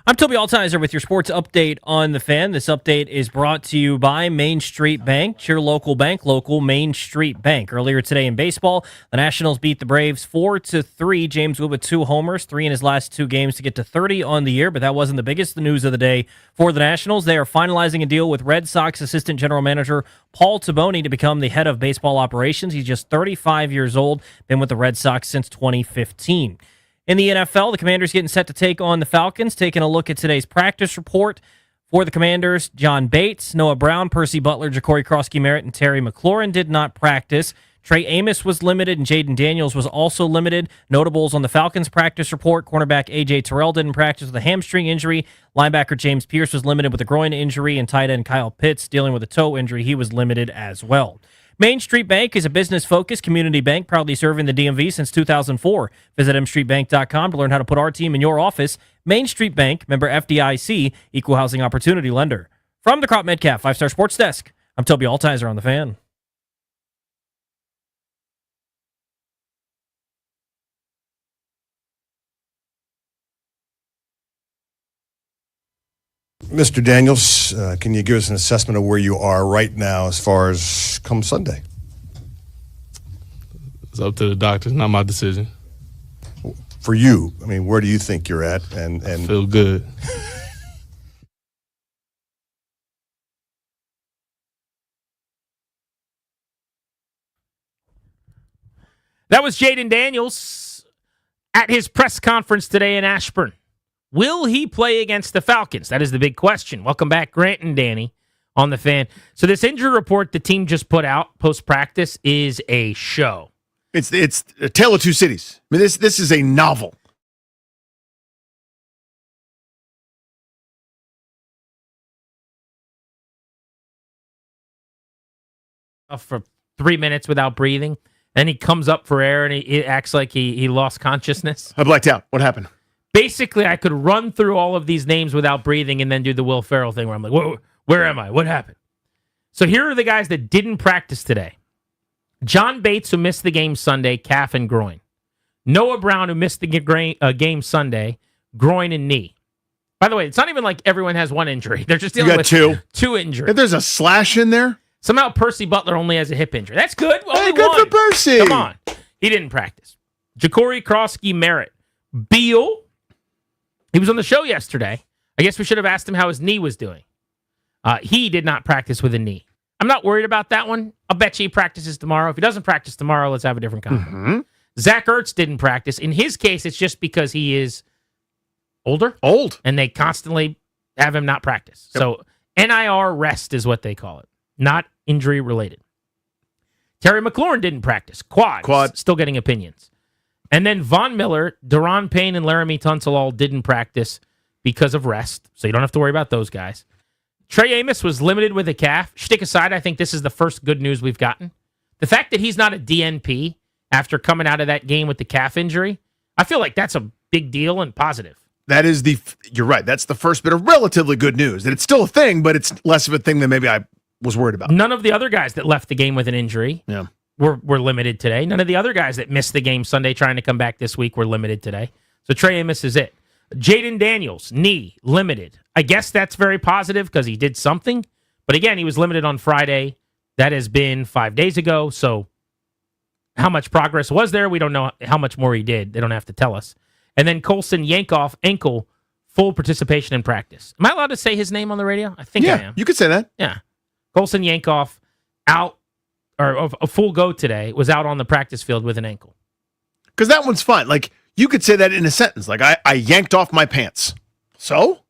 I'm Toby Altizer with your sports update on the Fan. This update is brought to you by Main Street Bank. It's your local bank, local Main Street Bank. Earlier today in baseball, the Nationals beat the Braves 4-3. James Wood with 2 homers, 3 in his last 2 games to get to 30 on the year, but that wasn't the biggest news of the day for the Nationals. They are finalizing a deal with Red Sox assistant general manager Paul Taboni to become the head of baseball operations. He's just 35 years old, been with the Red Sox since 2015. In the NFL, the Commanders getting set to take on the Falcons. Taking a look at today's practice report for the Commanders, John Bates, Noah Brown, Percy Butler, Ja'Cory Krosky-Merritt, and Terry McLaurin did not practice. Trey Amos was limited, and Jayden Daniels was also limited. Notables on the Falcons practice report, cornerback A.J. Terrell didn't practice with a hamstring injury. Linebacker James Pierce was limited with a groin injury, and tight end Kyle Pitts dealing with a toe injury. He was limited as well. Main Street Bank is a business-focused community bank proudly serving the DMV since 2004. Visit mstreetbank.com to learn how to put our team in your office. Main Street Bank, member FDIC, equal housing opportunity lender. From the Crop Metcalf 5-Star Sports Desk, I'm Toby Altizer on the Fan. Mr. Daniels, can you give us an assessment of where you are right now as far as come Sunday? It's up to the doctors, not my decision. For you, I mean, where do you think you're at? And feel good. That was Jayden Daniels at his press conference today in Ashburn. Will he play against the Falcons? That is the big question. Welcome back, Grant and Danny on the Fan. So this injury report the team just put out post-practice is a show. It's a tale of two cities. I mean, this is a novel. For 3 minutes without breathing. Then he comes up for air and he acts like he lost consciousness. I blacked out. What happened? Basically, I could run through all of these names without breathing and then do the Will Ferrell thing where I'm like, where am I? What happened? So here are the guys that didn't practice today. John Bates, who missed the game Sunday, calf and groin. Noah Brown, who missed the game Sunday, groin and knee. By the way, it's not even like everyone has one injury. They're just dealing with two injuries. If there's a slash in there. Somehow Percy Butler only has a hip injury. That's good. Only good one. for Percy. Come on. He didn't practice. Ja'Cory Krosky-Merritt. Beal. He was on the show yesterday. I guess we should have asked him how his knee was doing. He did not practice with a knee. I'm not worried about that one. I'll bet you he practices tomorrow. If he doesn't practice tomorrow, let's have a different conversation. Mm-hmm. Zach Ertz didn't practice. In his case, it's just because he is older. Old. And they constantly have him not practice. Yep. So NIR rest is what they call it. Not injury related. Terry McLaurin didn't practice. Quad. Still getting opinions. And then Von Miller, Daron Payne, and Laramie Tunsil all didn't practice because of rest. So you don't have to worry about those guys. Trey Amos was limited with a calf. Stick aside, I think this is the first good news we've gotten. The fact that he's not a DNP after coming out of that game with the calf injury, I feel like that's a big deal and positive. That is you're right. That's the first bit of relatively good news. That it's still a thing, but it's less of a thing than maybe I was worried about. None of the other guys that left the game with an injury Yeah. were limited today. None of the other guys that missed the game Sunday trying to come back this week were limited today. So Trey Amos is it. Jayden Daniels, knee, limited. I guess that's very positive because he did something. But again, he was limited on Friday. That has been 5 days ago. So how much progress was there? We don't know how much more he did. They don't have to tell us. And then Colson Yankoff, ankle, full participation in practice. Am I allowed to say his name on the radio? I think I am. You could say that. Yeah. Colson Yankoff out, or a full go today, was out on the practice field with an ankle. Because that one's fine. Like, you could say that in a sentence. Like, I yanked off my pants. So?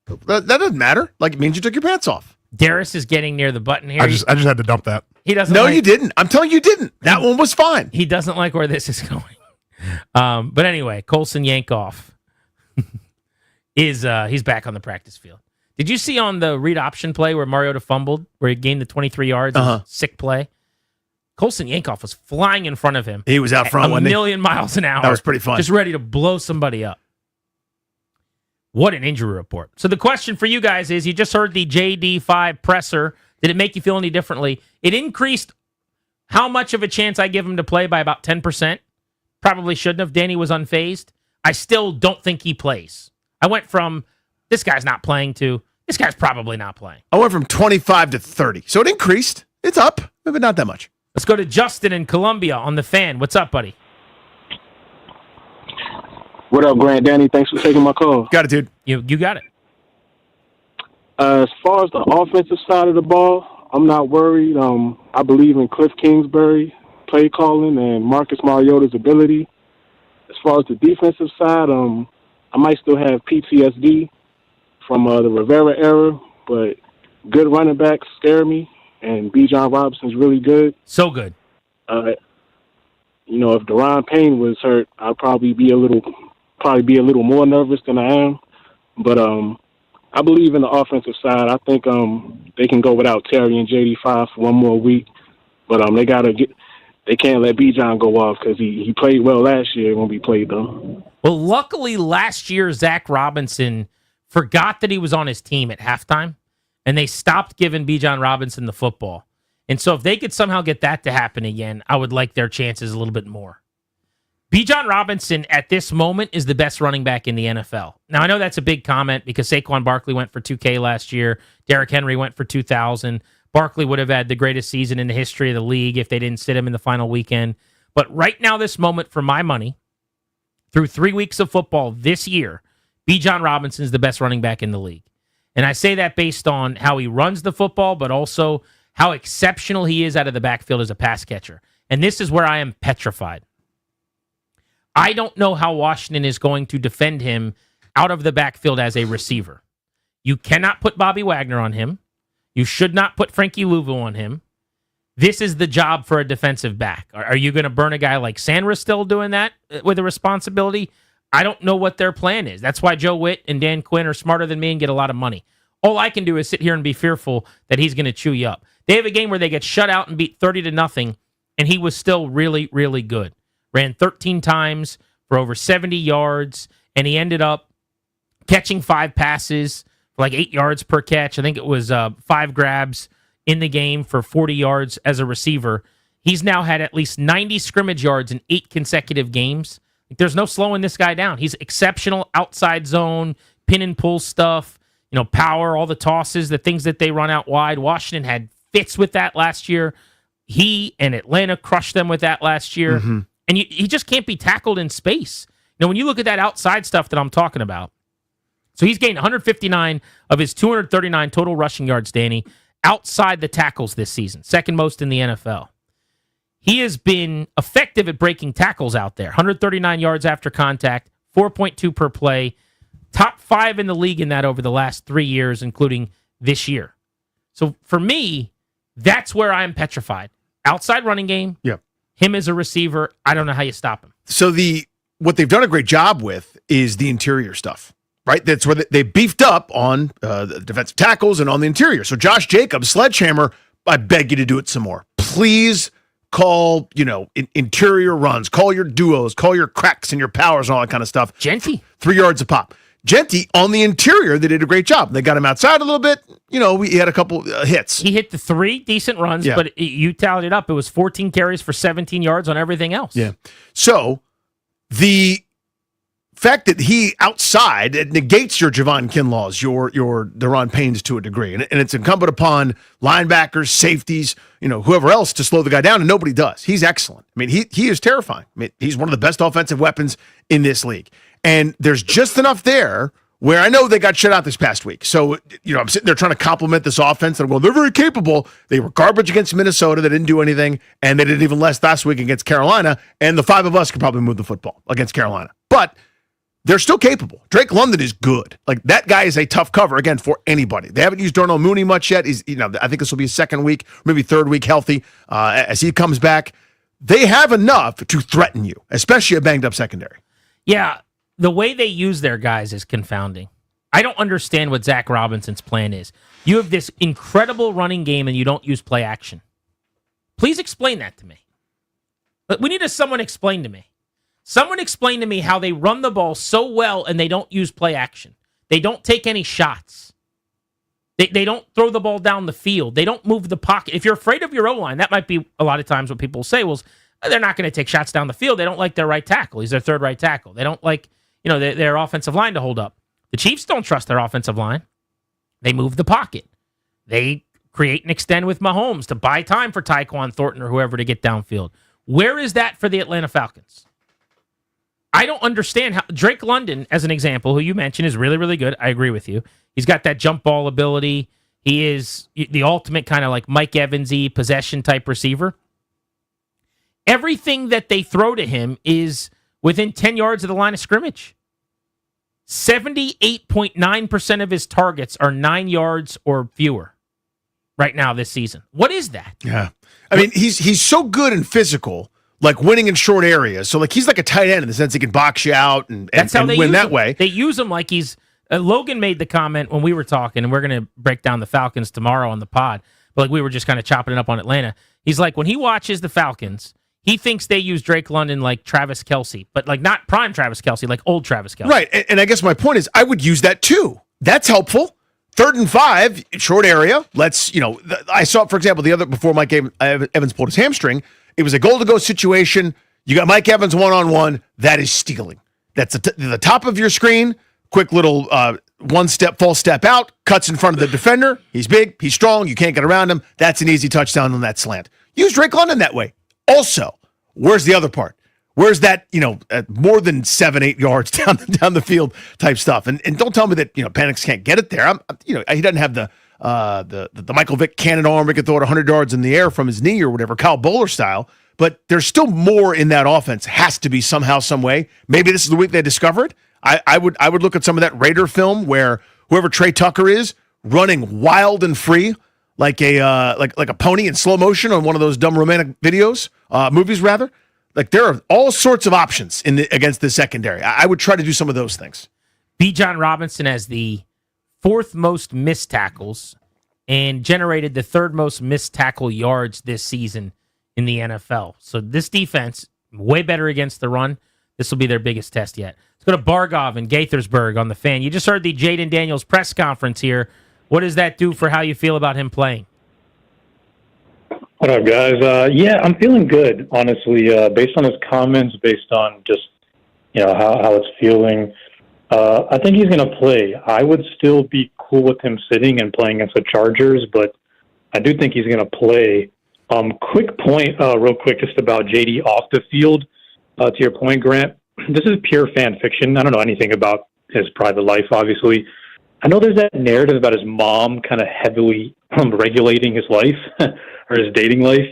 That doesn't matter. Like, it means you took your pants off. Darius is getting near the button here. I just had to dump that. He doesn't. No, you didn't. I'm telling you didn't. That one was fine. He doesn't like where this is going. But anyway, Colson Yankoff is he's back on the practice field. Did you see on the read option play where Mariota fumbled, where he gained the 23 yards? Sick play. Colson Yankoff was flying in front of him. He was out front, a million miles an hour. That was pretty fun. Just ready to blow somebody up. What an injury report. So the question for you guys is, you just heard the JD5 presser. Did it make you feel any differently? It increased how much of a chance I give him to play by about 10%. Probably shouldn't have. Danny was unfazed. I still don't think he plays. I went from this guy's not playing to this guy's probably not playing. I went from 25 to 30. So it increased. It's up, but not that much. Let's go to Justin in Columbia on the Fan. What's up, buddy? What up, Grant Danny? Thanks for taking my call. Got it, dude. You got it. As far as the offensive side of the ball, I'm not worried. I believe in Cliff Kingsbury play calling and Marcus Mariota's ability. As far as the defensive side, I might still have PTSD from the Rivera era, but good running backs scare me, and Bijan Robinson's really good. So good. If Deron Payne was hurt, I'd probably be a little more nervous than I am. But I believe in the offensive side. I think they can go without Terry and JD5 for one more week, but they can't let Bijan go off because he played well last year when we played them. Well, luckily last year Zach Robinson forgot that he was on his team at halftime, and they stopped giving Bijan Robinson the football. And so if they could somehow get that to happen again, I would like their chances a little bit more. Bijan Robinson at this moment is the best running back in the NFL. Now, I know that's a big comment because Saquon Barkley went for 2K last year. Derrick Henry went for 2,000. Barkley would have had the greatest season in the history of the league if they didn't sit him in the final weekend. But right now, this moment, for my money, through 3 weeks of football this year, Bijan Robinson is the best running back in the league. And I say that based on how he runs the football, but also how exceptional he is out of the backfield as a pass catcher. And this is where I am petrified. I don't know how Washington is going to defend him out of the backfield as a receiver. You cannot put Bobby Wagner on him. You should not put Frankie Louvu on him. This is the job for a defensive back. Are you going to burn a guy like Sandra still doing that with a responsibility? I don't know what their plan is. That's why Joe Witt and Dan Quinn are smarter than me and get a lot of money. All I can do is sit here and be fearful that he's going to chew you up. They have a game where they get shut out and beat 30-0, and he was still really, really good. Ran 13 times for over 70 yards, and he ended up catching 5 passes for like 8 yards per catch. I think it was 5 grabs in the game for 40 yards as a receiver. He's now had at least 90 scrimmage yards in 8 consecutive games. There's no slowing this guy down. He's exceptional outside zone, pin and pull stuff, power, all the tosses, the things that they run out wide. Washington had fits with that last year. He and Atlanta crushed them with that last year. Mm-hmm. And he just can't be tackled in space. When you look at that outside stuff that I'm talking about, so he's gained 159 of his 239 total rushing yards, Danny, outside the tackles this season, second most in the NFL. He has been effective at breaking tackles out there. 139 yards after contact, 4.2 per play, top 5 in the league in that over the last 3 years, including this year. So for me, that's where I'm petrified. Outside running game. Yep. Him as a receiver, I don't know how you stop him. So what they've done a great job with is the interior stuff, right? That's where they beefed up on the defensive tackles and on the interior. So Josh Jacobs, Sledgehammer, I beg you to do it some more. Please call, interior runs, call your duos, call your cracks and your powers and all that kind of stuff. Genty. 3 yards a pop. Genty, on the interior, they did a great job. They got him outside a little bit. He had a couple hits. He hit the 3 decent runs, but you tallied it up. It was 14 carries for 17 yards on everything else. Yeah. So the fact that he outside, it negates your Javon Kinlaws, your Deron Paynes to a degree. And it's incumbent upon linebackers, safeties, whoever else to slow the guy down, and nobody does. He's excellent. I mean, he is terrifying. I mean, he's one of the best offensive weapons in this league. And there's just enough there where I know they got shut out this past week. So, I'm sitting there trying to compliment this offense, and I'm going, they're very capable. They were garbage against Minnesota. They didn't do anything, and they did even less last week against Carolina, and the 5 of us could probably move the football against Carolina. But they're still capable. Drake London is good. Like, that guy is a tough cover, again, for anybody. They haven't used Darnell Mooney much yet. He's, I think this will be his second week, maybe third week healthy as he comes back. They have enough to threaten you, especially a banged-up secondary. Yeah, the way they use their guys is confounding. I don't understand what Zach Robinson's plan is. You have this incredible running game and you don't use play action. Please explain that to me. We need someone explain to me. Someone explain to me how they run the ball so well and they don't use play action. They don't take any shots. They don't throw the ball down the field. They don't move the pocket. If you're afraid of your O-line, that might be a lot of times what people say, well, they're not going to take shots down the field. They don't like their right tackle. He's their third right tackle. They don't like, their offensive line to hold up. The Chiefs don't trust their offensive line. They move the pocket. They create and extend with Mahomes to buy time for Tyquan Thornton or whoever to get downfield. Where is that for the Atlanta Falcons? I don't understand how Drake London, as an example, who you mentioned, is really, really good. I agree with you. He's got that jump ball ability. He is the ultimate kind of like Mike Evans-y possession type receiver. Everything that they throw to him is within 10 yards of the line of scrimmage. 78.9% of his targets are 9 yards or fewer right now this season. What is that? Yeah. I mean, he's so good and physical, like winning in short areas. So, like, he's like a tight end in the sense he can box you out and They win use that him. way. They use him like he's... Logan made the comment when we were talking, and we're going to break down the Falcons tomorrow on the pod, but like we were just kind of chopping it up on Atlanta. He's like, when he watches the Falcons, he thinks they use Drake London like Travis Kelce, but like not prime Travis Kelce, like old Travis Kelce. Right. And I guess my point is I would use that too. That's helpful. 3rd and 5, short area. I saw, for example, the other before Mike Evans pulled his hamstring, it was a goal-to-go situation. You got Mike Evans one-on-one. That is stealing. That's the top of your screen. Quick little one-step, false step out, cuts in front of the defender. He's big, he's strong, you can't get around him. That's an easy touchdown on that slant. Use Drake London that way. Also, where's the other part? Where's that, more than 7-8 yards down the field type stuff? And don't tell me that, Penix can't get it there. He doesn't have the Michael Vick cannon arm. We could throw it 100 yards in the air from his knee or whatever, Kyle Bowler style. But there's still more in that offense. Has to be somehow, some way. Maybe this is the week they discover it. I would look at some of that Raider film where whoever Trey Tucker is running wild and free like a pony in slow motion on one of those dumb romantic movies rather. Like there are all sorts of options against the secondary. I would try to do some of those things. Bijan Robinson has the 4th most missed tackles and generated the 3rd most missed tackle yards this season in the NFL. So this defense, way better against the run. This will be their biggest test yet. Let's go to Bargov in Gaithersburg on the Fan. You just heard the Jayden Daniels press conference here. What does that do for how you feel about him playing? What up, guys? I'm feeling good, honestly, based on his comments, based on just, how it's feeling. I think he's going to play. I would still be cool with him sitting and playing against the Chargers, but I do think he's going to play. Quick point, real quick, just about JD off the field. To your point, Grant, this is pure fan fiction. I don't know anything about his private life, obviously. I know there's that narrative about his mom kind of heavily regulating his life or his dating life.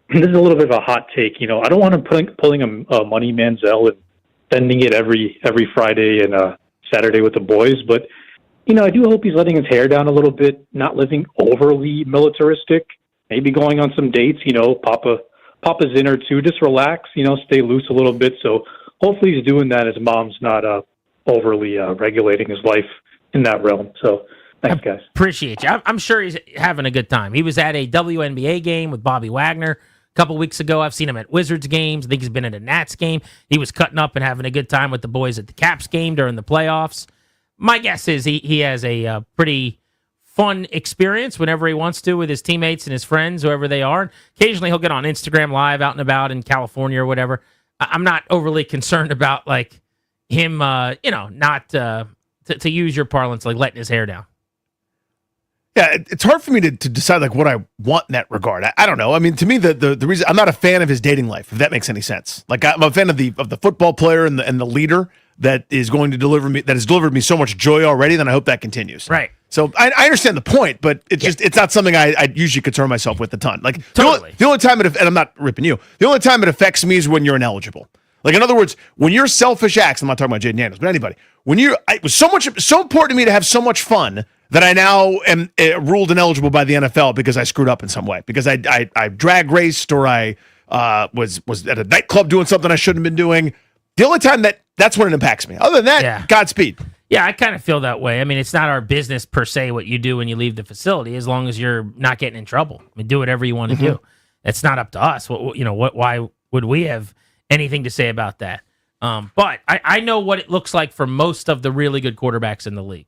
This is a little bit of a hot take. I don't want him pulling a Money Manziel and spending it every Friday and Saturday with the boys. But, I do hope he's letting his hair down a little bit, not living overly militaristic, maybe going on some dates, Papa's in or two, just relax, stay loose a little bit. So hopefully he's doing that. His mom's not overly regulating his life in that realm. So thanks, guys. Appreciate you. I'm sure he's having a good time. He was at a WNBA game with Bobby Wagner a couple weeks ago. I've seen him at Wizards games. I think he's been at a Nats game. He was cutting up and having a good time with the boys at the Caps game during the playoffs. My guess is he has a pretty fun experience whenever he wants to with his teammates and his friends, whoever they are. Occasionally he'll get on Instagram Live out and about in California or whatever. I'm not overly concerned about like him, not to use your parlance, like letting his hair down. Yeah, it's hard for me to decide like what I want in that regard. I don't know. I mean, to me, the reason I'm not a fan of his dating life, if that makes any sense. Like I'm a fan of the football player and the leader that is going to has delivered me so much joy already. Then I hope that continues. Right. So I understand the point, but it's not something I usually concern myself with a ton. Like totally. The only time and I'm not ripping you. The only time it affects me is when you're ineligible. Like in other words, when you're selfish acts. I'm not talking about Jayden Daniels, but anybody. It was so important to me to have so much fun that I now am ruled ineligible by the NFL because I screwed up in some way. Because I drag raced or I was at a nightclub doing something I shouldn't have been doing. The only time that's when it impacts me. Other than that, Godspeed. Yeah, I kind of feel that way. I mean, it's not our business per se what you do when you leave the facility, as long as you're not getting in trouble. I mean, do whatever you want to do. It's not up to us. Why would we have anything to say about that? But I know what it looks like for most of the really good quarterbacks in the league.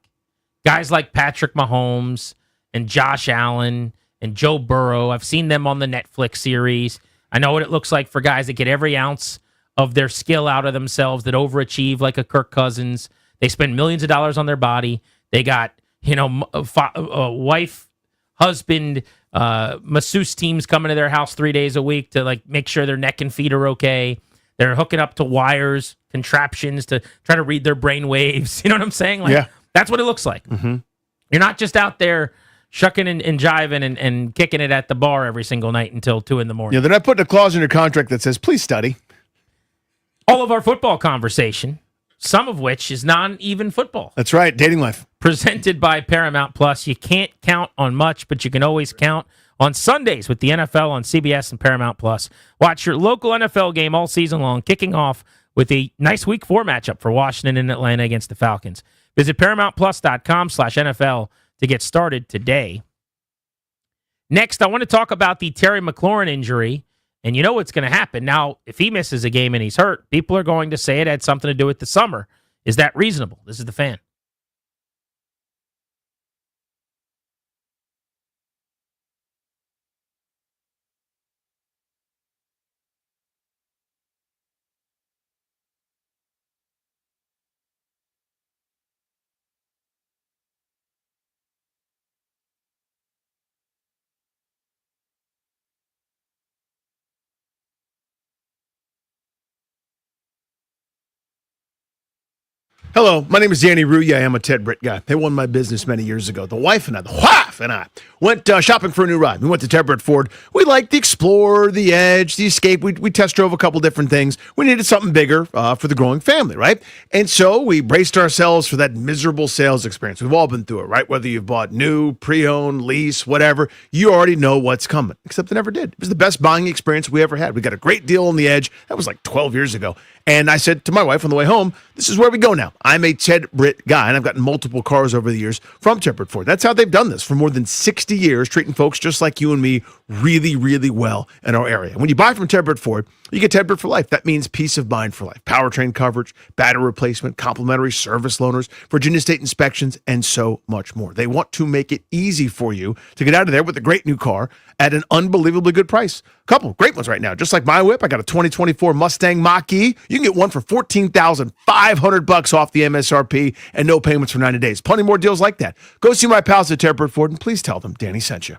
Guys like Patrick Mahomes and Josh Allen and Joe Burrow. I've seen them on the Netflix series. I know what it looks like for guys that get every ounce of their skill out of themselves, that overachieve like a Kirk Cousins, They spend millions of dollars on their body. They got, wife, husband, masseuse teams coming to their house 3 days a week to like make sure their neck and feet are okay. They're hooking up to wires, contraptions to try to read their brain waves. You know what I'm saying? Like, that's what it looks like. Mm-hmm. You're not just out there shucking and jiving and kicking it at the bar every single night until 2 a.m. Yeah, they're not putting a clause in your contract that says, please study. All of our football conversation, some of which is non-even football. That's right, dating life. Presented by Paramount Plus. You can't count on much, but you can always count on Sundays with the NFL on CBS and Paramount Plus. Watch your local NFL game all season long, kicking off with a nice Week 4 matchup for Washington and Atlanta against the Falcons. Visit ParamountPlus.com/NFL to get started today. Next, I want to talk about the Terry McLaurin injury, and you know what's going to happen. Now, if he misses a game and he's hurt, people are going to say it had something to do with the summer. Is that reasonable? This is the Fan. Hello, my name is Danny Rue. I am a Ted Britt guy. They won my business many years ago. The wife and I went shopping for a new ride. We went to Ted Britt Ford. We liked the Explorer, the Edge, the Escape. We test drove a couple different things. We needed something bigger for the growing family, right? And so we braced ourselves for that miserable sales experience. We've all been through it, right? Whether you've bought new, pre-owned, lease, whatever, you already know what's coming, except they never did. It was the best buying experience we ever had. We got a great deal on the Edge. That was like 12 years ago. And I said to my wife on the way home, this is where we go now. I'm a Ted Britt guy, and I've gotten multiple cars over the years from Ted Britt Ford. That's how they've done this for more than 60 years, treating folks just like you and me really, really well in our area. When you buy from Ted Britt Ford, you get Ted Britt for life. That means peace of mind for life. Powertrain coverage, battery replacement, complimentary service loaners, Virginia State inspections, and so much more. They want to make it easy for you to get out of there with a great new car at an unbelievably good price. A couple of great ones right now. Just like my whip, I got a 2024 Mustang Mach-E. You can get one for $14,500 off the MSRP and no payments for 90 days. Plenty more deals like that. Go see my pals at Ted Britt Ford and please tell them Danny sent you.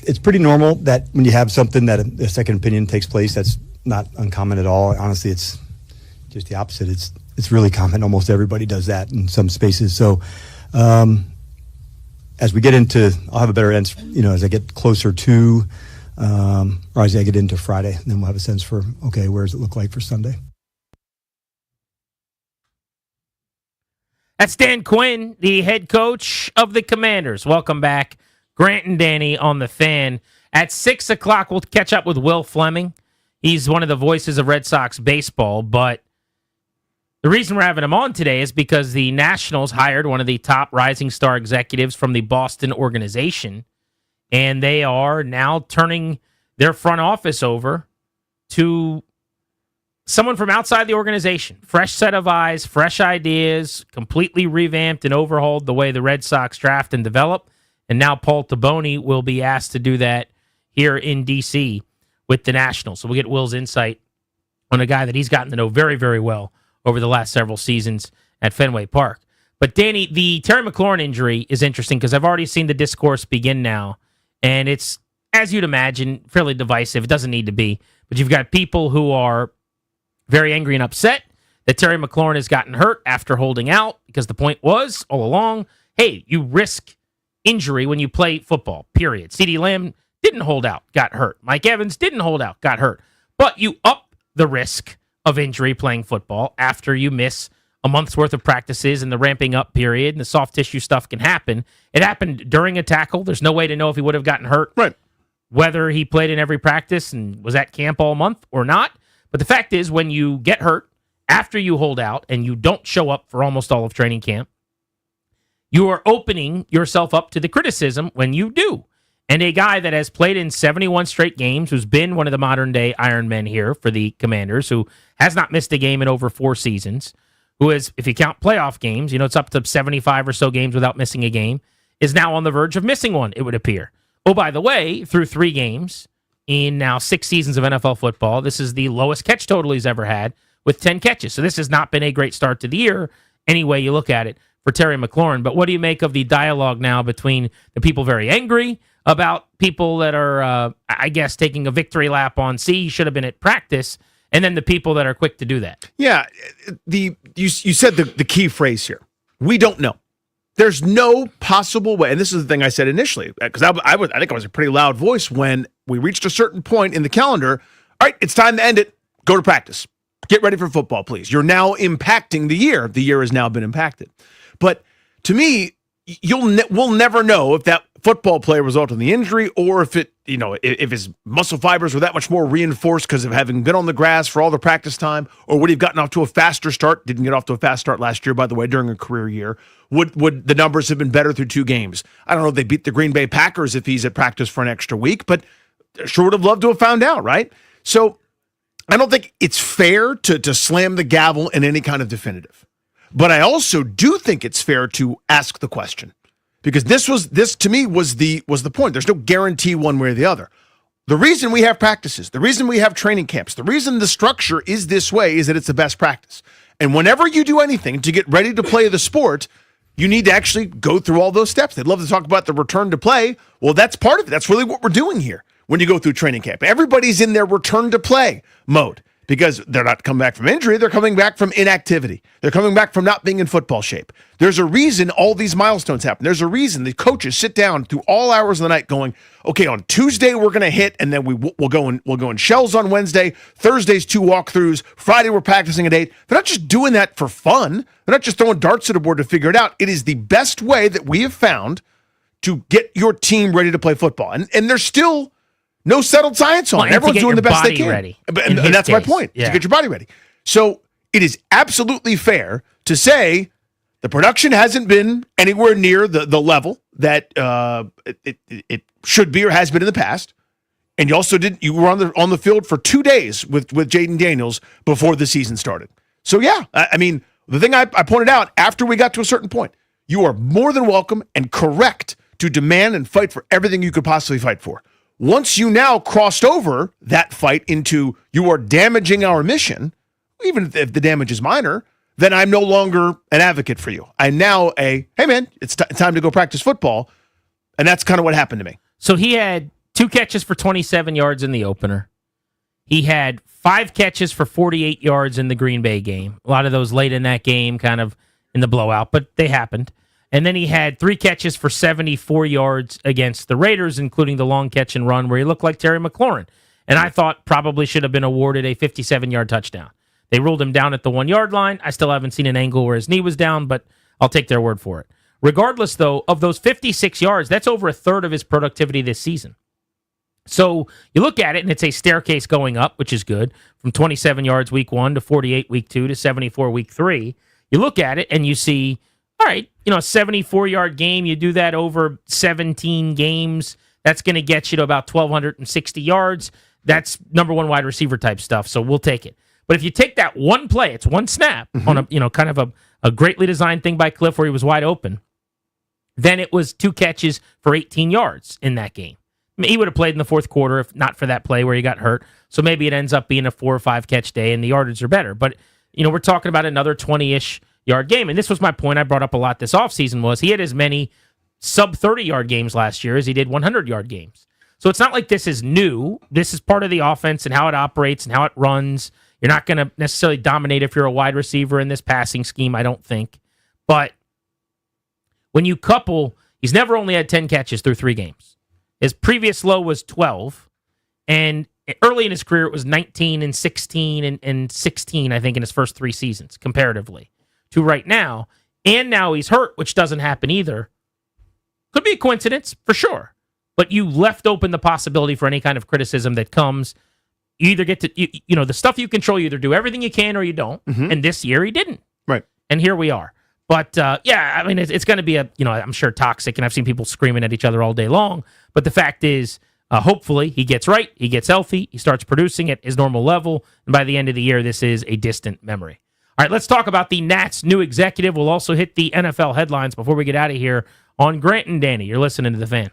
it's pretty normal that when you have something that a second opinion takes place, that's not uncommon at all. Honestly, it's just the opposite. It's really common. Almost everybody does that in some spaces. So as we get into, I'll have a better answer, as I get closer to, or as I get into Friday, then we'll have a sense for, okay, where does it look like for Sunday? That's Dan Quinn, the head coach of the Commanders. Welcome back, Grant and Danny on the Fan. At 6 o'clock, we'll catch up with Will Fleming. He's one of the voices of Red Sox baseball, but the reason we're having him on today is because the Nationals hired one of the top rising star executives from the Boston organization, and they are now turning their front office over to someone from outside the organization. Fresh set of eyes, fresh ideas, completely revamped and overhauled the way the Red Sox draft and develop. And now Paul Taboni will be asked to do that here in D.C. with the Nationals. So we'll get Will's insight on a guy that he's gotten to know very, very well over the last several seasons at Fenway Park. But Danny, the Terry McLaurin injury is interesting because I've already seen the discourse begin now. And it's, as you'd imagine, fairly divisive. It doesn't need to be. But you've got people who are very angry and upset that Terry McLaurin has gotten hurt after holding out, because the point was all along, hey, you risk injury when you play football, period. CeeDee Lamb didn't hold out, got hurt. Mike Evans didn't hold out, got hurt. But you up the risk of injury playing football after you miss a month's worth of practices and the ramping up period, and the soft tissue stuff can happen. It happened during a tackle. There's no way to know if he would have gotten hurt, right? Whether he played in every practice and was at camp all month or not. But the fact is, when you get hurt after you hold out and you don't show up for almost all of training camp, you are opening yourself up to the criticism when you do. And a guy that has played in 71 straight games, who's been one of the modern-day Iron Men here for the Commanders, who has not missed a game in over 4 seasons, who is, if you count playoff games, it's up to 75 or so games without missing a game, is now on the verge of missing one, it would appear. Oh, by the way, through 3 games in now 6 seasons of NFL football, this is the lowest catch total he's ever had with 10 catches. So this has not been a great start to the year, any way you look at it, for Terry McLaurin. But what do you make of the dialogue now between the people very angry about people that are, I guess, taking a victory lap on, see, he should have been at practice, and then the people that are quick to do that? Yeah, you said the key phrase here. We don't know. There's no possible way, and this is the thing I said initially, because I think I was a pretty loud voice when we reached a certain point in the calendar. All right, it's time to end it. Go to practice. Get ready for football, please. You're now impacting the year. The year has now been impacted. But to me, we'll never know if that football play resulted in the injury, or if if his muscle fibers were that much more reinforced because of having been on the grass for all the practice time, or would he have gotten off to a faster start? Didn't get off to a fast start last year, by the way, during a career year. Would the numbers have been better through 2 games? I don't know if they beat the Green Bay Packers if he's at practice for an extra week, but sure would have loved to have found out, right? So I don't think it's fair to slam the gavel in any kind of definitive. But I also do think it's fair to ask the question, because this to me was the point. There's no guarantee one way or the other. The reason we have practices, the reason we have training camps, the reason the structure is this way is that it's the best practice. And whenever you do anything to get ready to play the sport, you need to actually go through all those steps. They'd love to talk about the return to play. Well, that's part of it. That's really what we're doing here when you go through training camp. Everybody's in their return to play mode, because they're not coming back from injury. They're coming back from inactivity. They're coming back from not being in football shape. There's a reason all these milestones happen. There's a reason the coaches sit down through all hours of the night going, okay, on Tuesday we're going to hit, and then we'll go in shells on Wednesday. Thursday's 2 walkthroughs. Friday we're practicing at 8. They're not just doing that for fun. They're not just throwing darts at a board to figure it out. It is the best way that we have found to get your team ready to play football. And there's still no settled science on it. Everyone's doing the best they can. Ready, and that's my point, to get your body ready. So it is absolutely fair to say the production hasn't been anywhere near the level that it should be or has been in the past. And you also you were on the field for 2 days with Jayden Daniels before the season started. So yeah, I mean, the thing I pointed out after we got to a certain point, you are more than welcome and correct to demand and fight for everything you could possibly fight for. Once you now crossed over that fight into you are damaging our mission, even if the damage is minor, then I'm no longer an advocate for you. I'm now hey man, it's time to go practice football. And that's kind of what happened to me. So he had 2 catches for 27 yards in the opener. He had 5 catches for 48 yards in the Green Bay game. A lot of those late in that game, kind of in the blowout, but they happened. And then he had 3 catches for 74 yards against the Raiders, including the long catch and run where he looked like Terry McLaurin. And I thought probably should have been awarded a 57-yard touchdown. They ruled him down at the 1-yard line. I still haven't seen an angle where his knee was down, but I'll take their word for it. Regardless, though, of those 56 yards, that's over a third of his productivity this season. So you look at it, and it's a staircase going up, which is good, from 27 yards week 1 to 48 week 2 to 74 week 3. You look at it, and you see, all right, a 74-yard game, you do that over 17 games, that's going to get you to about 1,260 yards. That's number one wide receiver type stuff, so we'll take it. But if you take that one play, it's one snap on a kind of a greatly designed thing by Cliff where he was wide open, then it was 2 catches for 18 yards in that game. I mean, he would have played in the fourth quarter if not for that play where he got hurt. So maybe it ends up being a 4 or 5 catch day and the yardage are better. But, we're talking about another 20-ish yard game. And this was my point I brought up a lot this offseason was he had as many sub 30-yard games last year as he did 100-yard games. So it's not like this is new. This is part of the offense and how it operates and how it runs. You're not going to necessarily dominate if you're a wide receiver in this passing scheme, I don't think. But when you couple, he's never only had 10 catches through 3 games. His previous low was 12, and early in his career it was 19 and 16 and 16, I think, in his first 3 seasons, comparatively, to right now. And now he's hurt, which doesn't happen either. Could be a coincidence, for sure. But you left open the possibility for any kind of criticism that comes. You either get to, the stuff you control, you either do everything you can or you don't. And this year he didn't. Right. And here we are. But, it's going to be I'm sure toxic, and I've seen people screaming at each other all day long. But the fact is, hopefully he gets right, he gets healthy, he starts producing at his normal level, and by the end of the year, this is a distant memory. All right, let's talk about the Nats' new executive. We'll also hit the NFL headlines before we get out of here on Grant and Danny. You're listening to The Fan.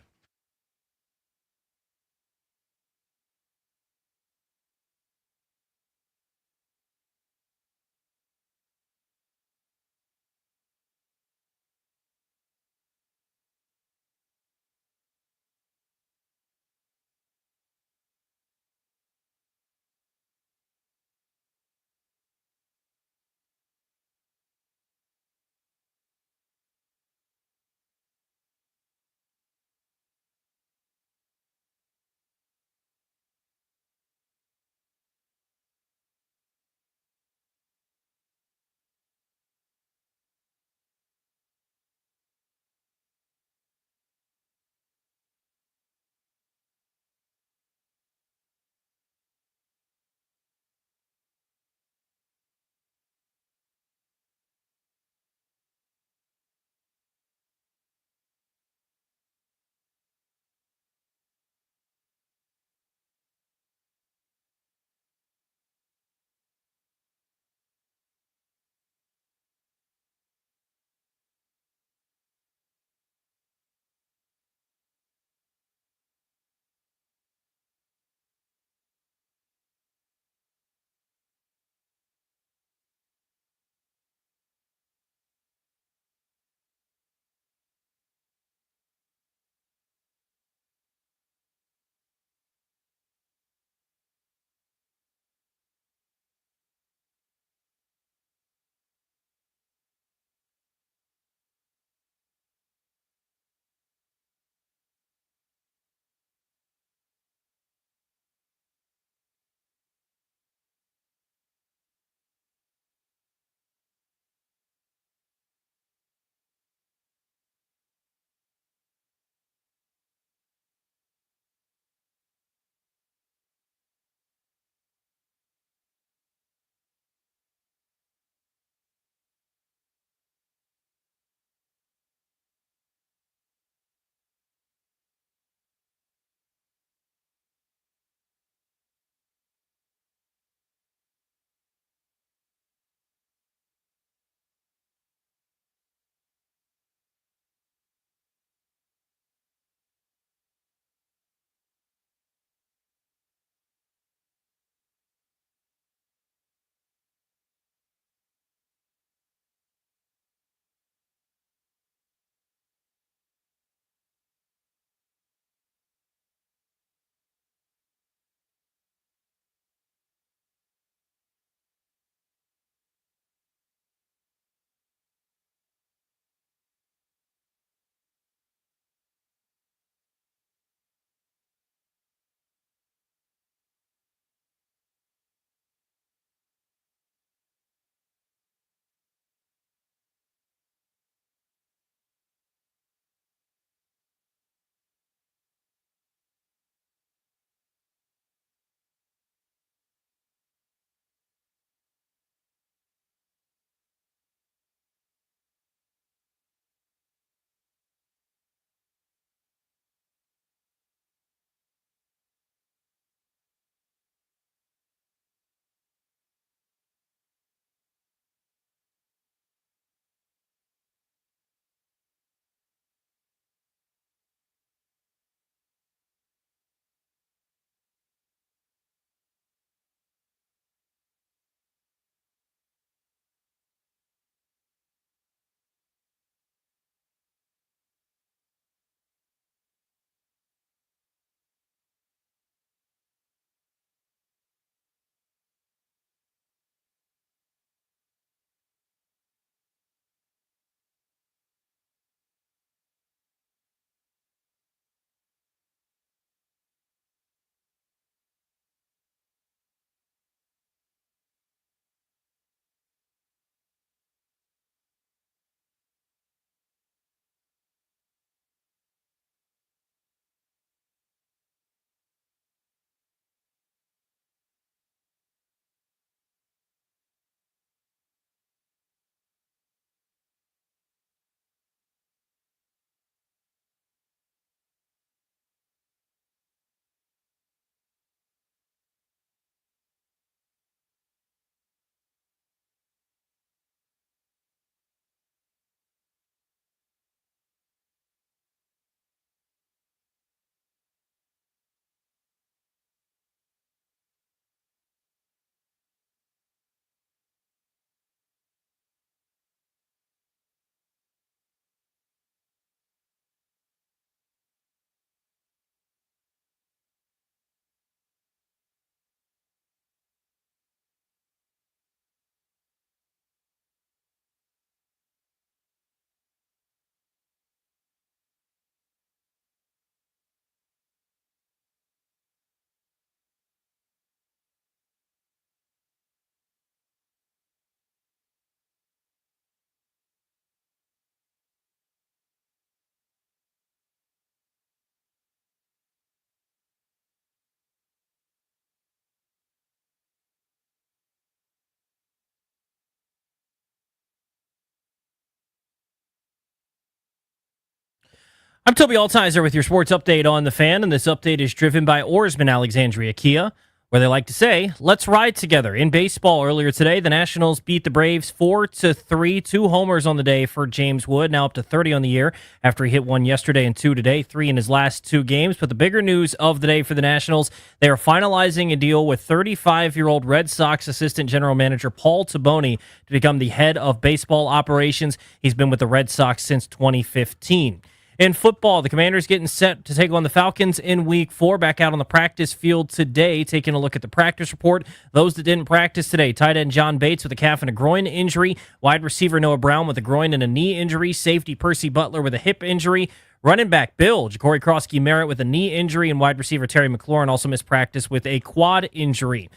I'm Toby Altizer with your sports update on The Fan, and this update is driven by Oarsman Alexandria Kia, where they like to say, let's ride together. In baseball earlier today, the Nationals beat the Braves 4-3, 2 homers on the day for James Wood, now up to 30 on the year after he hit one yesterday and 2 today, 3 in his last 2 games. But the bigger news of the day for the Nationals, they are finalizing a deal with 35-year-old Red Sox assistant general manager Paul Taboni to become the head of baseball operations. He's been with the Red Sox since 2015. In football, the Commanders getting set to take on the Falcons in Week 4. Back out on the practice field today, taking a look at the practice report. Those that didn't practice today, tight end John Bates with a calf and a groin injury, wide receiver Noah Brown with a groin and a knee injury, safety Percy Butler with a hip injury, running back Bill Ja'Cory Krosky-Merritt with a knee injury, and wide receiver Terry McLaurin also missed practice with a quad injury.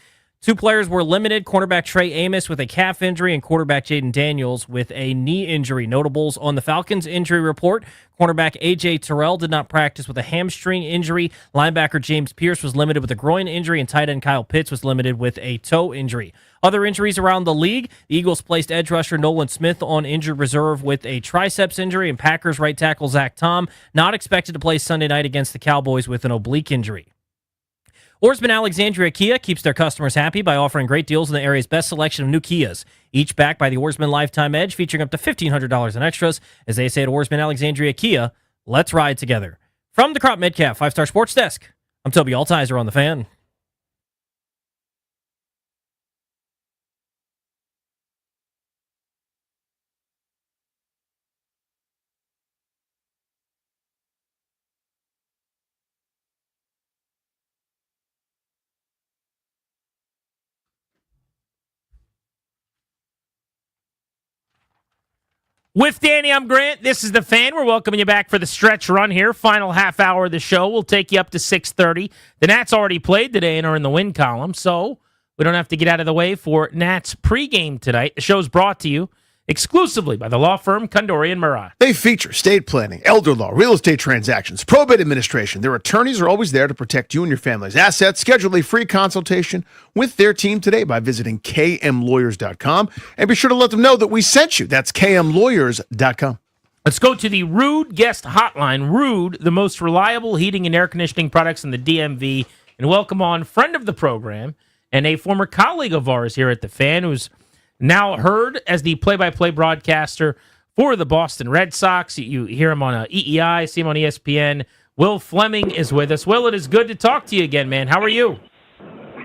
2 players were limited, cornerback Trey Amos with a calf injury and quarterback Jayden Daniels with a knee injury. Notables on the Falcons injury report, cornerback A.J. Terrell did not practice with a hamstring injury. Linebacker James Pierce was limited with a groin injury, and tight end Kyle Pitts was limited with a toe injury. Other injuries around the league, the Eagles placed edge rusher Nolan Smith on injured reserve with a triceps injury, and Packers right tackle Zach Tom not expected to play Sunday night against the Cowboys with an oblique injury. Oarsman Alexandria Kia keeps their customers happy by offering great deals on the area's best selection of new Kias, each backed by the Oarsman Lifetime Edge, featuring up to $1,500 in extras. As they say at Oarsman Alexandria Kia, let's ride together. From the Crop Midcap 5-Star Sports Desk, I'm Toby Altizer on The Fan. With Danny, I'm Grant. This is The Fan. We're welcoming you back for the stretch run here. Final half hour of the show. We'll take you up to 6:30. The Nats already played today and are in the win column, so we don't have to get out of the way for Nats pregame tonight. The show's brought to you exclusively by the law firm Condori & Murat. They feature estate planning, elder law, real estate transactions, probate administration. Their attorneys are always there to protect you and your family's assets. Schedule a free consultation with their team today by visiting kmlawyers.com. And be sure to let them know that we sent you. That's kmlawyers.com. Let's go to the Rude Guest Hotline. Rude, the most reliable heating and air conditioning products in the DMV. And welcome on friend of the program and a former colleague of ours here at The Fan, who's now heard as the play-by-play broadcaster for the Boston Red Sox. You hear him on EEI, see him on ESPN. Will Fleming is with us. Will, it is good to talk to you again, man. How are you?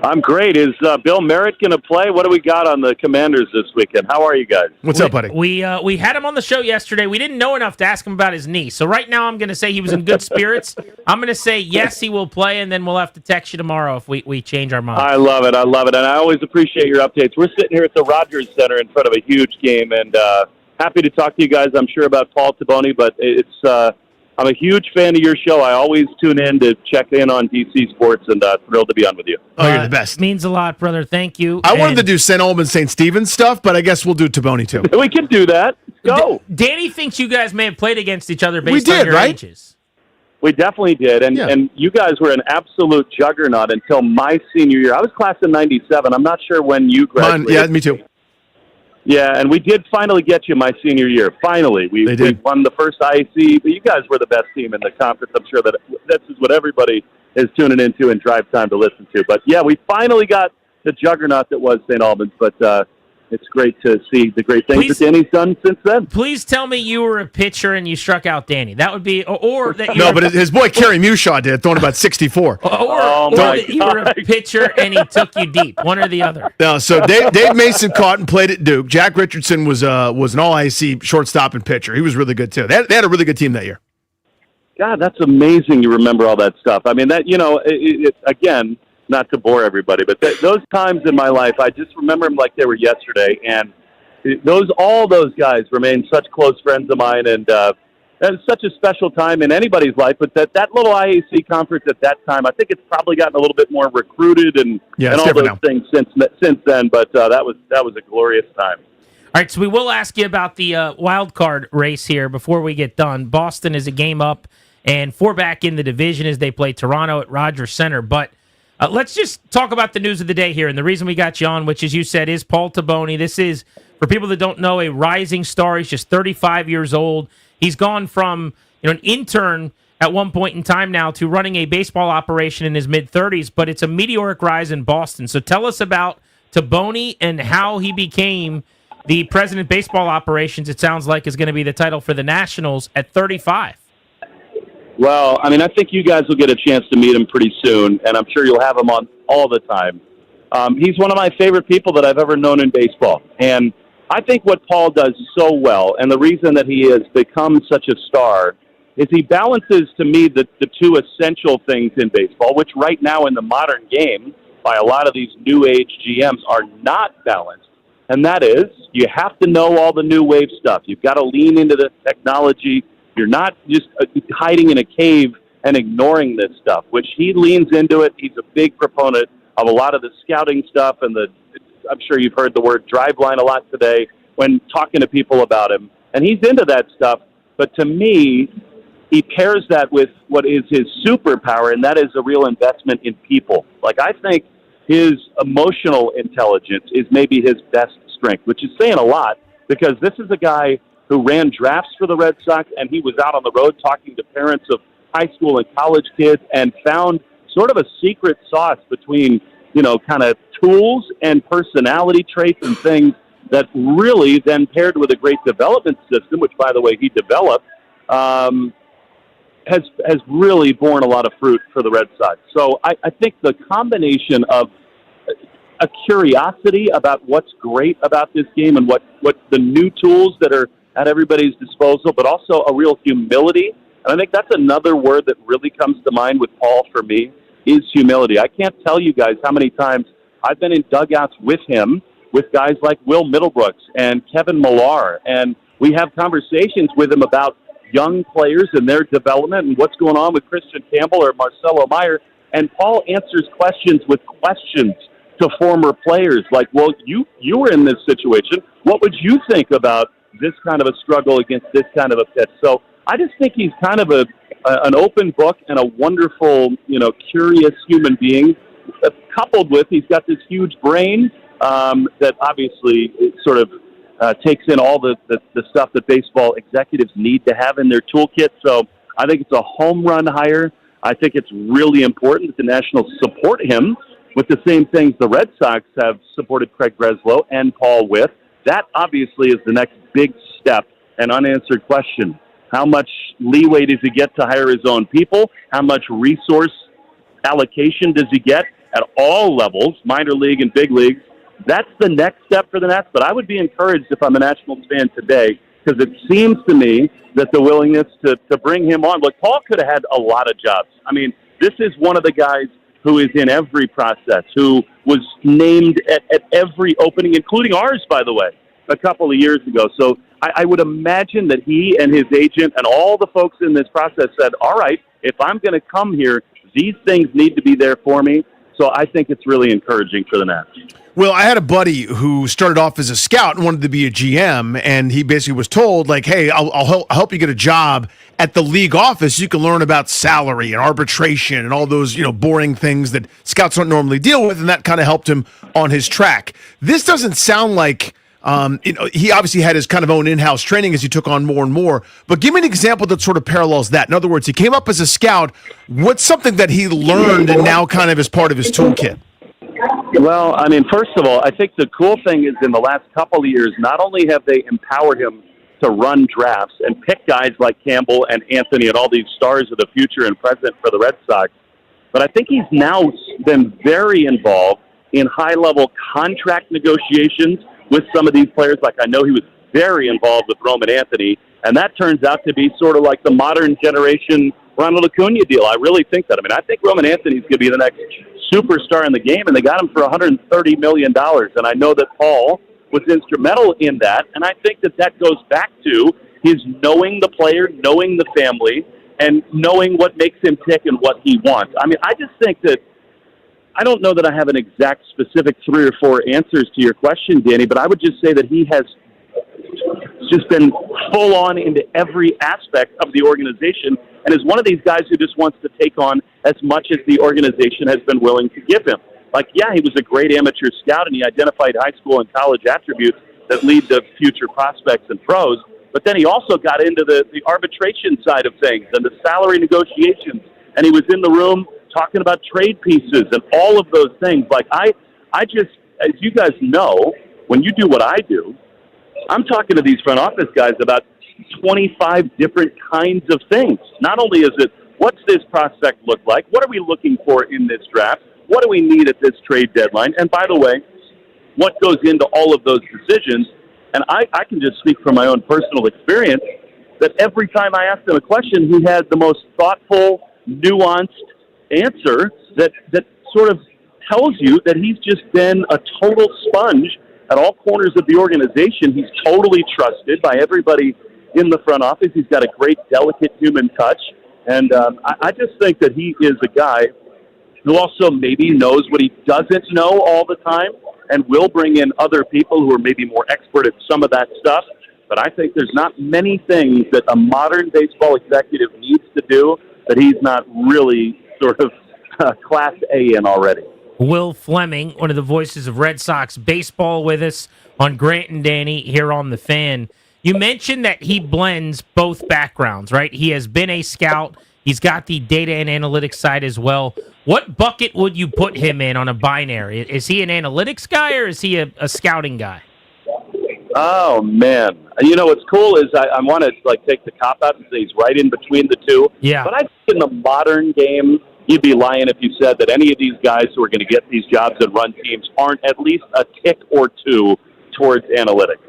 I'm great. Is Bill Merritt going to play? What do we got on the Commanders this weekend? How are you guys? What's up, buddy? We had him on the show yesterday. We didn't know enough to ask him about his knee. So right now I'm going to say he was in good spirits. I'm going to say yes, he will play, and then we'll have to text you tomorrow if we change our mind. I love it. And I always appreciate your updates. We're sitting here at the Rogers Center in front of a huge game, and happy to talk to you guys, I'm sure, about Paul Taboni, but I'm a huge fan of your show. I always tune in to check in on DC Sports, and thrilled to be on with you. Oh, you're the best. Means a lot, brother. Thank you. I wanted to do St. Albans, St. Stephen's stuff, but I guess we'll do Taboni, too. We can do that. Go. Danny thinks you guys may have played against each other based on your ages. We definitely did, and you guys were an absolute juggernaut until my senior year. I was class of 97. I'm not sure when you graduated. Yeah, me too. Yeah, and we did finally get you my senior year. Finally. We won the first IAC, but you guys were the best team in the conference. I'm sure that this is what everybody is tuning into and drive time to listen to. But, yeah, we finally got the juggernaut that was St. Albans, but it's great to see the great things that Danny's done since then. Please tell me you were a pitcher and you struck out Danny. That would be, or that you No, were, but his boy Kerry Mushaw did, throwing about 64. or that you were a pitcher and he took you deep. One or the other. No, so Dave Mason caught and played at Duke. Jack Richardson was an all-IC shortstop and pitcher. He was really good, too. They had a really good team that year. God, that's amazing you remember all that stuff. I mean, that again, not to bore everybody, but those times in my life, I just remember them like they were yesterday. And all those guys remain such close friends of mine, and it's such a special time in anybody's life. But that little IAC conference at that time, I think it's probably gotten a little bit more recruited and all those things since then. But that was a glorious time. All right, so we will ask you about the wild card race here before we get done. Boston is a game up and 4 back in the division as they play Toronto at Rogers Center, but let's just talk about the news of the day here. And the reason we got you on, which, as you said, is Paul Taboni. This is, for people that don't know, a rising star. He's just 35 years old. He's gone from an intern at one point in time now to running a baseball operation in his mid-30s, but it's a meteoric rise in Boston. So tell us about Taboni and how he became the president of baseball operations. It sounds like is going to be the title for the Nationals at 35. Well, I mean, I think you guys will get a chance to meet him pretty soon, and I'm sure you'll have him on all the time. He's one of my favorite people that I've ever known in baseball. And I think what Paul does so well, and the reason that he has become such a star, is he balances, to me, the two essential things in baseball, which right now in the modern game, by a lot of these new age GMs, are not balanced. And that is, you have to know all the new wave stuff. You've got to lean into the technology. You're not just hiding in a cave and ignoring this stuff, which he leans into it. He's a big proponent of a lot of the scouting stuff, and I'm sure you've heard the word driveline a lot today when talking to people about him. And he's into that stuff. But to me, he pairs that with what is his superpower, and that is a real investment in people. Like, I think his emotional intelligence is maybe his best strength, which is saying a lot, because this is a guy who ran drafts for the Red Sox, and he was out on the road talking to parents of high school and college kids and found sort of a secret sauce between, kind of tools and personality traits and things that really then paired with a great development system, which, by the way, he developed, has really borne a lot of fruit for the Red Sox. So I think the combination of a curiosity about what's great about this game and what the new tools that are at everybody's disposal, but also a real humility. And I think that's another word that really comes to mind with Paul for me, is humility. I can't tell you guys how many times I've been in dugouts with him, with guys like Will Middlebrooks and Kevin Millar, and we have conversations with him about young players and their development and what's going on with Christian Campbell or Marcelo Meyer. And Paul answers questions with questions to former players like, well, you were in this situation. What would you think about this kind of a struggle against this kind of a pitch? So I just think he's kind of an open book and a wonderful, curious human being, coupled with he's got this huge brain that obviously sort of takes in all the stuff that baseball executives need to have in their toolkit. So I think it's a home run hire. I think it's really important that the Nationals support him with the same things the Red Sox have supported Craig Breslow and Paul with. That obviously is the next big step, an unanswered question. How much leeway does he get to hire his own people? How much resource allocation does he get at all levels, minor league and big leagues? That's the next step for the Nats, but I would be encouraged if I'm a Nationals fan today, because it seems to me that the willingness to bring him on. Look, Paul could have had a lot of jobs. I mean, this is one of the guys who is in every process, who was named at every opening, including ours, by the way, a couple of years ago. So I would imagine that he and his agent and all the folks in this process said, all right, if I'm going to come here, these things need to be there for me. So I think it's really encouraging for the Nats. Well, I had a buddy who started off as a scout and wanted to be a GM, and he basically was told, like, hey, I'll help you get a job at the league office. You can learn about salary and arbitration and all those, boring things that scouts don't normally deal with, and that kind of helped him on his track. This doesn't sound like he obviously had his kind of own in-house training as he took on more and more, but give me an example that sort of parallels that. In other words, he came up as a scout. What's something that he learned and now kind of is part of his toolkit? Well, I mean, first of all, I think the cool thing is in the last couple of years, not only have they empowered him to run drafts and pick guys like Campbell and Anthony and all these stars of the future and present for the Red Sox, but I think he's now been very involved in high-level contract negotiations with some of these players. Like, I know he was very involved with Roman Anthony, and that turns out to be sort of like the modern generation Ronald Acuna deal. I really think that. I mean, I think Roman Anthony's going to be the next superstar in the game, and they got him for $130 million. And I know that Paul was instrumental in that, and I think that goes back to his knowing the player, knowing the family, and knowing what makes him tick and what he wants. I mean, I just think that I don't know that I have an exact specific 3 or 4 answers to your question, Danny, but I would just say that he has just been full on into every aspect of the organization and is one of these guys who just wants to take on as much as the organization has been willing to give him. Like, yeah, he was a great amateur scout and he identified high school and college attributes that lead to future prospects and pros, But then he also got into the arbitration side of things and the salary negotiations, and he was in the room talking about trade pieces and all of those things. Like, I just, as you guys know, when you do what I do, I'm talking to these front office guys about 25 different kinds of things. Not only is it, what's this prospect look like? What are we looking for in this draft? What do we need at this trade deadline? And by the way, what goes into all of those decisions? And I can just speak from my own personal experience that every time I asked him a question, he had the most thoughtful, nuanced answer that sort of tells you that he's just been a total sponge at all corners of the organization. He's totally trusted by everybody in the front office. He's got a great, delicate human touch. And I just think that he is a guy who also maybe knows what he doesn't know all the time and will bring in other people who are maybe more expert at some of that stuff. But I think there's not many things that a modern baseball executive needs to do that he's not really sort of Class A in already. Will Fleming, one of the voices of Red Sox baseball, with us on Grant and Danny here on The Fan. You mentioned that he blends both backgrounds, right? He has been a scout. He's got the data and analytics side as well. What bucket would you put him in on a binary? Is he an analytics guy or is he a scouting guy? Oh, man. You know, what's cool is I want to take the cop-out and say he's right in between the two. Yeah. But I think in the modern game, you'd be lying if you said that any of these guys who are going to get these jobs and run teams aren't at least a tick or two towards analytics.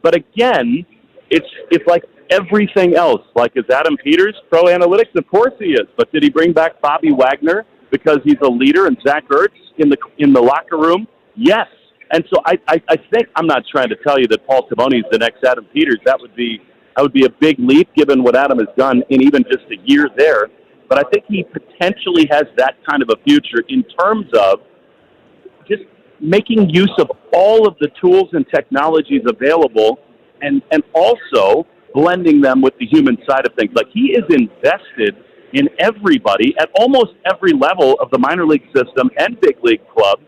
But again, it's like everything else. Like, is Adam Peters pro analytics? Of course he is. But did he bring back Bobby Wagner because he's a leader and Zach Ertz in the locker room? Yes. And so I think, I'm not trying to tell you that Paul Taboni is the next Adam Peters. That would be a big leap given what Adam has done in even just a year there. But I think he potentially has that kind of a future in terms of just making use of all of the tools and technologies available and also blending them with the human side of things. Like, he is invested in everybody at almost every level of the minor league system and big league club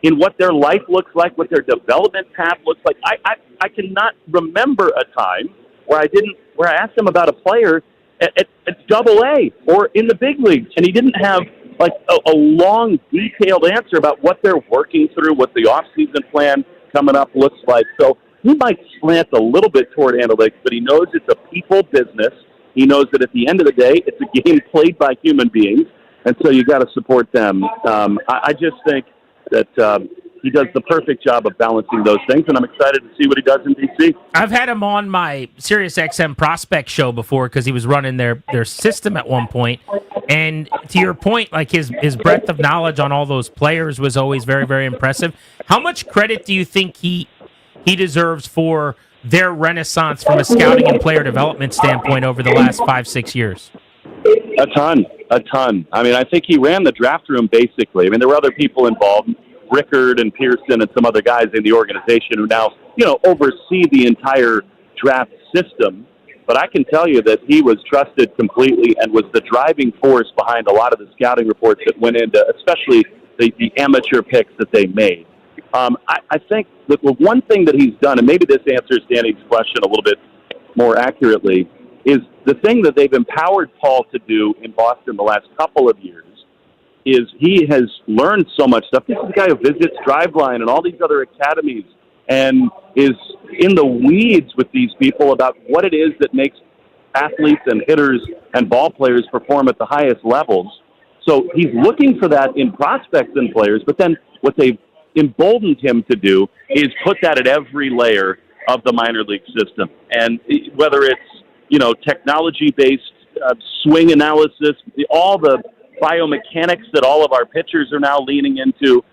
in what their life looks like, what their development path looks like. I cannot remember a time where I asked him about a player at Double-A or in the big leagues, and he didn't have a long, detailed answer about what they're working through, what the off-season plan coming up looks like. So he might slant a little bit toward analytics, but he knows it's a people business. He knows that at the end of the day, it's a game played by human beings, and so you got to support them. I just think that he does the perfect job of balancing those things, and I'm excited to see what he does in D.C. I've had him on my SiriusXM prospect show before because he was running their system at one point. And to your point, like his breadth of knowledge on all those players was always very, very impressive. How much credit do you think he deserves for their renaissance from a scouting and player development standpoint over the last 5-6 years? A ton. I mean, I think he ran the draft room basically. I mean, there were other people involved, Rickard and Pearson and some other guys in the organization who now, oversee the entire draft system. But I can tell you that he was trusted completely and was the driving force behind a lot of the scouting reports that went into, especially the amateur picks that they made. I think that the one thing that he's done, and maybe this answers Danny's question a little bit more accurately, is the thing that they've empowered Paul to do in Boston the last couple of years is he has learned so much stuff. This is a guy who visits Driveline and all these other academies and is in the weeds with these people about what it is that makes athletes and hitters and ball players perform at the highest levels. So he's looking for that in prospects and players, but then what they've emboldened him to do is put that at every layer of the minor league system. And whether it's, technology-based swing analysis, all the biomechanics that all of our pitchers are now leaning into,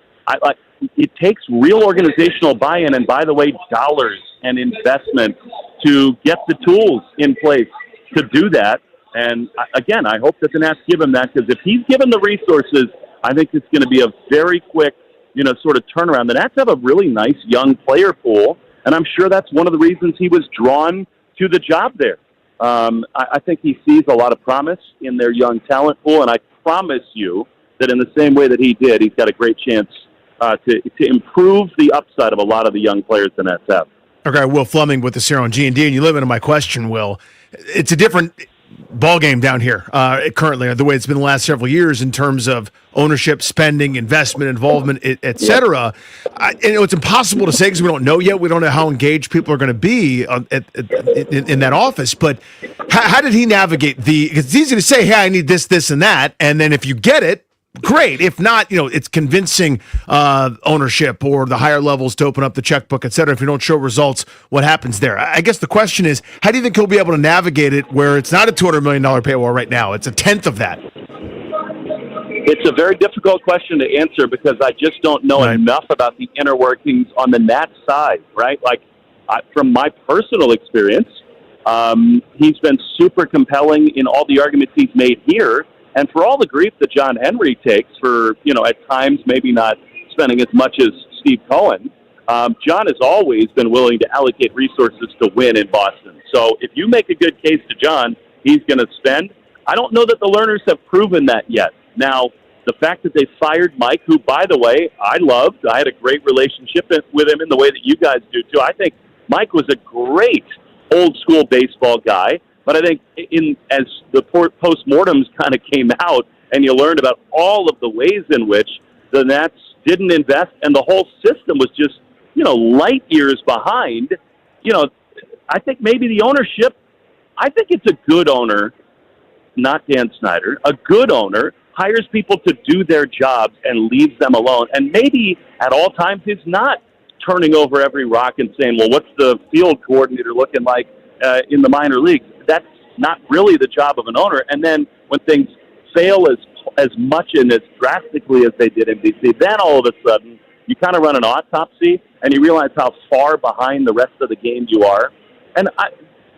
it takes real organizational buy-in and, by the way, dollars and investment to get the tools in place to do that. And, again, I hope that the Nats give him that, because if he's given the resources, I think it's going to be a very quick, sort of turnaround. The Nats have a really nice young player pool, and I'm sure that's one of the reasons he was drawn to the job there. I think he sees a lot of promise in their young talent pool, and I promise you that in the same way that he did, he's got a great chance to improve the upside of a lot of the young players the Nats have. Okay, Will Fleming with us here on G&D, and you live into my question, Will. It's a different ball game down here currently, the way it's been the last several years in terms of ownership, spending, investment, involvement, et cetera. It's impossible to say because we don't know yet. We don't know how engaged people are going to be in that office. But how did he navigate because it's easy to say, hey, I need this, this, and that. And then if you get it, great. If not, it's convincing ownership or the higher levels to open up the checkbook, et cetera. If you don't show results, what happens there? I guess the question is, how do you think he'll be able to navigate it where it's not a $200 million paywall right now? It's a tenth of that. It's a very difficult question to answer because I just don't know enough about the inner workings on the Nats side, right? From my personal experience, he's been super compelling in all the arguments he's made here. And for all the grief that John Henry takes for, at times maybe not spending as much as Steve Cohen, John has always been willing to allocate resources to win in Boston. So if you make a good case to John, he's going to spend. I don't know that the Lerners have proven that yet. Now, the fact that they fired Mike, who, by the way, I loved. I had a great relationship with him in the way that you guys do, too. I think Mike was a great old-school baseball guy. But I think as the postmortems kind of came out and you learned about all of the ways in which the Nats didn't invest and the whole system was just, light years behind, I think maybe the ownership, I think it's a good owner, not Dan Snyder, a good owner hires people to do their jobs and leaves them alone. And maybe at all times is not turning over every rock and saying, well, what's the field coordinator looking like in the minor leagues? That's not really the job of an owner. And then when things fail as much and as drastically as they did in DC, then all of a sudden you kind of run an autopsy and you realize how far behind the rest of the game you are. And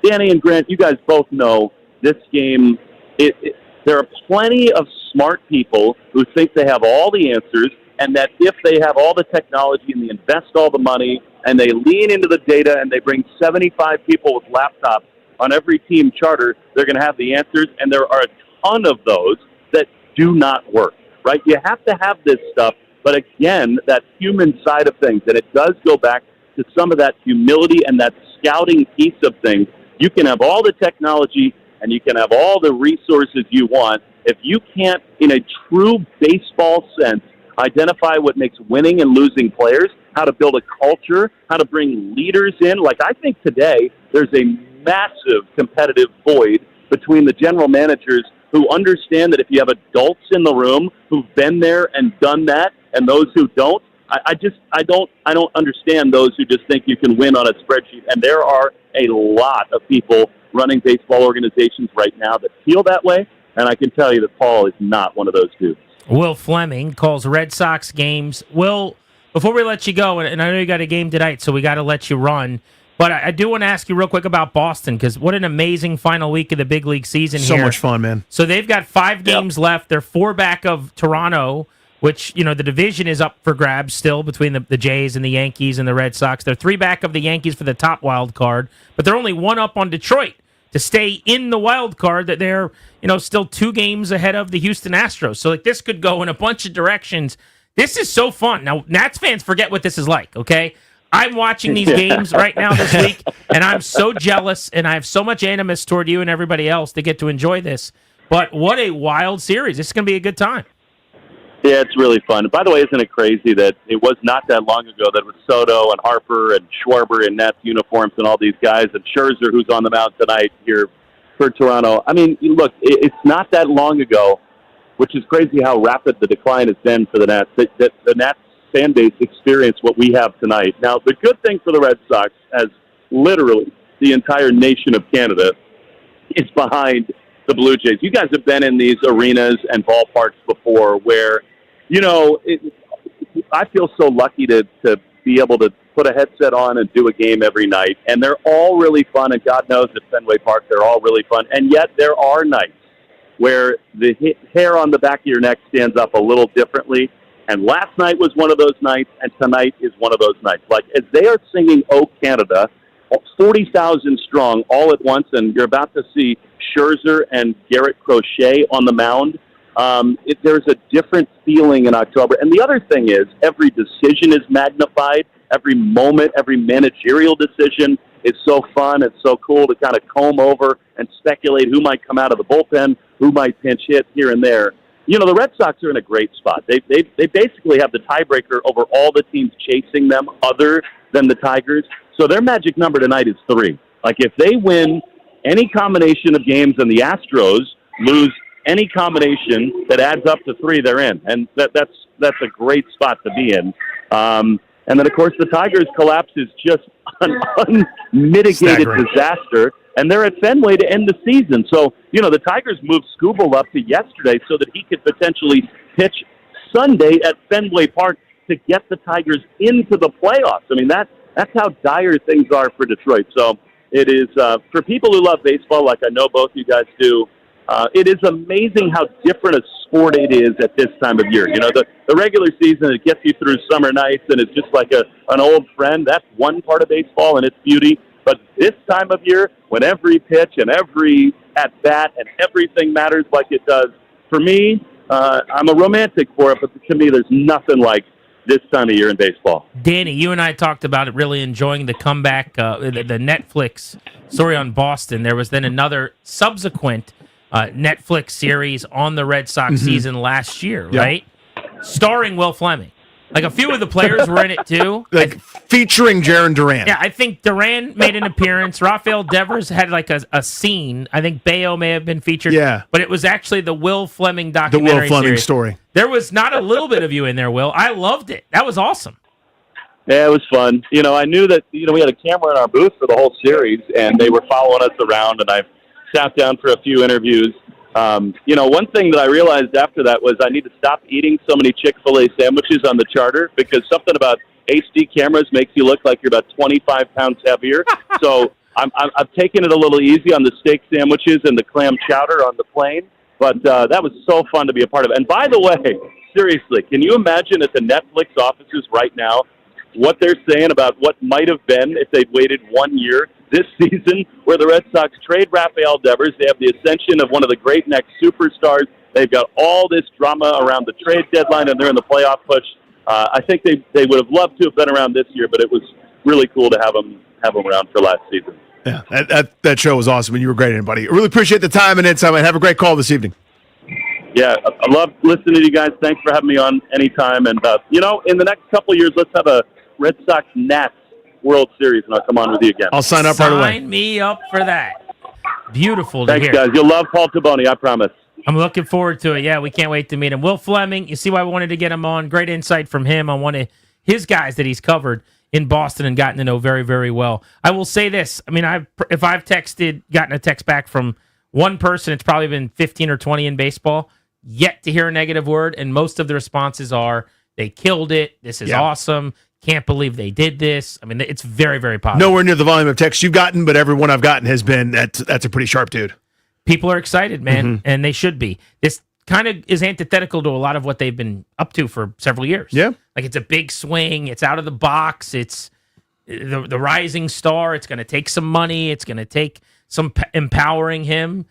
Danny and Grant, you guys both know this game, there are plenty of smart people who think they have all the answers and that if they have all the technology and they invest all the money and they lean into the data and they bring 75 people with laptops on every team charter, they're going to have the answers, and there are a ton of those that do not work, right? You have to have this stuff, but again, that human side of things, and it does go back to some of that humility and that scouting piece of things. You can have all the technology and you can have all the resources you want. If you can't, in a true baseball sense, identify what makes winning and losing players, how to build a culture, how to bring leaders in. I think today there's a massive competitive void between the general managers who understand that if you have adults in the room who've been there and done that, and those who don't, I don't understand those who just think you can win on a spreadsheet. And there are a lot of people running baseball organizations right now that feel that way, and I can tell you that Paul is not one of those dudes. Will Fleming calls Red Sox games. Will, before we let you go, and I know you got a game tonight, so we got to let you run. But I do want to ask you real quick about Boston, because what an amazing final week of the big league season so here. So much fun, man. So they've got 5 games left. They're 4 back of Toronto, which, the division is up for grabs still between the Jays and the Yankees and the Red Sox. They're 3 back of the Yankees for the top wild card, but they're only 1 up on Detroit to stay in the wild card, that they're, still 2 games ahead of the Houston Astros. So this could go in a bunch of directions. This is so fun. Now, Nats fans forget what this is like, okay? I'm watching these games right now this week, and I'm so jealous, and I have so much animus toward you and everybody else to get to enjoy this. But what a wild series. This is going to be a good time. Yeah, it's really fun. By the way, isn't it crazy that it was not that long ago that it was Soto and Harper and Schwarber in Nats uniforms and all these guys, and Scherzer, who's on the mound tonight here for Toronto. I mean, look, it's not that long ago, which is crazy how rapid the decline has been for the Nats. The Nats fan base experience what we have tonight. Now, the good thing for the Red Sox, as literally the entire nation of Canada is behind the Blue Jays. You guys have been in these arenas and ballparks before where, I feel so lucky to be able to put a headset on and do a game every night. And they're all really fun, and God knows at Fenway Park they're all really fun. And yet there are nights where the hair on the back of your neck stands up a little differently. And last night was one of those nights, and tonight is one of those nights. As they are singing "Oh Canada," 40,000 strong all at once, and you're about to see Scherzer and Garrett Crochet on the mound. There's a different feeling in October. And the other thing is, every decision is magnified. Every moment, every managerial decision is so fun. It's so cool to kind of comb over and speculate who might come out of the bullpen, who might pinch hit here and there. You know, the Red Sox are in a great spot. They basically have the tiebreaker over all the teams chasing them other than the Tigers. So their magic number tonight is 3. Like, if they win any combination of games and the Astros lose any combination that adds up to 3, they're in. And that's a great spot to be in. And then, of course, the Tigers' collapse is just an unmitigated disaster, and they're at Fenway to end the season. So, you know, the Tigers moved Skubal up to yesterday so that he could potentially pitch Sunday at Fenway Park to get the Tigers into the playoffs. I mean, that's how dire things are for Detroit. So it is, for people who love baseball, like I know both you guys do, it is amazing how different a sport it is at this time of year. You know, the regular season, it gets you through summer nights, and it's just like an old friend. That's one part of baseball and its beauty. But this time of year, when every pitch and every at-bat and everything matters like it does, for me, I'm a romantic for it, but to me, there's nothing like this time of year in baseball. Danny, you and I talked about it, really enjoying the comeback, the Netflix story on Boston. There was then another subsequent Netflix series on the Red Sox season last year, right? Starring Will Fleming. Like, a few of the players were in it too. Like, featuring Jayden Duran. Yeah, I think Duran made an appearance. Rafael Devers had like a scene. I think Bayo may have been featured. Yeah. But it was actually the Will Fleming The documentary Will Fleming series. story. There was not a little bit of you in there, Will. I loved it. That was awesome. Yeah, it was fun. You know, I knew that, you know, we had a camera in our booth for the whole series, and they were following us around, and I sat down for a few interviews. You know, one thing that I realized after that was I need to stop eating so many Chick-fil-A sandwiches on the charter, because something about HD cameras makes you look like you're about 25 pounds heavier. So I've taken it a little easy on the steak sandwiches and the clam chowder on the plane. But that was so fun to be a part of. And by the way, seriously, can you imagine at the Netflix offices right now what they're saying about what might have been if they'd waited 1 year this season, where the Red Sox trade Rafael Devers? They have the ascension of one of the great next superstars. They've got all this drama around the trade deadline, and they're in the playoff push. I think they would have loved to have been around this year, but it was really cool to have them around for last season. Yeah, that show was awesome, and you were great, everybody. I really appreciate the time and insight, and have a great call this evening. Yeah, I love listening to you guys. Thanks for having me on anytime. And, you know, in the next couple of years, let's have a Red Sox-Nats World Series, and I'll come on with you again. I'll sign up right away. Sign me up for that. Beautiful to Thanks, hear. guys. You'll love Paul Taboni, I promise. I'm looking forward to it. Yeah, we can't wait to meet him. Will Fleming, you see why we wanted to get him on. Great insight from him on one of his guys that he's covered in Boston and gotten to know very, very well. I will say this. I mean, if I've gotten a text back from one person, it's probably been 15 or 20 in baseball, yet to hear a negative word, and most of the responses are, they killed it, this is awesome, can't believe they did this. I mean, it's very, very positive. Nowhere near the volume of texts you've gotten, but every one I've gotten has been, that's a pretty sharp dude. People are excited, man, and they should be. This kind of is antithetical to a lot of what they've been up to for several years. Yeah. Like, it's a big swing, it's out of the box, it's the rising star, it's going to take some money, it's going to take some empowering him.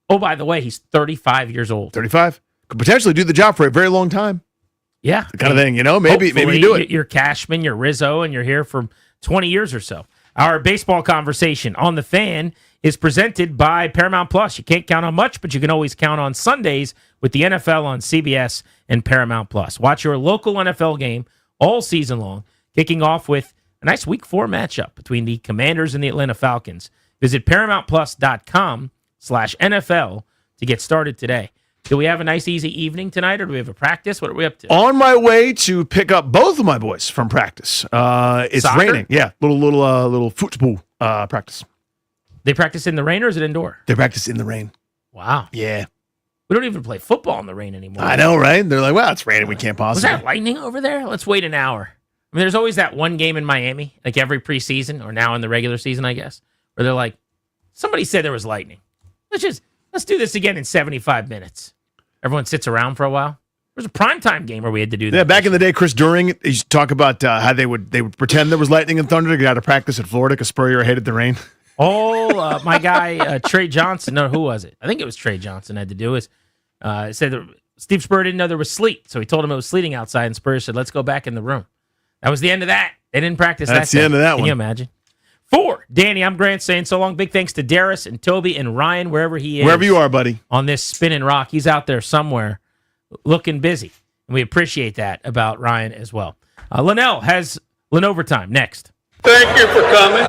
Oh, by the way, he's 35 years old. 35. Could potentially do the job for a very long time. Yeah. The kind of thing, you know, maybe you do it. You're Cashman, you're Rizzo, and you're here for 20 years or so. Our baseball conversation on The Fan is presented by Paramount Plus. You can't count on much, but you can always count on Sundays with the NFL on CBS and Paramount Plus. Watch your local NFL game all season long, kicking off with a nice Week 4 matchup between the Commanders and the Atlanta Falcons. Visit ParamountPlus.com/NFL to get started today. Do we have a nice, easy evening tonight, or do we have a practice? What are we up to? On my way to pick up both of my boys from practice. It's Soccer? raining. Yeah, little football practice. They practice in the rain, or is it indoor? They practice in the rain. Wow. Yeah. We don't even play football in the rain anymore. I know, right? They're like, well, it's raining. We can't Was possibly. that lightning over there? Let's wait an hour. I mean, there's always that one game in Miami, like every preseason, or now in the regular season, I guess, where they're like, somebody said there was lightning. Let's do this again in 75 minutes. Everyone sits around for a while. There was a primetime game where we had to do that. Yeah, back in the day, Chris During used to talk about how they would pretend there was lightning and thunder to get out of practice at Florida because Spurrier hated the rain. Oh, my guy, Trey Johnson. No, who was it? I think it was Trey Johnson had to do is Said that Steve Spurrier didn't know there was sleet, so he told him it was sleeting outside, and Spurrier said, let's go back in the room. That was the end of that. They didn't practice That's that the day. end of that Can one. you imagine? For Danny, I'm Grant saying so long. Big thanks to Darius and Toby and Ryan, wherever he is. Wherever you are, buddy. On this spinning rock. He's out there somewhere looking busy. And we appreciate that about Ryan as well. Linnell has Lenovertime next. Thank you for coming.